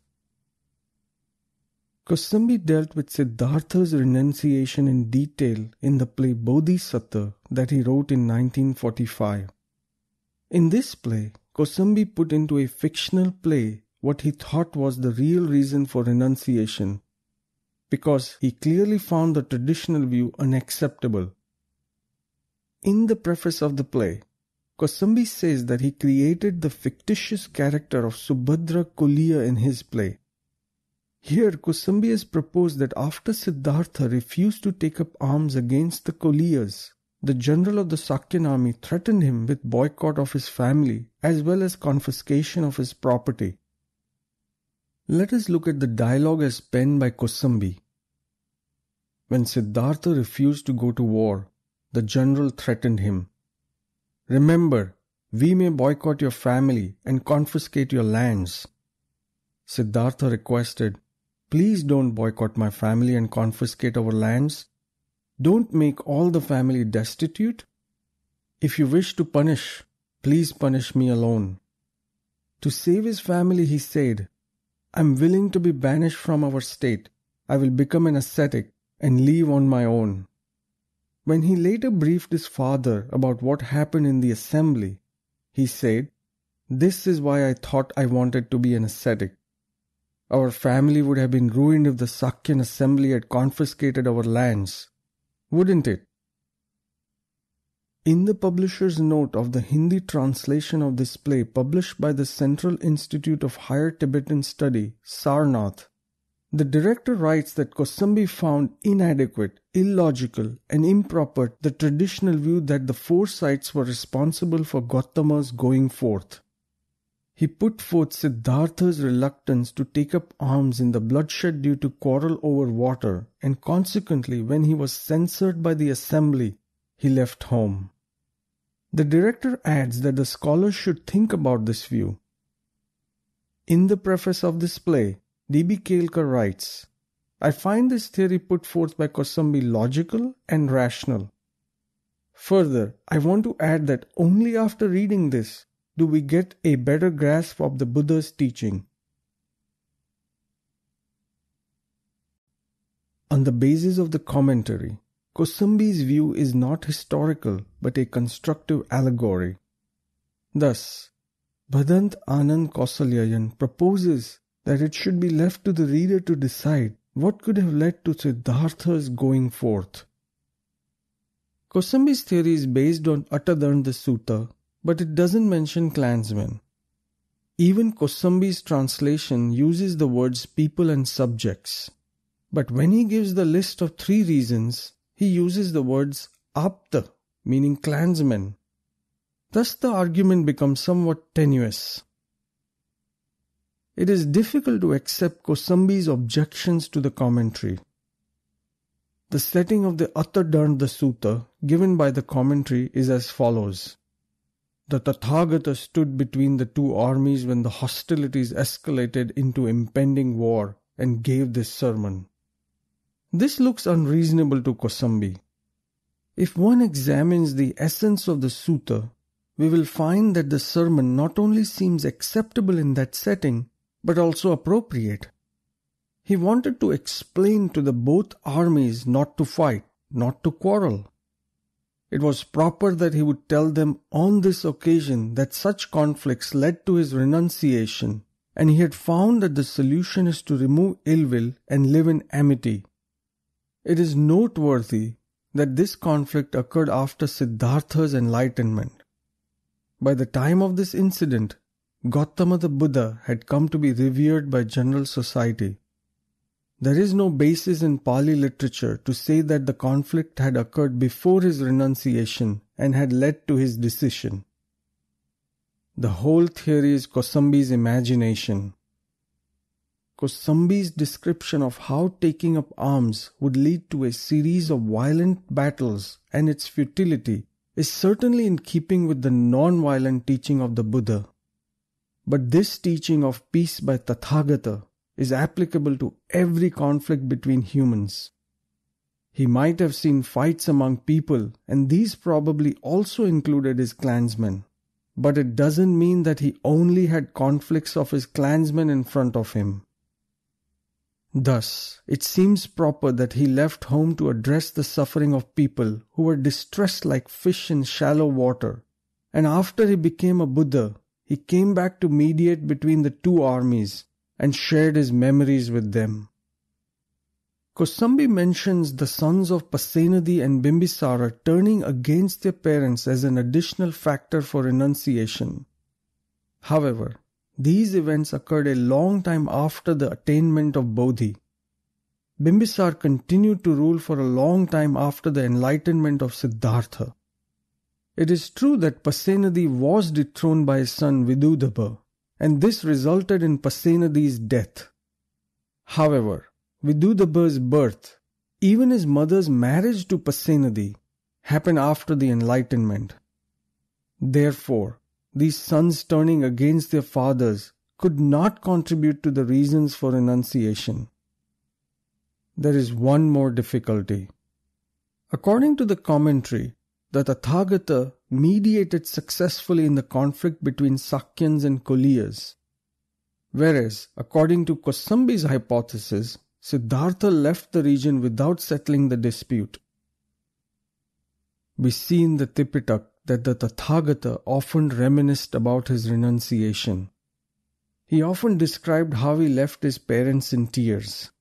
Speaker 1: Kosambi dealt with Siddhartha's renunciation in detail in the play Bodhisattva that he wrote in 1945. In this play, Kosambi put into a fictional play what he thought was the real reason for renunciation, because he clearly found the traditional view unacceptable. In the preface of the play, Kosambi says that he created the fictitious character of Subhadra Koliya in his play. Here, Kosambi has proposed that after Siddhartha refused to take up arms against the Koliyas, the general of the Sakyan army threatened him with boycott of his family as well as confiscation of his property. Let us look at the dialogue as penned by Kosambi. When Siddhartha refused to go to war, the general threatened him. Remember, we may boycott your family and confiscate your lands. Siddhartha requested, please don't boycott my family and confiscate our lands. Don't make all the family destitute. If you wish to punish, please punish me alone. To save his family, he said, I am willing to be banished from our state. I will become an ascetic and live on my own. When he later briefed his father about what happened in the assembly, he said, This is why I thought I wanted to be an ascetic. Our family would have been ruined if the Sakyan assembly had confiscated our lands, wouldn't it? In the publisher's note of the Hindi translation of this play published by the Central Institute of Higher Tibetan Study, Sarnath, the director writes that Kosambi found inadequate, illogical, and improper the traditional view that the four sides were responsible for Gotama's going forth. He put forth Siddhartha's reluctance to take up arms in the bloodshed due to quarrel over water, and consequently, when he was censored by the assembly, he left home. The director adds that the scholars should think about this view. In the preface of this play, D.B. Kelkar writes, I find this theory put forth by Kosambi logical and rational. Further, I want to add that only after reading this do we get a better grasp of the Buddha's teaching. On the basis of the commentary, Kosambi's view is not historical but a constructive allegory. Thus, Bhadant Anand Kausalyayan proposes that it should be left to the reader to decide what could have led to Siddhartha's going forth. Kosambi's theory is based on Atadanda Sutta, but it doesn't mention clansmen. Even Kosambi's translation uses the words people and subjects. But when he gives the list of 3 reasons, he uses the words apta, meaning clansmen. Thus the argument becomes somewhat tenuous. It is difficult to accept Kosambi's objections to the commentary. The setting of the Atadanda Sutta given by the commentary is as follows. The Tathagata stood between the 2 armies when the hostilities escalated into impending war and gave this sermon. This looks unreasonable to Kosambi. If one examines the essence of the sutta, we will find that the sermon not only seems acceptable in that setting, but also appropriate. He wanted to explain to the both armies not to fight, not to quarrel. It was proper that he would tell them on this occasion that such conflicts led to his renunciation, and he had found that the solution is to remove ill will and live in amity. It is noteworthy that this conflict occurred after Siddhartha's enlightenment. By the time of this incident, Gotama the Buddha had come to be revered by general society. There is no basis in Pali literature to say that the conflict had occurred before his renunciation and had led to his decision. The whole theory is Kosambi's imagination. Kosambi's description of how taking up arms would lead to a series of violent battles and its futility is certainly in keeping with the non-violent teaching of the Buddha. But this teaching of peace by Tathagata is applicable to every conflict between humans. He might have seen fights among people, and these probably also included his clansmen. But it doesn't mean that he only had conflicts of his clansmen in front of him. Thus, it seems proper that he left home to address the suffering of people who were distressed like fish in shallow water, and after he became a Buddha, he came back to mediate between the 2 armies and shared his memories with them. Kosambi mentions the sons of Pasenadi and Bimbisara turning against their parents as an additional factor for renunciation. However, these events occurred a long time after the attainment of Bodhi. Bimbisara continued to rule for a long time after the enlightenment of Siddhartha. It is true that Pasenadi was dethroned by his son Vidudaba, and this resulted in Pasenadi's death. However, Vidudaba's birth, even his mother's marriage to Pasenadi, happened after the enlightenment. Therefore, these sons turning against their fathers could not contribute to the reasons for renunciation. There is one more difficulty. According to the commentary, the Tathagata mediated successfully in the conflict between Sakyans and Koliyas, whereas, according to Kosambi's hypothesis, Siddhartha left the region without settling the dispute. We see in the Tipitaka that the Tathagata often reminisced about his renunciation. He often described how he left his parents in tears.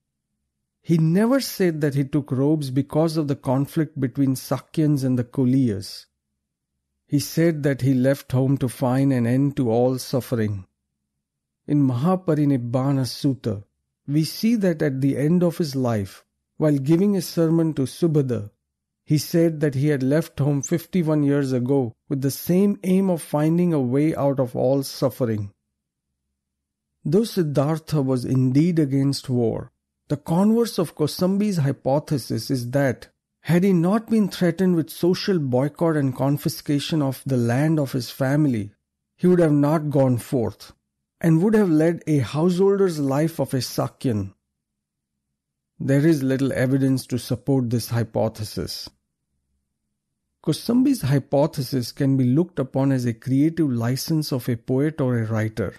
Speaker 1: He never said that he took robes because of the conflict between Sakyans and the Koliyas. He said that he left home to find an end to all suffering. In Mahaparinibbana Sutta, we see that at the end of his life, while giving a sermon to Subhada, he said that he had left home 51 years ago with the same aim of finding a way out of all suffering. Though Siddhartha was indeed against war, the converse of Kosambi's hypothesis is that, had he not been threatened with social boycott and confiscation of the land of his family, he would have not gone forth, and would have led a householder's life of a Sakyan. There is little evidence to support this hypothesis. Kosambi's hypothesis can be looked upon as a creative license of a poet or a writer.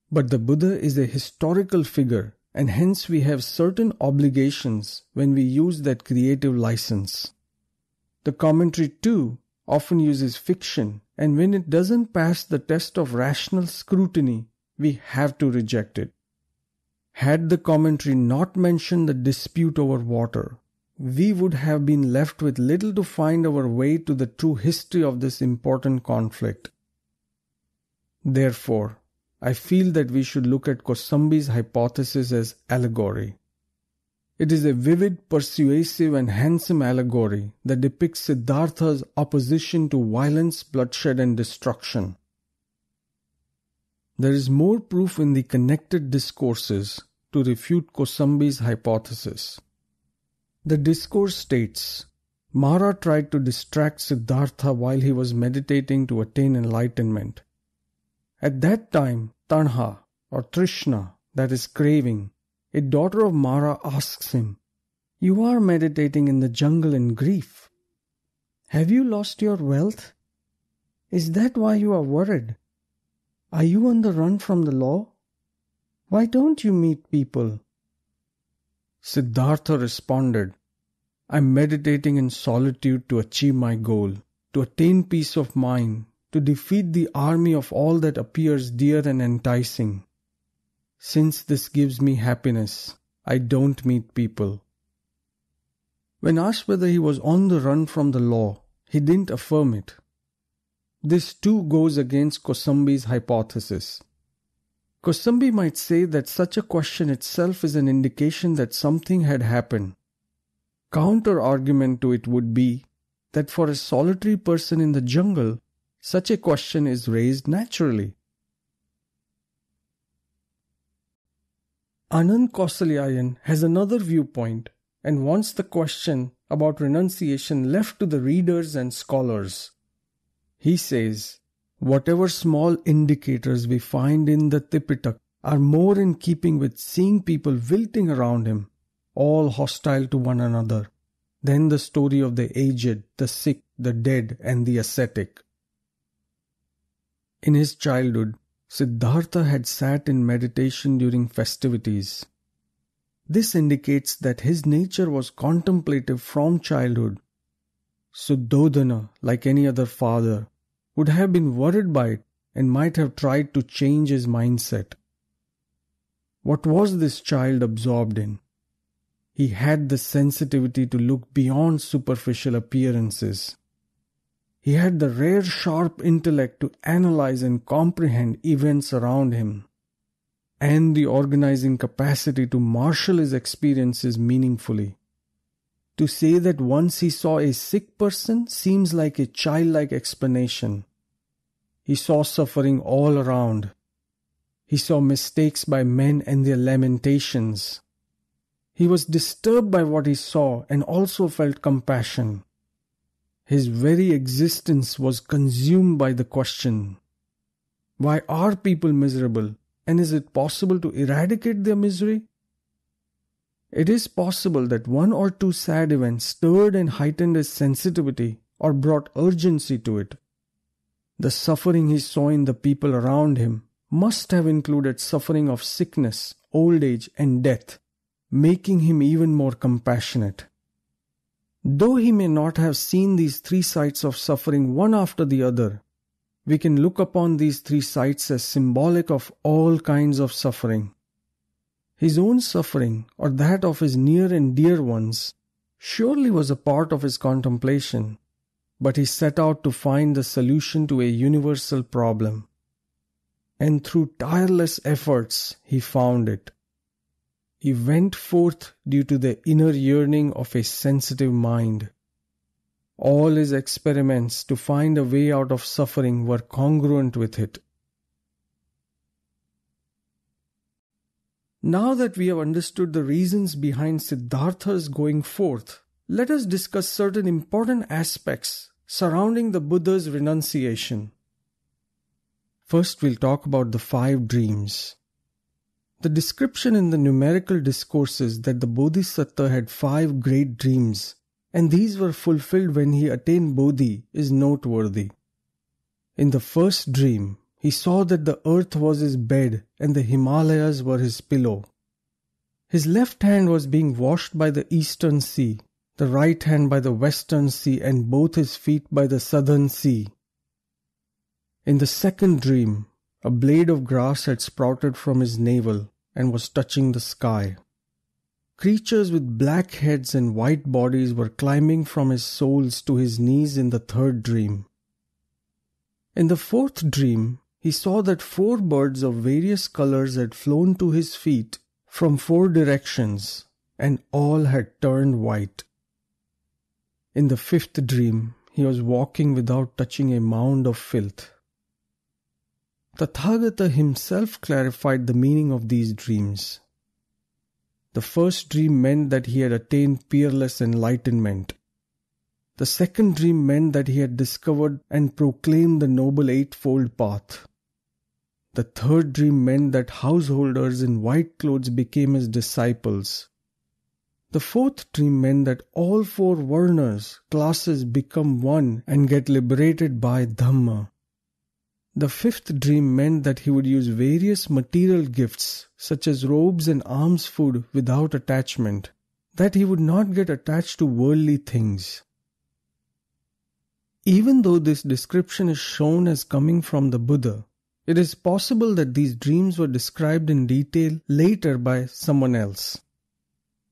Speaker 1: But the Buddha is a historical figure, and hence we have certain obligations when we use that creative license. The commentary too often uses fiction, and when it doesn't pass the test of rational scrutiny, we have to reject it. Had the commentary not mentioned the dispute over water, we would have been left with little to find our way to the true history of this important conflict. Therefore, I feel that we should look at Kosambi's hypothesis as allegory. It is a vivid, persuasive and handsome allegory that depicts Siddhartha's opposition to violence, bloodshed and destruction. There is more proof in the connected discourses to refute Kosambi's hypothesis. The discourse states, Mara tried to distract Siddhartha while he was meditating to attain enlightenment. At that time, Tanha, or Trishna, that is craving, a daughter of Mara asks him, "You are meditating in the jungle in grief. Have you lost your wealth? Is that why you are worried? Are you on the run from the law? Why don't you meet people?" Siddhartha responded, "I am meditating in solitude to achieve my goal, to attain peace of mind, to defeat the army of all that appears dear and enticing. Since this gives me happiness, I don't meet people." When asked whether he was on the run from the law, he didn't affirm it. This too goes against Kosambi's hypothesis. Kosambi might say that such a question itself is an indication that something had happened. Counter-argument to it would be that for a solitary person in the jungle, such a question is raised naturally. Anand Kausalyayan has another viewpoint and wants the question about renunciation left to the readers and scholars. He says, whatever small indicators we find in the Tipitaka are more in keeping with seeing people wilting around him, all hostile to one another, than the story of the aged, the sick, the dead, and the ascetic. In his childhood, Siddhartha had sat in meditation during festivities. This indicates that his nature was contemplative from childhood. Suddhodana, like any other father, would have been worried by it and might have tried to change his mindset. What was this child absorbed in? He had the sensitivity to look beyond superficial appearances. He had the rare sharp intellect to analyze and comprehend events around him, and the organizing capacity to marshal his experiences meaningfully. To say that once he saw a sick person seems like a childlike explanation. He saw suffering all around. He saw mistakes by men and their lamentations. He was disturbed by what he saw and also felt compassion. His very existence was consumed by the question, why are people miserable, and is it possible to eradicate their misery? It is possible that one or two sad events stirred and heightened his sensitivity or brought urgency to it. The suffering he saw in the people around him must have included suffering of sickness, old age, and death, making him even more compassionate. Though he may not have seen these three sides of suffering one after the other, we can look upon these three sides as symbolic of all kinds of suffering. His own suffering, or that of his near and dear ones, surely was a part of his contemplation, but he set out to find the solution to a universal problem. And through tireless efforts, he found it. He went forth due to the inner yearning of a sensitive mind. All his experiments to find a way out of suffering were congruent with it. Now that we have understood the reasons behind Siddhartha's going forth, let us discuss certain important aspects surrounding the Buddha's renunciation. First, we'll talk about the 5 dreams. The description in the numerical discourses that the Bodhisattva had 5 great dreams, and these were fulfilled when he attained Bodhi, is noteworthy. In the first dream, he saw that the earth was his bed and the Himalayas were his pillow. His left hand was being washed by the eastern sea, the right hand by the western sea, and both his feet by the southern sea. In the second dream, a blade of grass had sprouted from his navel and was touching the sky. Creatures with black heads and white bodies were climbing from his soles to his knees in the third dream. In the fourth dream, he saw that 4 birds of various colors had flown to his feet from 4 directions, and all had turned white. In the 5th dream, he was walking without touching a mound of filth. Tathagata himself clarified the meaning of these dreams. The first dream meant that he had attained peerless enlightenment. The second dream meant that he had discovered and proclaimed the Noble Eightfold Path. The third dream meant that householders in white clothes became his disciples. The fourth dream meant that all 4 varnas, classes, become one and get liberated by Dhamma. The 5th dream meant that he would use various material gifts, such as robes and alms food, without attachment, that he would not get attached to worldly things. Even though this description is shown as coming from the Buddha, it is possible that these dreams were described in detail later by someone else.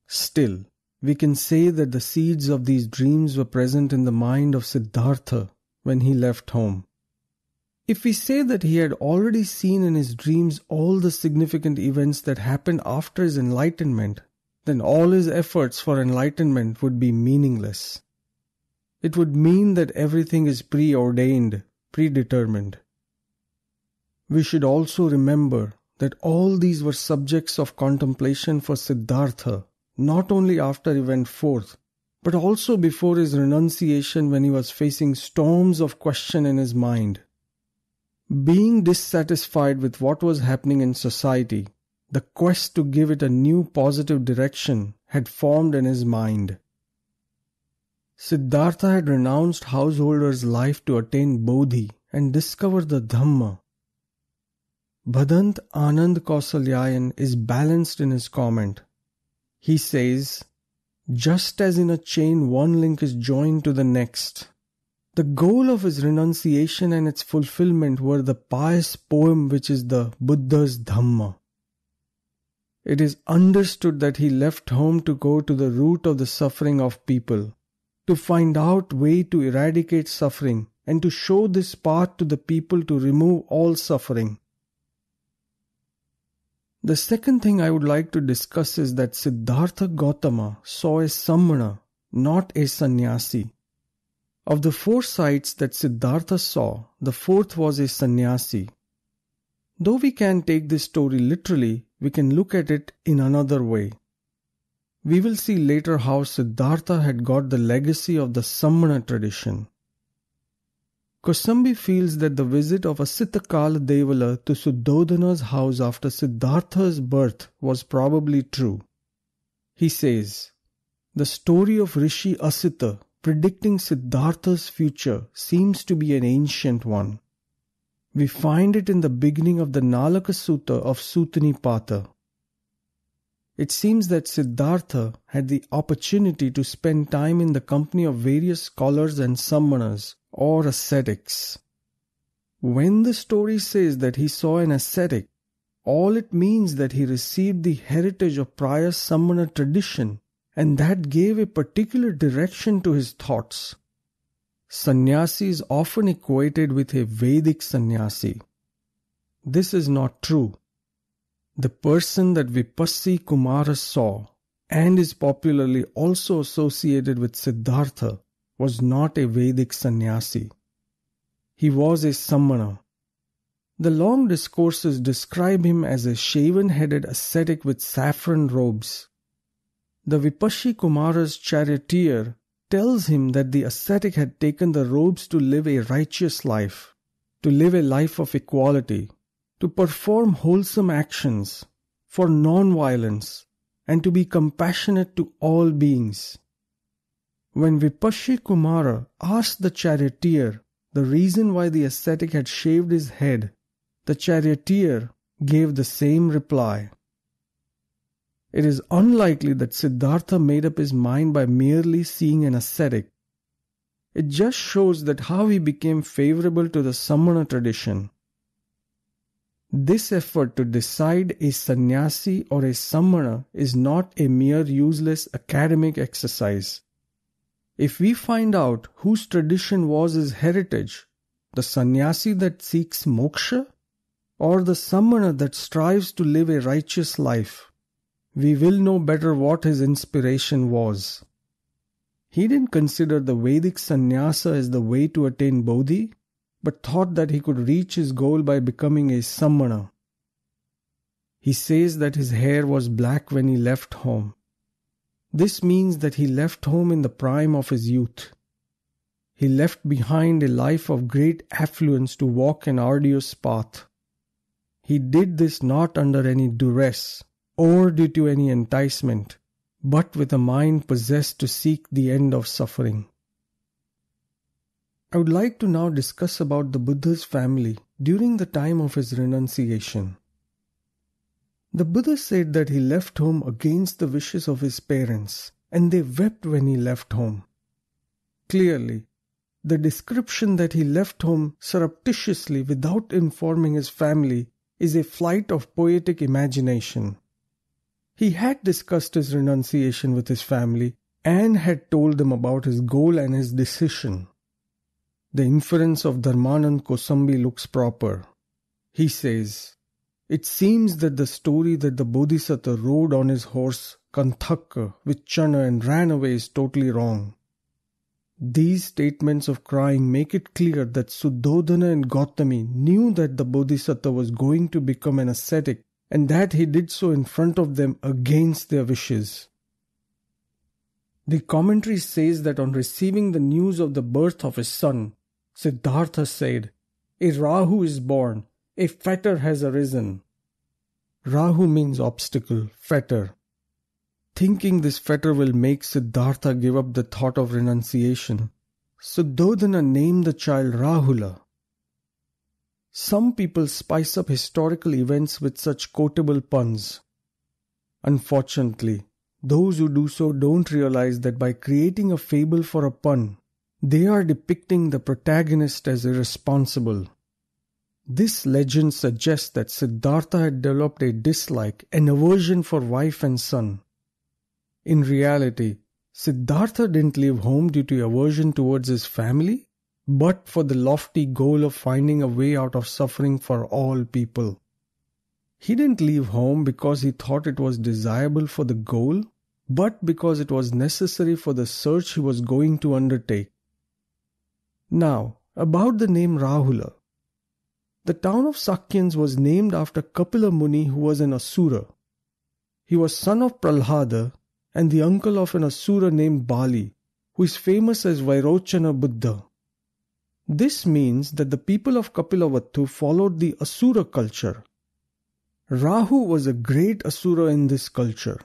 Speaker 1: Still, we can say that the seeds of these dreams were present in the mind of Siddhartha when he left home. If we say that he had already seen in his dreams all the significant events that happened after his enlightenment, then all his efforts for enlightenment would be meaningless. It would mean that everything is preordained, predetermined. We should also remember that all these were subjects of contemplation for Siddhartha, not only after he went forth, but also before his renunciation when he was facing storms of question in his mind. Being dissatisfied with what was happening in society, the quest to give it a new positive direction had formed in his mind. Siddhartha had renounced householder's life to attain Bodhi and discover the Dhamma. Bhadant Anand Kausalyayan is balanced in his comment. He says, just as in a chain one link is joined to the next, the goal of his renunciation and its fulfillment were the pious poem which is the Buddha's Dhamma. It is understood that he left home to go to the root of the suffering of people, to find out way to eradicate suffering and to show this path to the people to remove all suffering. The second thing I would like to discuss is that Siddhartha Gotama saw a Samana, not a sannyasi. Of the 4 sights that Siddhartha saw, the 4th was a sannyasi. Though we can't take this story literally, we can look at it in another way. We will see later how Siddhartha had got the legacy of the Samana tradition. Kosambi feels that the visit of Asitakala Devala to Suddhodana's house after Siddhartha's birth was probably true. He says, the story of Rishi Asita predicting Siddhartha's future seems to be an ancient one. We find it in the beginning of the Nalaka Sutta of Suttanipata. It seems that Siddhartha had the opportunity to spend time in the company of various scholars and sammanas or ascetics. When the story says that he saw an ascetic, all it means that he received the heritage of prior sammana tradition, and that gave a particular direction to his thoughts. Sannyasi is often equated with a Vedic sannyasi. This is not true. The person that Vipassi Kumara saw, and is popularly also associated with Siddhartha, was not a Vedic sannyasi. He was a sammana. The long discourses describe him as a shaven-headed ascetic with saffron robes. The Vipassi Kumara's charioteer tells him that the ascetic had taken the robes to live a righteous life, to live a life of equality, to perform wholesome actions, for non-violence, and to be compassionate to all beings. When Vipassi Kumara asked the charioteer the reason why the ascetic had shaved his head, the charioteer gave the same reply. It is unlikely that Siddhartha made up his mind by merely seeing an ascetic. It just shows that how he became favorable to the sammana tradition. This effort to decide a sannyasi or a sammana is not a mere useless academic exercise. If we find out whose tradition was his heritage, the sannyasi that seeks moksha or the sammana that strives to live a righteous life, we will know better what his inspiration was. He didn't consider the Vedic sannyasa as the way to attain bodhi, but thought that he could reach his goal by becoming a sammana. He says that his hair was black when he left home. This means that he left home in the prime of his youth. He left behind a life of great affluence to walk an arduous path. He did this not under any duress or due to any enticement, but with a mind possessed to seek the end of suffering. I would like to now discuss about the Buddha's family during the time of his renunciation. The Buddha said that he left home against the wishes of his parents, and they wept when he left home. Clearly, the description that he left home surreptitiously without informing his family is a flight of poetic imagination. He had discussed his renunciation with his family and had told them about his goal and his decision. The inference of Dharmanand Kosambi looks proper. He says, it seems that the story that the Bodhisattva rode on his horse Kanthaka with Channa and ran away is totally wrong. These statements of crying make it clear that Suddhodana and Gotami knew that the Bodhisattva was going to become an ascetic and that he did so in front of them against their wishes. The commentary says that on receiving the news of the birth of his son, Siddhartha said, "A Rahu is born, a fetter has arisen." Rahu means obstacle, fetter. Thinking this fetter will make Siddhartha give up the thought of renunciation, Suddhodana named the child Rahula. Some people spice up historical events with such quotable puns. Unfortunately, those who do so don't realize that by creating a fable for a pun, they are depicting the protagonist as irresponsible. This legend suggests that Siddhartha had developed a dislike and aversion for wife and son. In reality, Siddhartha didn't leave home due to aversion towards his family, but for the lofty goal of finding a way out of suffering for all people. He didn't leave home because he thought it was desirable for the goal, but because it was necessary for the search he was going to undertake. Now, about the name Rahula. The town of Sakyans was named after Kapila Muni, who was an Asura. He was son of Prahlada and the uncle of an Asura named Bali, who is famous as Vairochana Buddha. This means that the people of Kapilavattu followed the Asura culture. Rahu was a great Asura in this culture.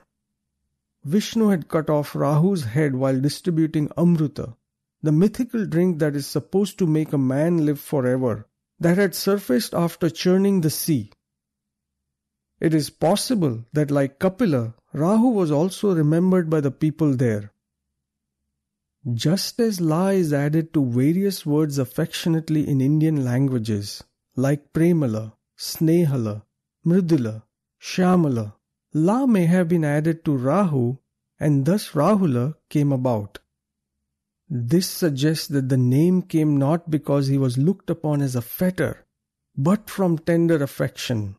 Speaker 1: Vishnu had cut off Rahu's head while distributing Amruta, the mythical drink that is supposed to make a man live forever, that had surfaced after churning the sea. It is possible that, like Kapila, Rahu was also remembered by the people there. Just as La is added to various words affectionately in Indian languages, like Premala, Snehala, Mridula, Shyamala, La may have been added to Rahu, and thus Rahula came about. This suggests that the name came not because he was looked upon as a fetter, but from tender affection.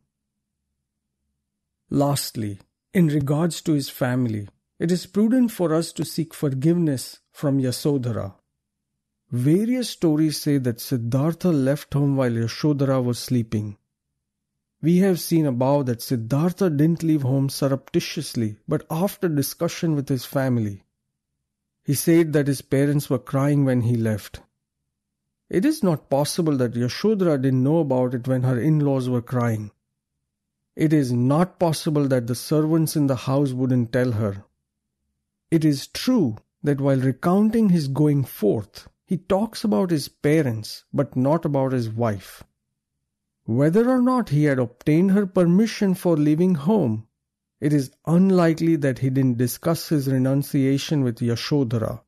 Speaker 1: Lastly, in regards to his family, it is prudent for us to seek forgiveness from Yasodhara. Various stories say that Siddhartha left home while Yasodhara was sleeping. We have seen above that Siddhartha didn't leave home surreptitiously, but after discussion with his family. He said that his parents were crying when he left. It is not possible that Yasodhara didn't know about it when her in-laws were crying. It is not possible that the servants in the house wouldn't tell her. It is true that while recounting his going forth, he talks about his parents, but not about his wife. Whether or not he had obtained her permission for leaving home, it is unlikely that he didn't discuss his renunciation with Yasodhara.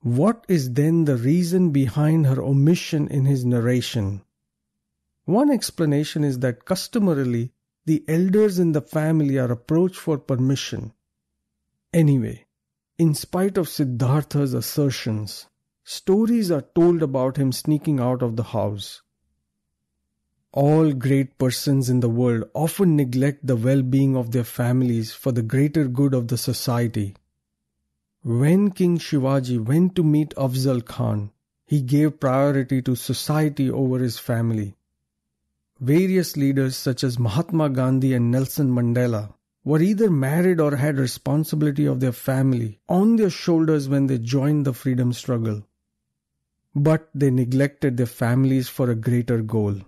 Speaker 1: What is then the reason behind her omission in his narration? One explanation is that customarily, the elders in the family are approached for permission. Anyway, in spite of Siddhartha's assertions, stories are told about him sneaking out of the house. All great persons in the world often neglect the well-being of their families for the greater good of the society. When King Shivaji went to meet Afzal Khan, he gave priority to society over his family. Various leaders such as Mahatma Gandhi and Nelson Mandela were either married or had responsibility of their family on their shoulders when they joined the freedom struggle. But they neglected their families for a greater goal.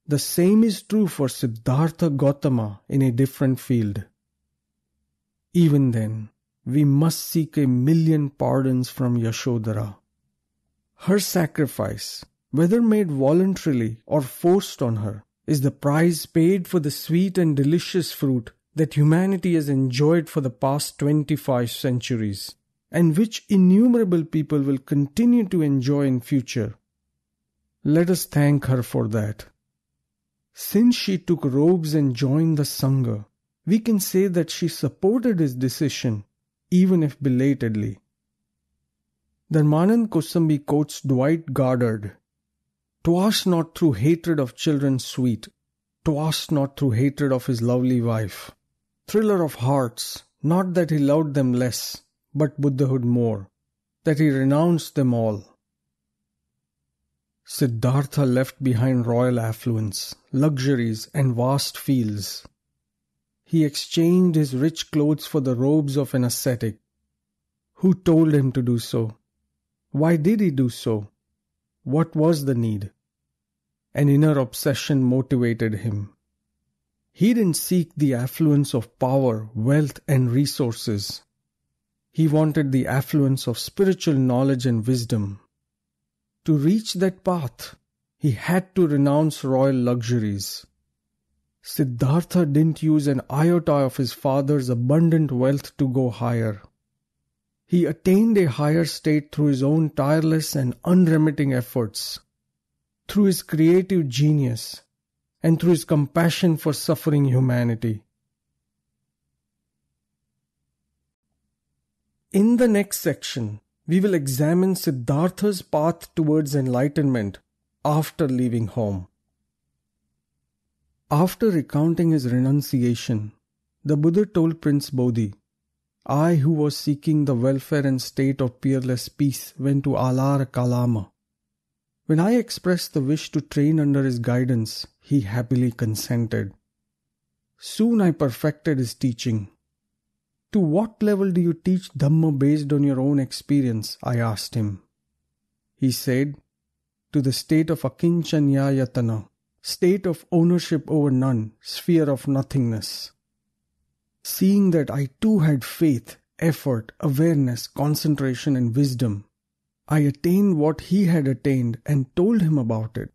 Speaker 1: The same is true for Siddhartha Gotama in a different field. Even then, we must seek 1,000,000 pardons from Yasodhara. Her sacrifice, whether made voluntarily or forced on her, is the price paid for the sweet and delicious fruit that humanity has enjoyed for the past 25 centuries, and which innumerable people will continue to enjoy in future. Let us thank her for that. Since she took robes and joined the Sangha, we can say that she supported his decision, even if belatedly. Dharmanand Kosambi quotes Dwight Goddard, "'Twas not through hatred of children sweet, 'twas not through hatred of his lovely wife. Thriller of hearts, not that he loved them less, but Buddhahood more, that he renounced them all." Siddhartha left behind royal affluence, luxuries, and vast fields. He exchanged his rich clothes for the robes of an ascetic. Who told him to do so? Why did he do so? What was the need? An inner obsession motivated him. He didn't seek the affluence of power, wealth, and resources. He wanted the affluence of spiritual knowledge and wisdom. To reach that path, he had to renounce royal luxuries. Siddhartha didn't use an iota of his father's abundant wealth to go higher. He attained a higher state through his own tireless and unremitting efforts, through his creative genius, and through his compassion for suffering humanity. In the next section, we will examine Siddhartha's path towards enlightenment after leaving home. After recounting his renunciation, the Buddha told Prince Bodhi, "I who was seeking the welfare and state of peerless peace went to Alara Kalama. When I expressed the wish to train under his guidance, he happily consented. Soon I perfected his teaching. To what level do you teach Dhamma based on your own experience? I asked him. He said, to the state of akinchanyayatana, state of ownership over none, sphere of nothingness. Seeing that I too had faith, effort, awareness, concentration and wisdom, I attained what he had attained and told him about it.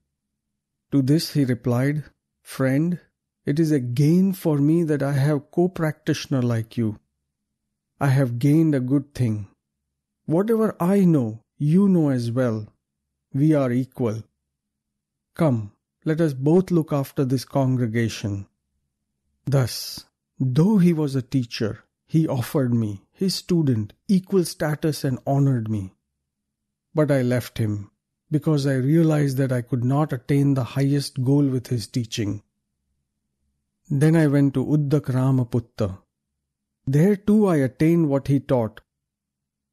Speaker 1: To this he replied, "Friend, it is a gain for me that I have co-practitioner like you. I have gained a good thing. Whatever I know, you know as well. We are equal. Come, let us both look after this congregation." Thus, though he was a teacher, he offered me, his student, equal status and honored me. But I left him, because I realized that I could not attain the highest goal with his teaching. Then I went to Uddakrama. There too I attained what he taught.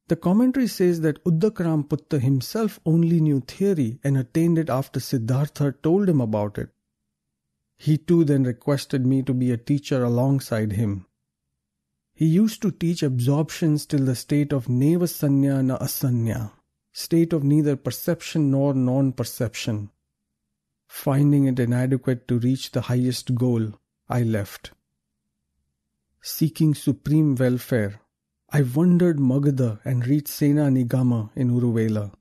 Speaker 1: The commentary says that Uddakrama himself only knew theory and attained it after Siddhartha told him about it. He too then requested me to be a teacher alongside him. He used to teach absorptions till the state of nevasanya na asanya, state of neither perception nor non-perception. Finding it inadequate to reach the highest goal, I left. Seeking supreme welfare, I wandered Magadha and reached Sena Nigama in Uruvela.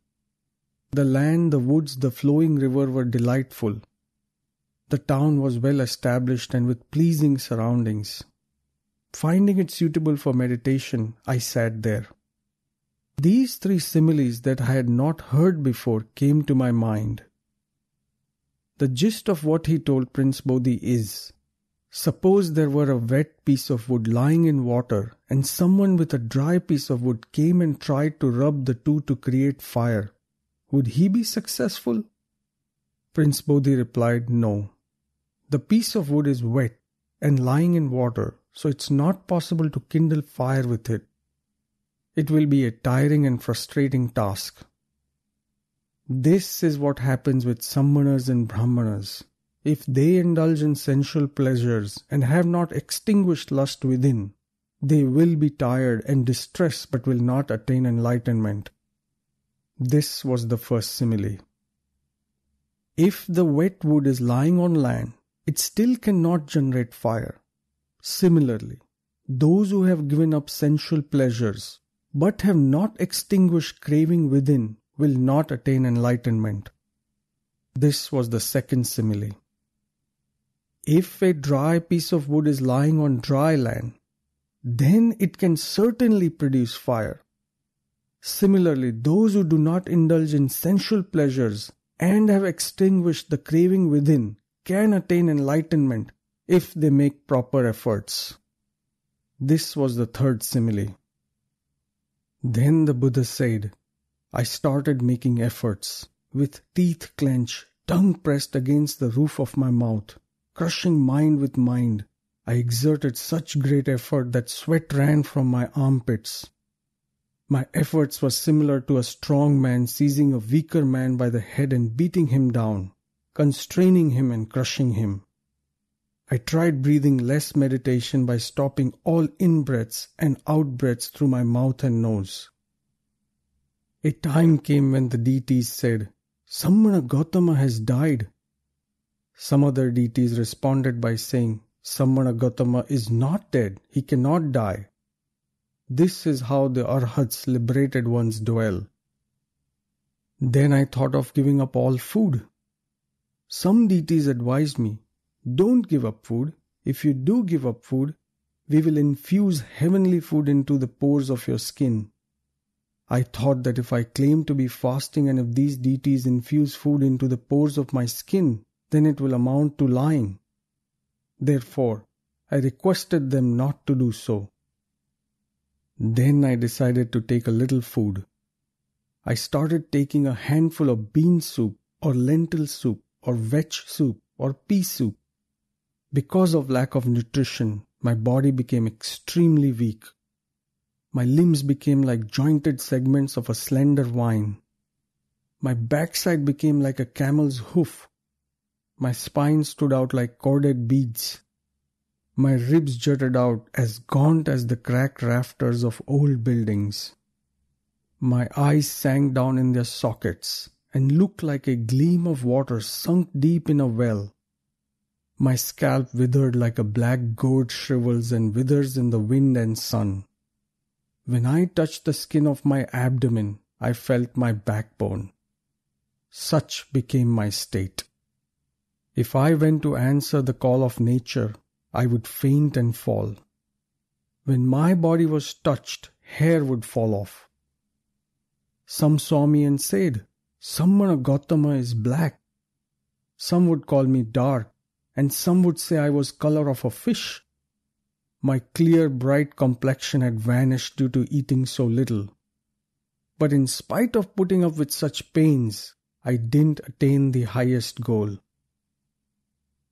Speaker 1: The land, the woods, the flowing river were delightful. The town was well established and with pleasing surroundings. Finding it suitable for meditation, I sat there. These three similes that I had not heard before came to my mind. The gist of what he told Prince Bodhi is, suppose there were a wet piece of wood lying in water and someone with a dry piece of wood came and tried to rub the two to create fire. Would he be successful? Prince Bodhi replied, no. The piece of wood is wet and lying in water, so it's not possible to kindle fire with it. It will be a tiring and frustrating task. This is what happens with Sammanas and Brahmanas. If they indulge in sensual pleasures and have not extinguished lust within, they will be tired and distressed but will not attain enlightenment. This was the first simile. If the wet wood is lying on land, it still cannot generate fire. Similarly, those who have given up sensual pleasures but have not extinguished craving within will not attain enlightenment. This was the second simile. If a dry piece of wood is lying on dry land, then it can certainly produce fire. Similarly, those who do not indulge in sensual pleasures and have extinguished the craving within can attain enlightenment if they make proper efforts. This was the third simile. Then the Buddha said, I started making efforts, with teeth clenched, tongue pressed against the roof of my mouth, crushing mind with mind. I exerted such great effort that sweat ran from my armpits. My efforts were similar to a strong man seizing a weaker man by the head and beating him down, constraining him and crushing him. I tried breathing less meditation by stopping all in-breaths and out-breaths through my mouth and nose. A time came when the deities said, Sammana Gotama has died. Some other deities responded by saying, Sammana Gotama is not dead, he cannot die. This is how the Arhats liberated ones dwell. Then I thought of giving up all food. Some deities advised me, don't give up food. If you do give up food, we will infuse heavenly food into the pores of your skin. I thought that if I claim to be fasting and if these deities infuse food into the pores of my skin, then it will amount to lying. Therefore, I requested them not to do so. Then I decided to take a little food. I started taking a handful of bean soup or lentil soup or vetch soup or pea soup. Because of lack of nutrition, my body became extremely weak. My limbs became like jointed segments of a slender vine. My backside became like a camel's hoof. My spine stood out like corded beads. My ribs jutted out as gaunt as the cracked rafters of old buildings. My eyes sank down in their sockets and looked like a gleam of water sunk deep in a well. My scalp withered like a black gourd shrivels and withers in the wind and sun. When I touched the skin of my abdomen, I felt my backbone. Such became my state. If I went to answer the call of nature, I would faint and fall. When my body was touched, hair would fall off. Some saw me and said, "Samana Gotama is black." Some would call me dark, and some would say I was color of a fish. My clear, bright complexion had vanished due to eating so little. But in spite of putting up with such pains, I didn't attain the highest goal.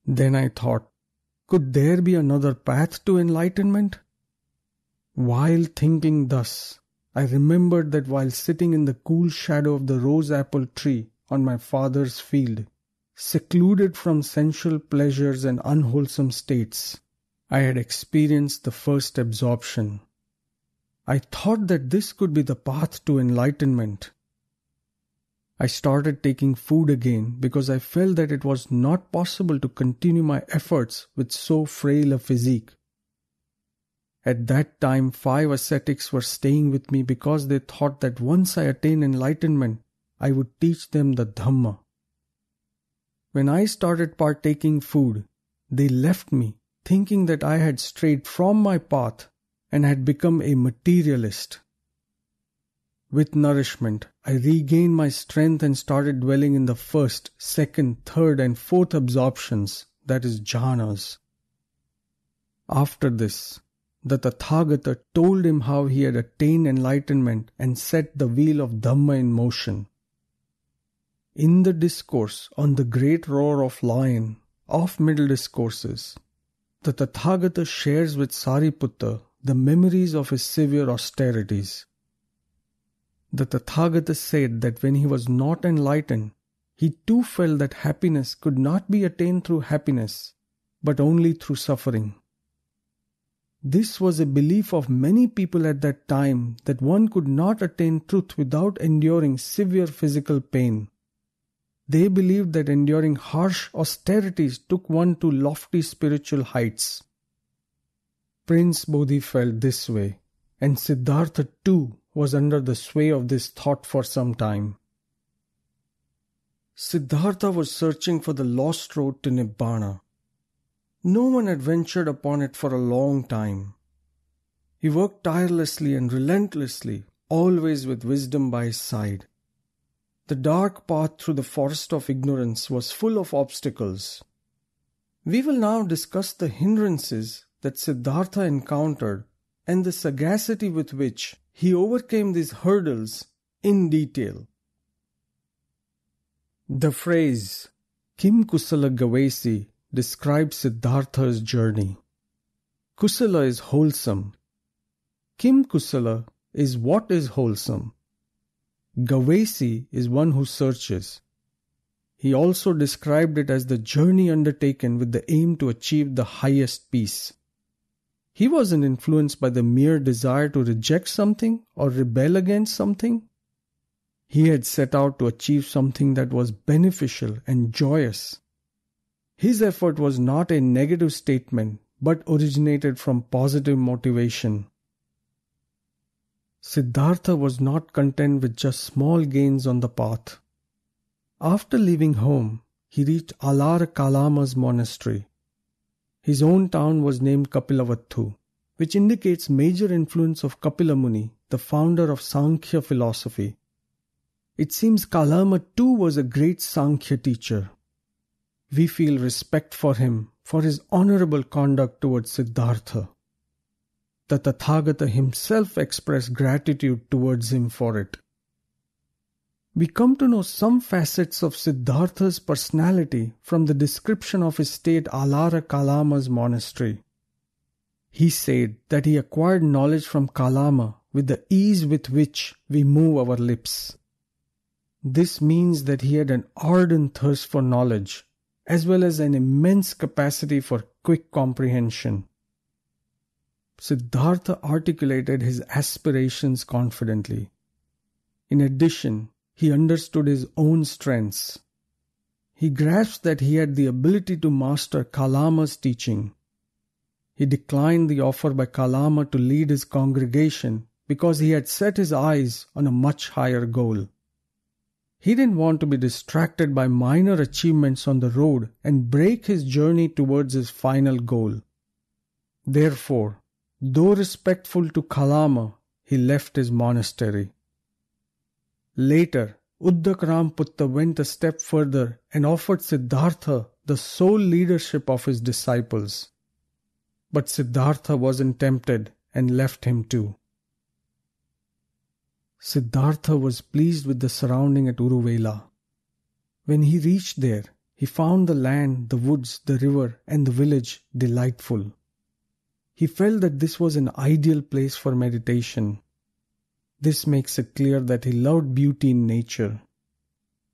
Speaker 1: Then I thought, could there be another path to enlightenment? While thinking thus, I remembered that while sitting in the cool shadow of the rose apple tree on my father's field, secluded from sensual pleasures and unwholesome states, I had experienced the first absorption. I thought that this could be the path to enlightenment. I started taking food again because I felt that it was not possible to continue my efforts with so frail a physique. At that time, 5 ascetics were staying with me because they thought that once I attained enlightenment, I would teach them the Dhamma. When I started partaking food, they left me, thinking that I had strayed from my path and had become a materialist. With nourishment, I regained my strength and started dwelling in the first, second, third and fourth absorptions, that is jhanas. After this, the Tathagata told him how he had attained enlightenment and set the wheel of Dhamma in motion. In the discourse on the great roar of lion of middle discourses, the Tathagata shares with Sariputta the memories of his severe austerities. The Tathagata said that when he was not enlightened, he too felt that happiness could not be attained through happiness, but only through suffering. This was a belief of many people at that time, that one could not attain truth without enduring severe physical pain. They believed that enduring harsh austerities took one to lofty spiritual heights. Prince Bodhi felt this way, and Siddhartha too was under the sway of this thought for some time. Siddhartha was searching for the lost road to Nibbana. No one had ventured upon it for a long time. He worked tirelessly and relentlessly, always with wisdom by his side. The dark path through the forest of ignorance was full of obstacles. We will now discuss the hindrances that Siddhartha encountered and the sagacity with which he overcame these hurdles in detail. The phrase Kim Kusala Gavesi describes Siddhartha's journey. Kusala is wholesome. Kim Kusala is what is wholesome. Gavesi is one who searches. He also described it as the journey undertaken with the aim to achieve the highest peace. He wasn't influenced by the mere desire to reject something or rebel against something. He had set out to achieve something that was beneficial and joyous. His effort was not a negative statement, but originated from positive motivation. Siddhartha was not content with just small gains on the path. After leaving home, he reached Alara Kalama's monastery. His own town was named Kapilavattu, which indicates major influence of Kapila Muni, the founder of Sankhya philosophy. It seems Kalama too was a great Sankhya teacher. We feel respect for him for his honorable conduct towards Siddhartha. The Tathagata himself expressed gratitude towards him for it. We come to know some facets of Siddhartha's personality from the description of his stay at Alara Kalama's monastery. He said that he acquired knowledge from Kalama with the ease with which we move our lips. This means that he had an ardent thirst for knowledge, as well as an immense capacity for quick comprehension. Siddhartha articulated his aspirations confidently. In addition, he understood his own strengths. he grasped that he had the ability to master Kalama's teaching. He declined the offer by Kalama to lead his congregation because he had set his eyes on a much higher goal. He didn't want to be distracted by minor achievements on the road and break his journey towards his final goal. Therefore, though respectful to Kalama, he left his monastery. Later, Uddakaramaputta went a step further and offered Siddhartha the sole leadership of his disciples. But Siddhartha wasn't tempted and left him too. Siddhartha was pleased with the surrounding at Uruvela. When he reached there, he found the land, the woods, the river, and the village delightful. He felt that this was an ideal place for meditation. This makes it clear that he loved beauty in nature.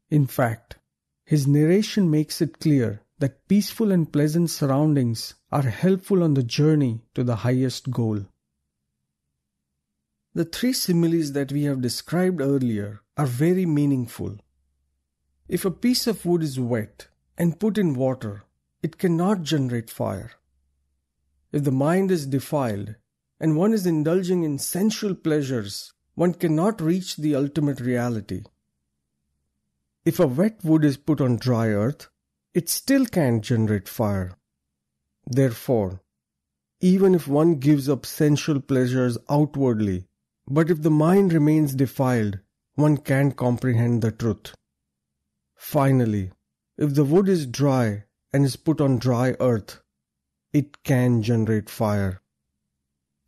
Speaker 1: In fact, his narration makes it clear that peaceful and pleasant surroundings are helpful on the journey to the highest goal. The three similes that we have described earlier are very meaningful. If a piece of wood is wet and put in water, it cannot generate fire. If the mind is defiled and one is indulging in sensual pleasures, one cannot reach the ultimate reality. If a wet wood is put on dry earth, it still can't generate fire. Therefore, even if one gives up sensual pleasures outwardly, but if the mind remains defiled, one can't comprehend the truth. Finally, if the wood is dry and is put on dry earth, it can generate fire.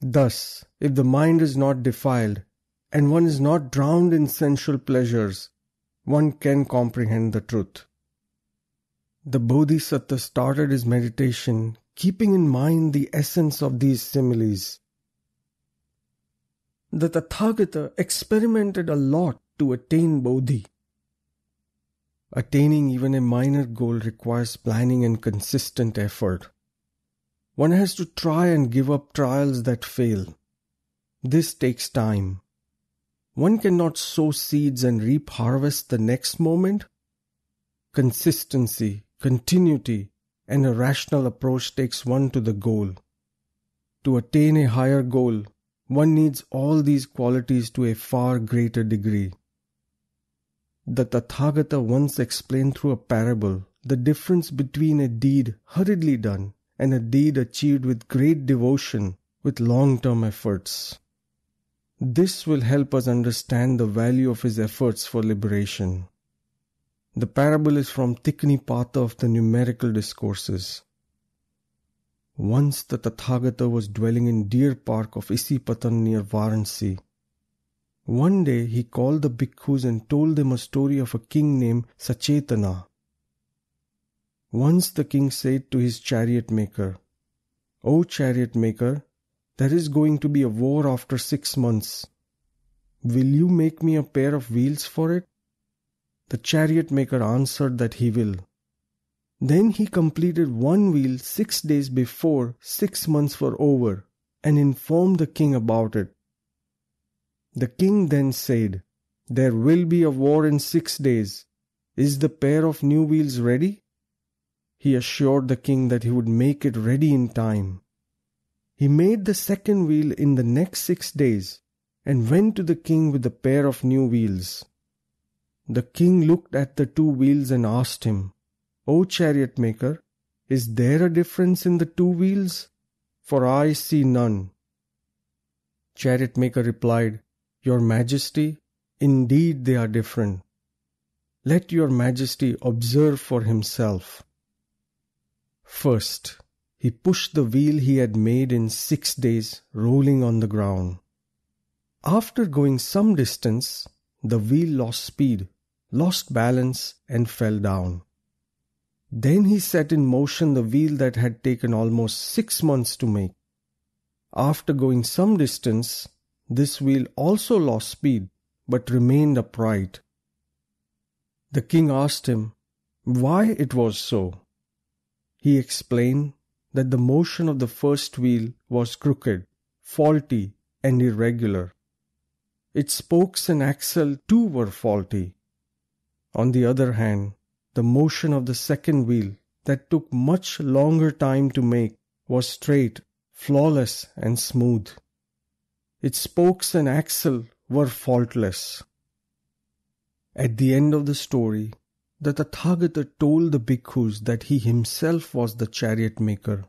Speaker 1: Thus, if the mind is not defiled and one is not drowned in sensual pleasures, one can comprehend the truth. The Bodhisattva started his meditation keeping in mind the essence of these similes. The Tathagata experimented a lot to attain Bodhi. Attaining even a minor goal requires planning and consistent effort. One has to try and give up trials that fail. This takes time. One cannot sow seeds and reap harvest the next moment. Consistency, continuity, and a rational approach takes one to the goal. To attain a higher goal, one needs all these qualities to a far greater degree. The Tathagata once explained through a parable the difference between a deed hurriedly done and a deed achieved with great devotion with long-term efforts. This will help us understand the value of his efforts for liberation. The parable is from Tiknipata of the Numerical Discourses. Once the Tathagata was dwelling in Deer Park of Isipatan near Varanasi. One day he called the bhikkhus and told them a story of a king named Sachetana. Once the king said to his chariot maker, "O chariot maker, there is going to be a war after 6 months. Will you make me a pair of wheels for it?" The chariot maker answered that he will. Then he completed one wheel 6 days before 6 months were over and informed the king about it. The king then said, "There will be a war in 6 days. Is the pair of new wheels ready?" He assured the king that he would make it ready in time. He made the second wheel in the next 6 days and went to the king with a pair of new wheels. The king looked at the 2 wheels and asked him, "O chariot maker, is there a difference in the 2 wheels? For I see none." Chariot maker replied, "Your Majesty, indeed they are different. Let your Majesty observe for himself." First, he pushed the wheel he had made in 6 days, rolling on the ground. After going some distance, the wheel lost speed, lost balance, and fell down. Then he set in motion the wheel that had taken almost 6 months to make. After going some distance, this wheel also lost speed, but remained upright. The king asked him why it was so. He explained that the motion of the first wheel was crooked, faulty, and irregular. Its spokes and axle too were faulty. On the other hand, the motion of the second wheel that took much longer time to make was straight, flawless and smooth. Its spokes and axle were faultless. At the end of the story, the Tathagata told the bhikkhus that he himself was the chariot maker.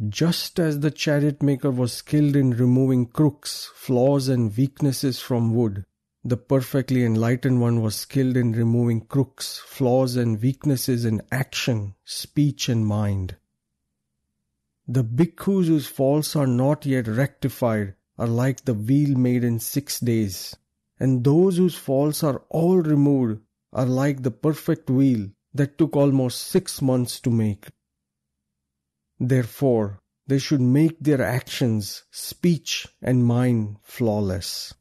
Speaker 1: Just as the chariot maker was skilled in removing crooks, flaws and weaknesses from wood, the perfectly enlightened one was skilled in removing crooks, flaws and weaknesses in action, speech and mind. The bhikkhus whose faults are not yet rectified are like the wheel made in 6 days, and those whose faults are all removed are like the perfect wheel that took almost 6 months to make. Therefore, they should make their actions, speech and mind flawless.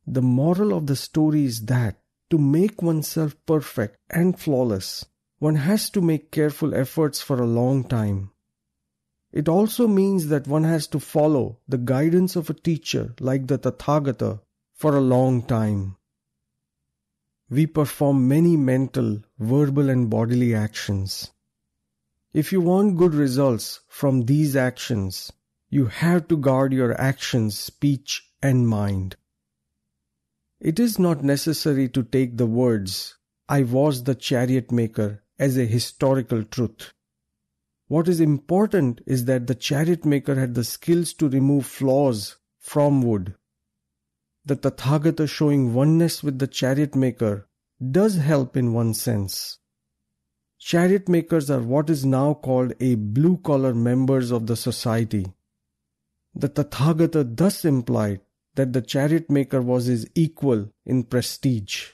Speaker 1: The moral of the story is that to make oneself perfect and flawless, one has to make careful efforts for a long time. It also means that one has to follow the guidance of a teacher like the Tathagata for a long time. We perform many mental, verbal and bodily actions. If you want good results from these actions, you have to guard your actions, speech and mind. It is not necessary to take the words, "I was the chariot maker," as a historical truth. What is important is that the chariot maker had the skills to remove flaws from wood. The Tathagata showing oneness with the chariot maker does help in one sense. Chariot makers are what is now called a blue-collar members of the society. The Tathagata thus implied that the chariot maker was his equal in prestige.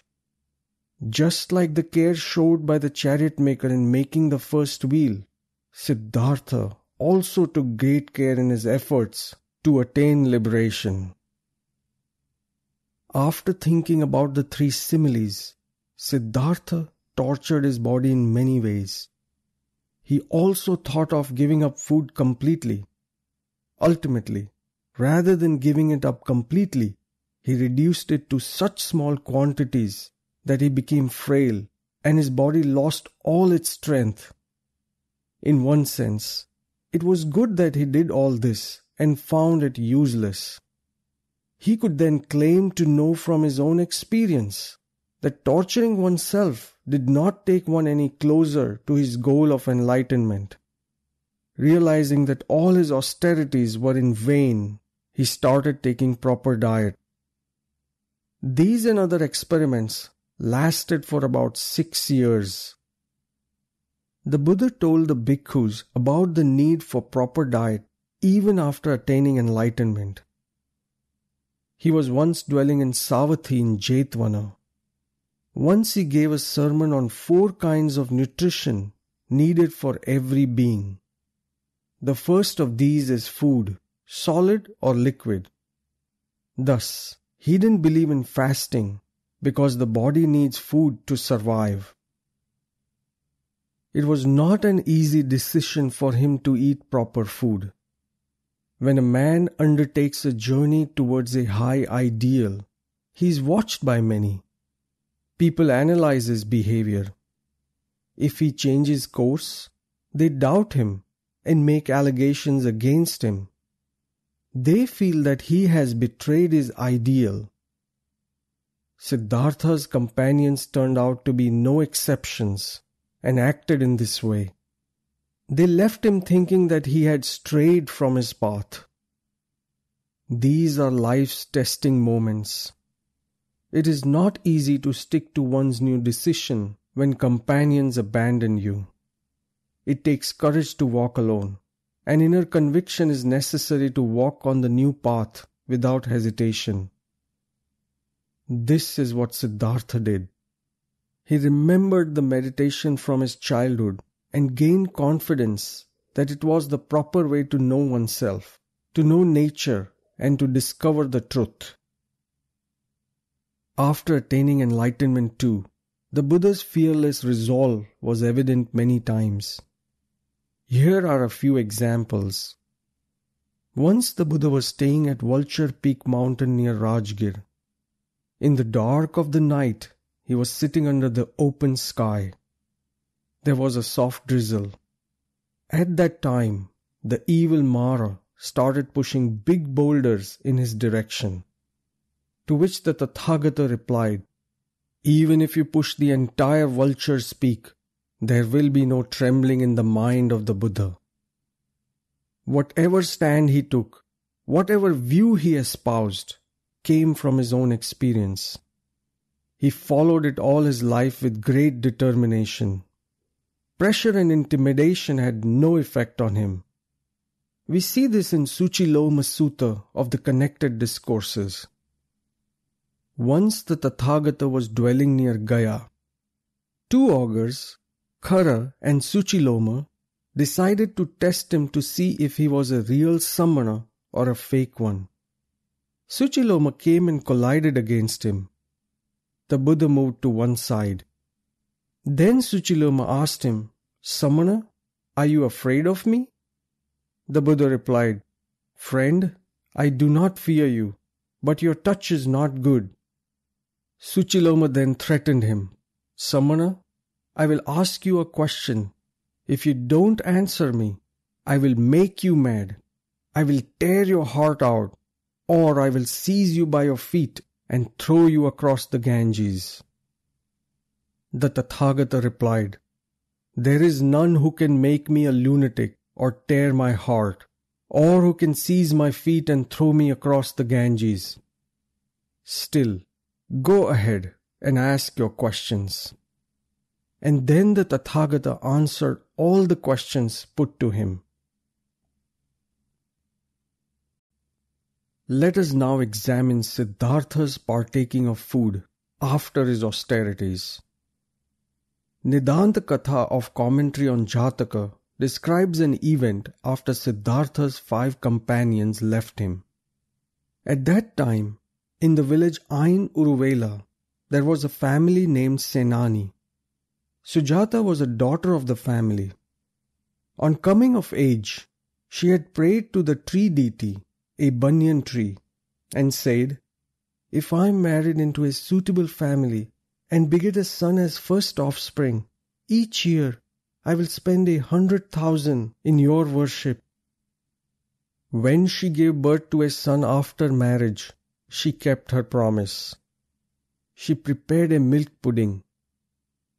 Speaker 1: Just like the care showed by the chariot maker in making the first wheel, Siddhartha also took great care in his efforts to attain liberation. After thinking about the 3 similes, Siddhartha tortured his body in many ways. He also thought of giving up food completely. Ultimately, rather than giving it up completely, he reduced it to such small quantities that he became frail and his body lost all its strength. In one sense, it was good that he did all this and found it useless. He could then claim to know from his own experience that torturing oneself did not take one any closer to his goal of enlightenment. Realizing that all his austerities were in vain, he started taking proper diet. These and other experiments lasted for about 6 years. The Buddha told the bhikkhus about the need for proper diet even after attaining enlightenment. He was once dwelling in Savatthi in Jetwana. Once he gave a sermon on 4 kinds of nutrition needed for every being. The first of these is food, solid or liquid. Thus, he didn't believe in fasting because the body needs food to survive. It was not an easy decision for him to eat proper food. When a man undertakes a journey towards a high ideal, he is watched by many. People analyze his behavior. If he changes course, they doubt him and make allegations against him. They feel that he has betrayed his ideal. Siddhartha's companions turned out to be no exceptions and acted in this way. They left him thinking that he had strayed from his path. These are life's testing moments. It is not easy to stick to one's new decision when companions abandon you. It takes courage to walk alone, and inner conviction is necessary to walk on the new path without hesitation. This is what Siddhartha did. He remembered the meditation from his childhood and gained confidence that it was the proper way to know oneself, to know nature, and to discover the truth. After attaining enlightenment too, the Buddha's fearless resolve was evident many times. Here are a few examples. Once the Buddha was staying at Vulture Peak Mountain near Rajgir. In the dark of the night, he was sitting under the open sky. There was a soft drizzle. At that time, the evil Mara started pushing big boulders in his direction. To which the Tathagata replied, "Even if you push the entire vulture's peak, there will be no trembling in the mind of the Buddha." Whatever stand he took, whatever view he espoused, came from his own experience. He followed it all his life with great determination. Pressure and intimidation had no effect on him. We see this in Suchiloma Sutta of the Connected Discourses. Once the Tathagata was dwelling near Gaya. Two augurs, Khara and Suchiloma, decided to test him to see if he was a real samana or a fake one. Suchiloma came and collided against him. The Buddha moved to one side. Then Suchiloma asked him, "Samana, are you afraid of me?" The Buddha replied, "Friend, I do not fear you, but your touch is not good." Suchiloma then threatened him, "Samana, I will ask you a question. If you don't answer me, I will make you mad. I will tear your heart out, or I will seize you by your feet and throw you across the Ganges." The Tathagata replied, "There is none who can make me a lunatic or tear my heart, or who can seize my feet and throw me across the Ganges. Still, go ahead and ask your questions." And then the Tathagata answered all the questions put to him. Let us now examine Siddhartha's partaking of food after his austerities. Nidanta Katha of Commentary on Jataka describes an event after Siddhartha's 5 companions left him. At that time, in the village Ain Uruvela, there was a family named Senani. Sujata was a daughter of the family. On coming of age, she had prayed to the tree deity, a banyan tree, and said, "If I am married into a suitable family and beget a son as first offspring, each year I will spend 100,000 in your worship." When she gave birth to a son after marriage, she kept her promise. She prepared a milk pudding.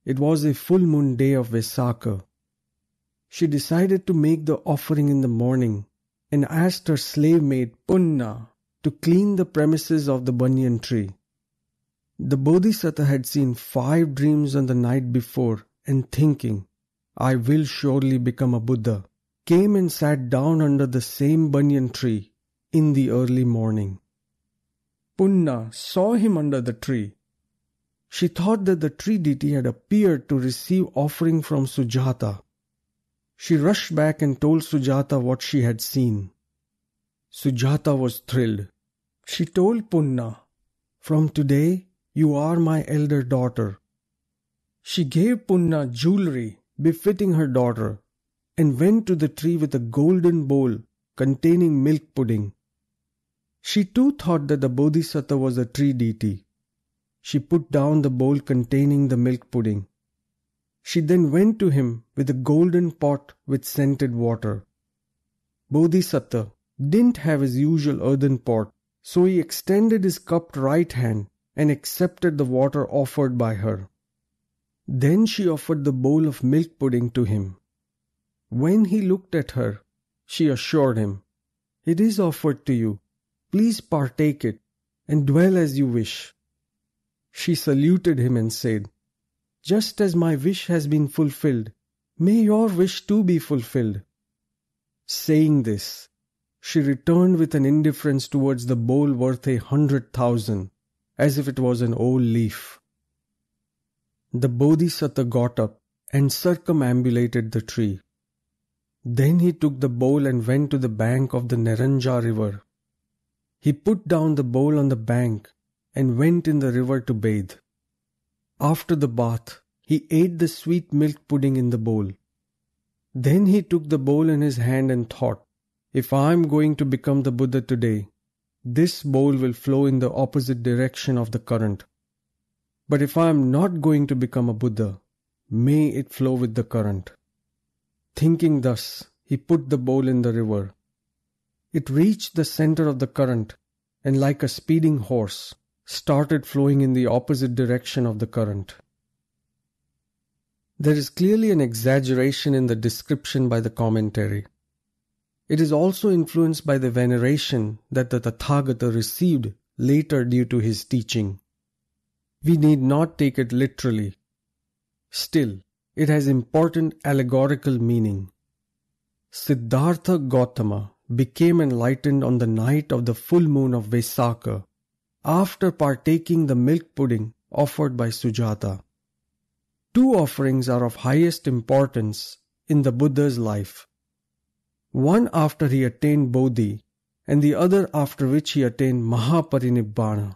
Speaker 1: It was a full moon day of Vesakha. She decided to make the offering in the morning and asked her slave maid Punna to clean the premises of the banyan tree. The Bodhisattva had seen 5 dreams on the night before and thinking, "I will surely become a Buddha," came and sat down under the same banyan tree in the early morning. Punna saw him under the tree. She thought that the tree deity had appeared to receive offering from Sujata. She rushed back and told Sujata what she had seen. Sujata was thrilled. She told Punna, "From today, you are my elder daughter." She gave Punna jewelry befitting her daughter and went to the tree with a golden bowl containing milk pudding. She too thought that the Bodhisattva was a tree deity. She put down the bowl containing the milk pudding. She then went to him with a golden pot with scented water. Bodhisattva didn't have his usual earthen pot, so he extended his cupped right hand and accepted the water offered by her. Then she offered the bowl of milk pudding to him. When he looked at her, she assured him, "It is offered to you. Please partake it and dwell as you wish." She saluted him and said, "Just as my wish has been fulfilled, may your wish too be fulfilled." Saying this, she returned with an indifference towards the bowl worth 100,000, as if it was an old leaf. The Bodhisattva got up and circumambulated the tree. Then he took the bowl and went to the bank of the Naranja river. He put down the bowl on the bank and went in the river to bathe. After the bath, he ate the sweet milk pudding in the bowl. Then he took the bowl in his hand and thought, "If I am going to become the Buddha today, this bowl will flow in the opposite direction of the current." But if I am not going to become a Buddha, may it flow with the current. Thinking thus, he put the bowl in the river. It reached the center of the current and, like a speeding horse, started flowing in the opposite direction of the current. There is clearly an exaggeration in the description by the commentary. It is also influenced by the veneration that the Tathagata received later due to his teaching. We need not take it literally. Still, it has important allegorical meaning. Siddhartha Gotama became enlightened on the night of the full moon of Vaisakha after partaking the milk pudding offered by Sujata. Two offerings are of highest importance in the Buddha's life. One after he attained Bodhi, and the other after which he attained Mahaparinibbana.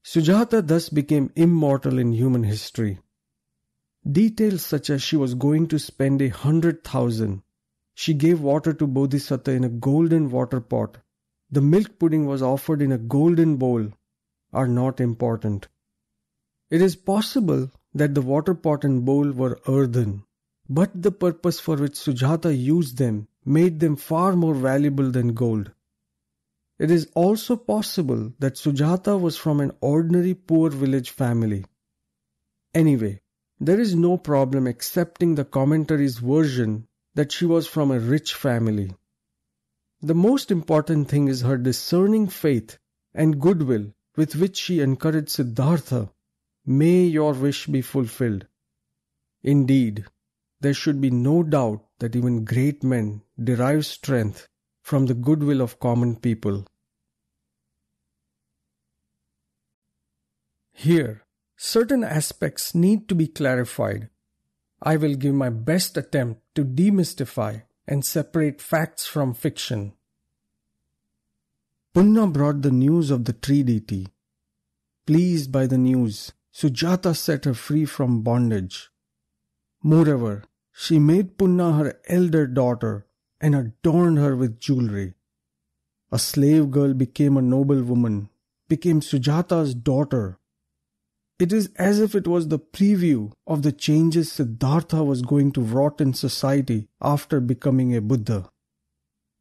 Speaker 1: Sujata thus became immortal in human history. Details such as she was going to spend 100,000, she gave water to Bodhisattva in a golden water pot, the milk pudding was offered in a golden bowl, are not important. It is possible that the water pot and bowl were earthen, but the purpose for which Sujata used them made them far more valuable than gold. It is also possible that Sujata was from an ordinary poor village family. Anyway, there is no problem accepting the commentary's version that she was from a rich family. The most important thing is her discerning faith and goodwill with which she encouraged Siddhartha. May your wish be fulfilled. Indeed, there should be no doubt that even great men derive strength from the goodwill of common people. Here, certain aspects need to be clarified. I will give my best attempt to demystify and separate facts from fiction. Punna brought the news of the tree deity. Pleased by the news, Sujata set her free from bondage. Moreover, she made Punna her elder daughter and adorned her with jewelry. A slave girl became a noble woman, became Sujata's daughter. It is as if it was the preview of the changes Siddhartha was going to wrought in society after becoming a Buddha.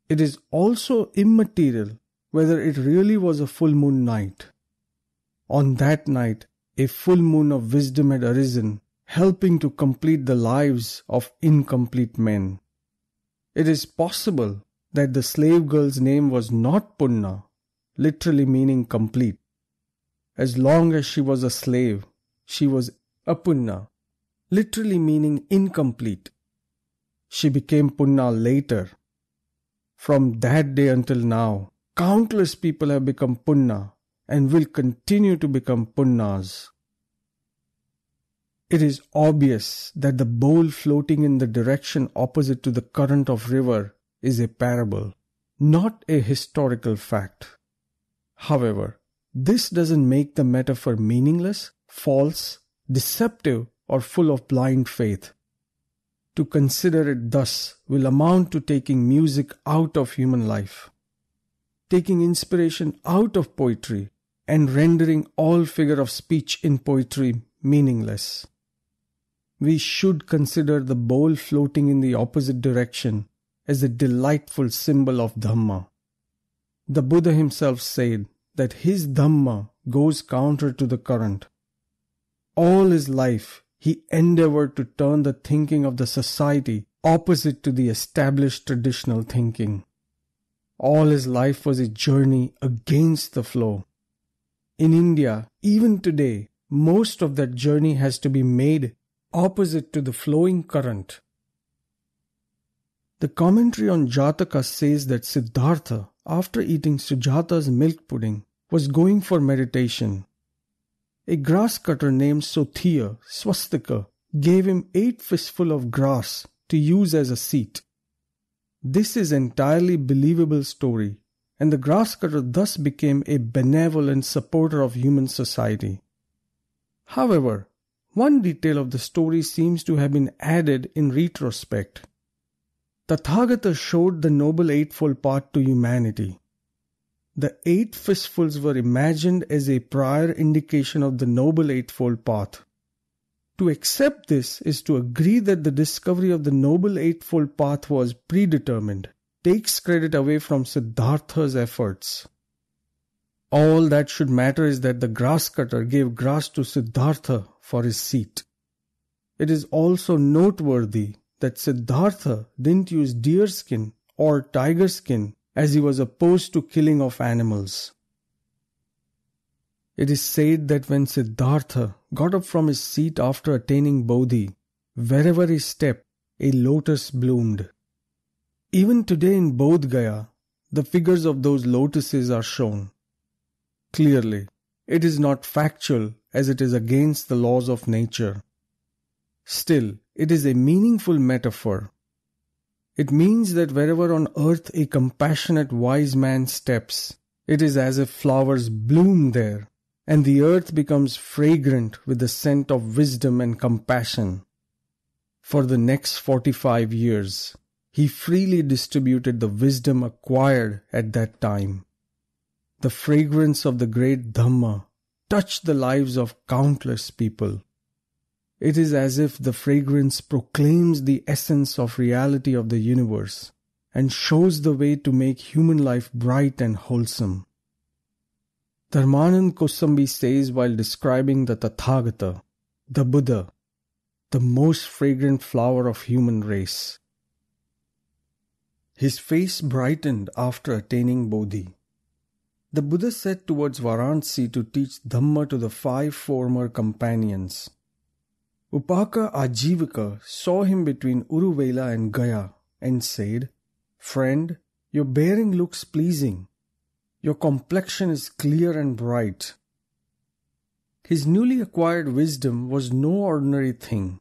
Speaker 1: It is also immaterial whether it really was a full moon night. On that night, a full moon of wisdom had arisen, helping to complete the lives of incomplete men. It is possible that the slave girl's name was not Punna, literally meaning complete. As long as she was a slave, she was Apunna, literally meaning incomplete. She became Punna later. From that day until now, countless people have become Punna and will continue to become Punnas. It is obvious that the bowl floating in the direction opposite to the current of river is a parable, not a historical fact. However, this doesn't make the metaphor meaningless, false, deceptive, or full of blind faith. To consider it thus will amount to taking music out of human life, taking inspiration out of poetry, and rendering all figure of speech in poetry meaningless. We should consider the bowl floating in the opposite direction as a delightful symbol of Dhamma. The Buddha himself said that his Dhamma goes counter to the current. All his life, he endeavored to turn the thinking of the society opposite to the established traditional thinking. All his life was a journey against the flow. In India, even today, most of that journey has to be made opposite to the flowing current. The commentary on Jataka says that Siddhartha, after eating Sujata's milk pudding, was going for meditation. A grass cutter named Sothia, Swastika, gave him 8 fistfuls of grass to use as a seat. This is entirely believable story, and the grass cutter thus became a benevolent supporter of human society. However, one detail of the story seems to have been added in retrospect. Tathagata showed the Noble Eightfold Path to humanity. the 8 fistfuls were imagined as a prior indication of the Noble Eightfold Path. To accept this is to agree that the discovery of the Noble Eightfold Path was predetermined, takes credit away from Siddhartha's efforts. All that should matter is that the grass cutter gave grass to Siddhartha for his seat. It is also noteworthy that Siddhartha didn't use deer skin or tiger skin as he was opposed to killing of animals. It is said that when Siddhartha got up from his seat after attaining Bodhi, wherever he stepped, a lotus bloomed. Even today in Bodh Gaya, the figures of those lotuses are shown. Clearly, it is not factual as it is against the laws of nature. Still, it is a meaningful metaphor. It means that wherever on earth a compassionate wise man steps, it is as if flowers bloom there, and the earth becomes fragrant with the scent of wisdom and compassion. For the next 45 years, he freely distributed the wisdom acquired at that time. The fragrance of the great Dhamma touched the lives of countless people. It is as if the fragrance proclaims the essence of reality of the universe and shows the way to make human life bright and wholesome. Dharmanand Kosambi says while describing the Tathagata, the Buddha, the most fragrant flower of human race. His face brightened after attaining Bodhi. The Buddha set towards Varanasi to teach Dhamma to the 5 former companions. Upaka Ajivaka saw him between Uruvela and Gaya and said, "Friend, your bearing looks pleasing. Your complexion is clear and bright." His newly acquired wisdom was no ordinary thing.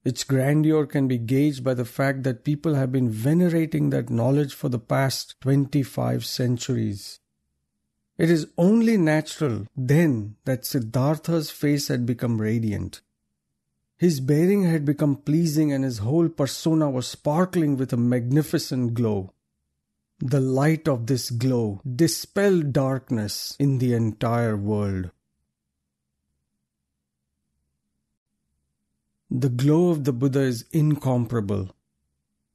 Speaker 1: Its grandeur can be gauged by the fact that people have been venerating that knowledge for the past 25 centuries. It is only natural then that Siddhartha's face had become radiant. His bearing had become pleasing and his whole persona was sparkling with a magnificent glow. The light of this glow dispelled darkness in the entire world. The glow of the Buddha is incomparable.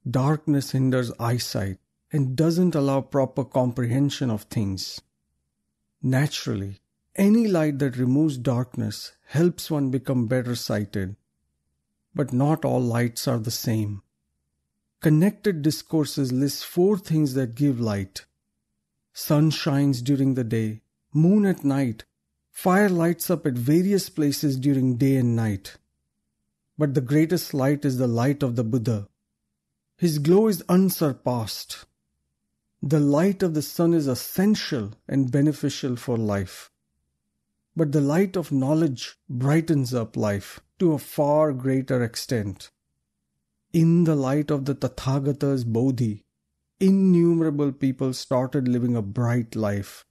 Speaker 1: Darkness hinders eyesight and doesn't allow proper comprehension of things. Naturally, any light that removes darkness helps one become better sighted. But not all lights are the same. Connected discourses list 4 things that give light. Sun shines during the day, moon at night, fire lights up at various places during day and night. But the greatest light is the light of the Buddha. His glow is unsurpassed. The light of the sun is essential and beneficial for life. But the light of knowledge brightens up life to a far greater extent. In the light of the Tathagata's Bodhi, innumerable people started living a bright life.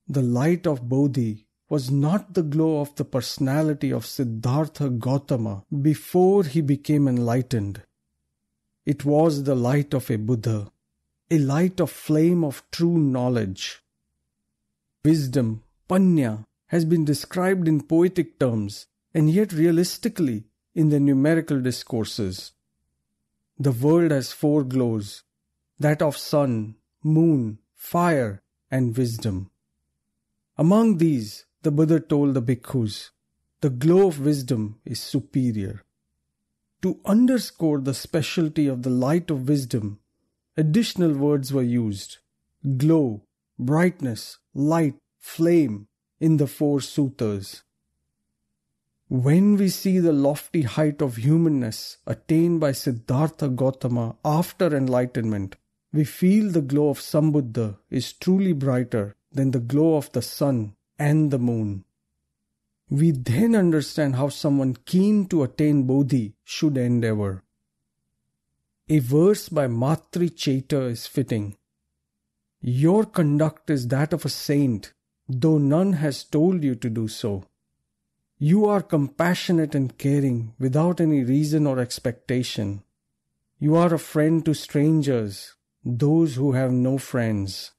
Speaker 1: The light of Bodhi was not the glow of the personality of Siddhartha Gotama before he became enlightened. It was the light of a Buddha, a light of flame of true knowledge. Wisdom, panya, has been described in poetic terms and yet realistically in the numerical discourses. The world has 4 glows, that of sun, moon, fire, and wisdom. Among these, the Buddha told the bhikkhus, the glow of wisdom is superior. To underscore the specialty of the light of wisdom, additional words were used: glow, brightness, light, flame, in the 4 suttas. When we see the lofty height of humanness attained by Siddhartha Gotama after enlightenment, we feel the glow of Sambuddha is truly brighter than the glow of the sun and the moon. We then understand how someone keen to attain Bodhi should endeavor. A verse by Matri Chaita is fitting. Your conduct is that of a saint, though none has told you to do so. You are compassionate and caring without any reason or expectation. You are a friend to strangers, those who have no friends.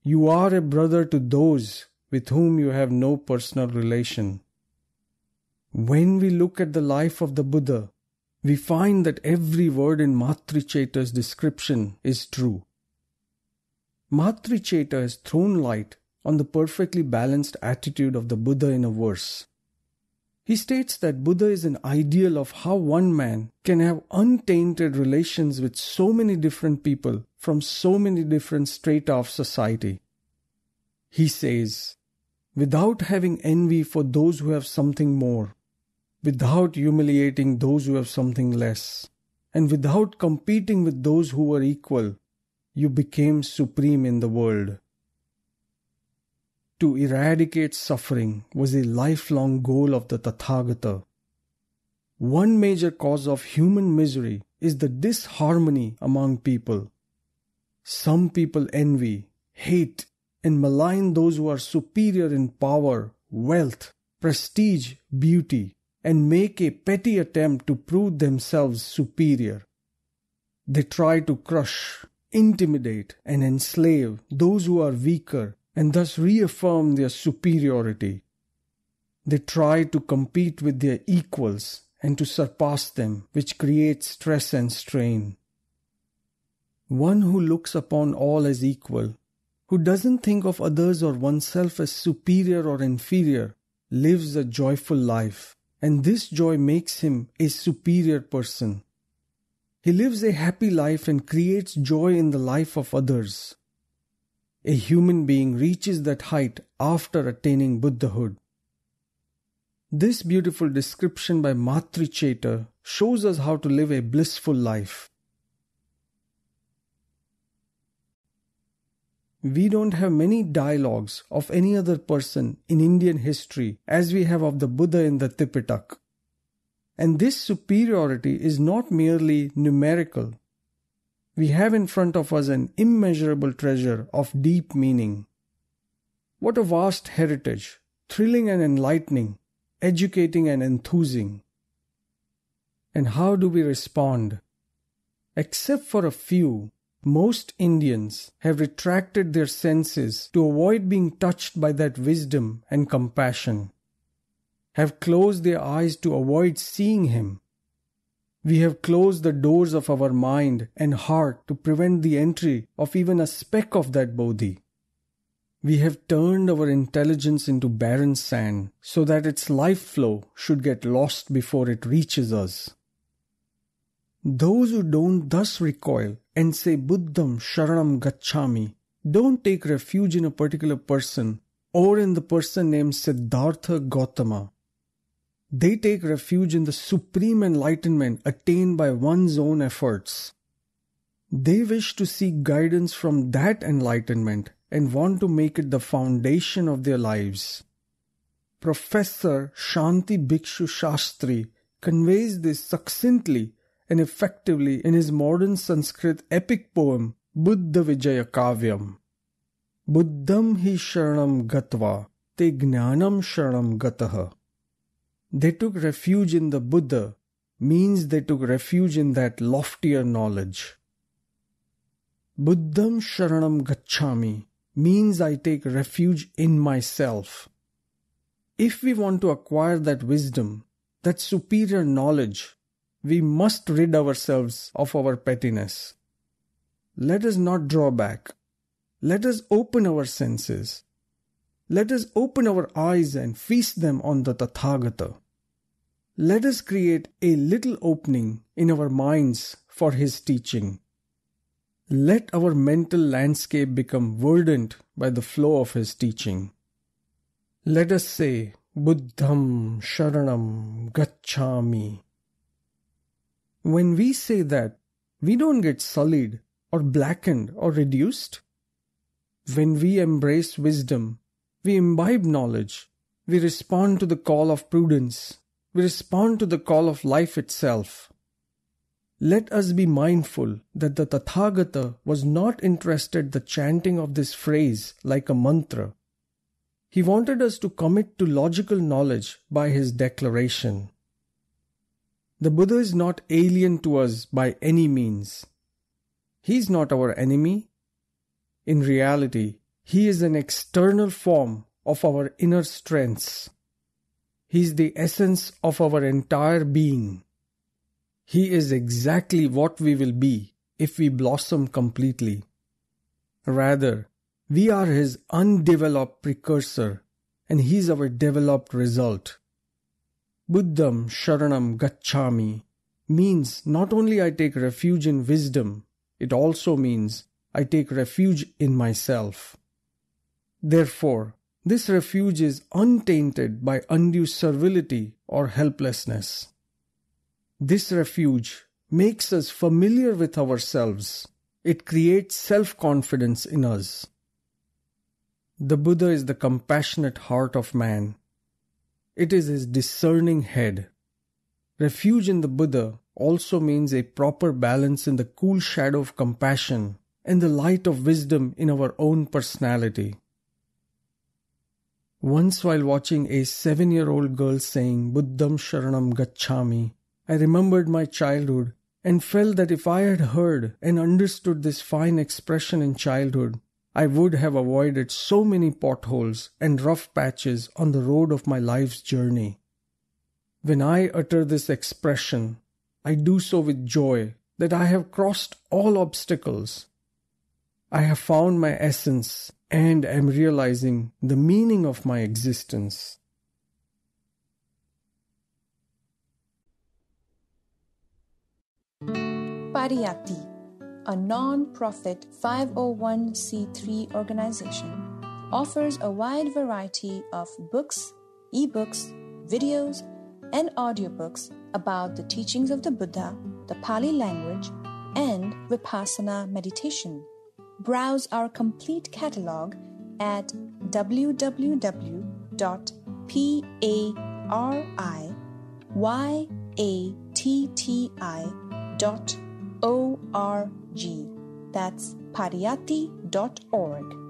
Speaker 1: You are a brother to those with whom you have no personal relation. When we look at the life of the Buddha, we find that every word in Matricheta's description is true. Matricheta has thrown light on the perfectly balanced attitude of the Buddha in a verse. He states that Buddha is an ideal of how one man can have untainted relations with so many different people from so many different strata of society. He says, without having envy for those who have something more, without humiliating those who have something less, and without competing with those who were equal, you became supreme in the world. To eradicate suffering was a lifelong goal of the Tathagata. One major cause of human misery is the disharmony among people. Some people envy, hate, and malign those who are superior in power, wealth, prestige, beauty, and make a petty attempt to prove themselves superior. They try to crush, intimidate, and enslave those who are weaker and thus reaffirm their superiority. They try to compete with their equals and to surpass them, which creates stress and strain. One who looks upon all as equal, who doesn't think of others or oneself as superior or inferior, lives a joyful life, and this joy makes him a superior person. He lives a happy life and creates joy in the life of others. A human being reaches that height after attaining Buddhahood. This beautiful description by Matricheta shows us how to live a blissful life. We don't have many dialogues of any other person in Indian history as we have of the Buddha in the Tipitaka. And this superiority is not merely numerical. We have in front of us an immeasurable treasure of deep meaning. What a vast heritage, thrilling and enlightening, educating and enthusing. And how do we respond? Except for a few, most Indians have retracted their senses to avoid being touched by that wisdom and compassion, have closed their eyes to avoid seeing him. We have closed the doors of our mind and heart to prevent the entry of even a speck of that Bodhi. We have turned our intelligence into barren sand so that its life flow should get lost before it reaches us. Those who don't thus recoil and say Buddham Sharanam Gacchami don't take refuge in a particular person or in the person named Siddhartha Gotama. They take refuge in the supreme enlightenment attained by one's own efforts. They wish to seek guidance from that enlightenment and want to make it the foundation of their lives. Professor Shanti Bhikshu Shastri conveys this succinctly and effectively in his modern Sanskrit epic poem Buddha Vijaya Kavyam. Buddham hi sharanam gatva te jnanam sharanam gataha. They took refuge in the Buddha means they took refuge in that loftier knowledge. Buddham sharanam gacchami means I take refuge in myself. If we want to acquire that wisdom, that superior knowledge, we must rid ourselves of our pettiness. Let us not draw back. Let us open our senses. Let us open our eyes and feast them on the Tathagata. Let us create a little opening in our minds for his teaching. Let our mental landscape become verdant by the flow of his teaching. Let us say, Buddham Sharanam Gacchami. When we say that, we don't get sullied or blackened or reduced. When we embrace wisdom, we imbibe knowledge, we respond to the call of prudence, we respond to the call of life itself. Let us be mindful that the Tathagata was not interested in the chanting of this phrase like a mantra. He wanted us to commit to logical knowledge by his declaration. The Buddha is not alien to us by any means. He is not our enemy. In reality, He is an external form of our inner strengths. He is the essence of our entire being. He is exactly what we will be if we blossom completely. Rather, we are his undeveloped precursor, and he is our developed result. Buddham Sharanam Gacchami means not only I take refuge in wisdom, it also means I take refuge in myself. Therefore, this refuge is untainted by undue servility or helplessness. This refuge makes us familiar with ourselves. It creates self-confidence in us. The Buddha is the compassionate heart of man. It is his discerning head. Refuge in the Buddha also means a proper balance in the cool shadow of compassion and the light of wisdom in our own personality. Once while watching a 7-year-old girl saying Buddham Sharanam Gacchami, I remembered my childhood and felt that if I had heard and understood this fine expression in childhood, I would have avoided so many potholes and rough patches on the road of my life's journey. When I utter this expression, I do so with joy that I have crossed all obstacles. I have found my essence and am realizing the meaning of my existence.
Speaker 2: Pariyatti, a non-profit 501c3 organization, offers a wide variety of books, ebooks, videos, and audiobooks about the teachings of the Buddha, the Pali language, and Vipassana meditation. Browse our complete catalog at www.pariyatti.org. That's pariyatti.org.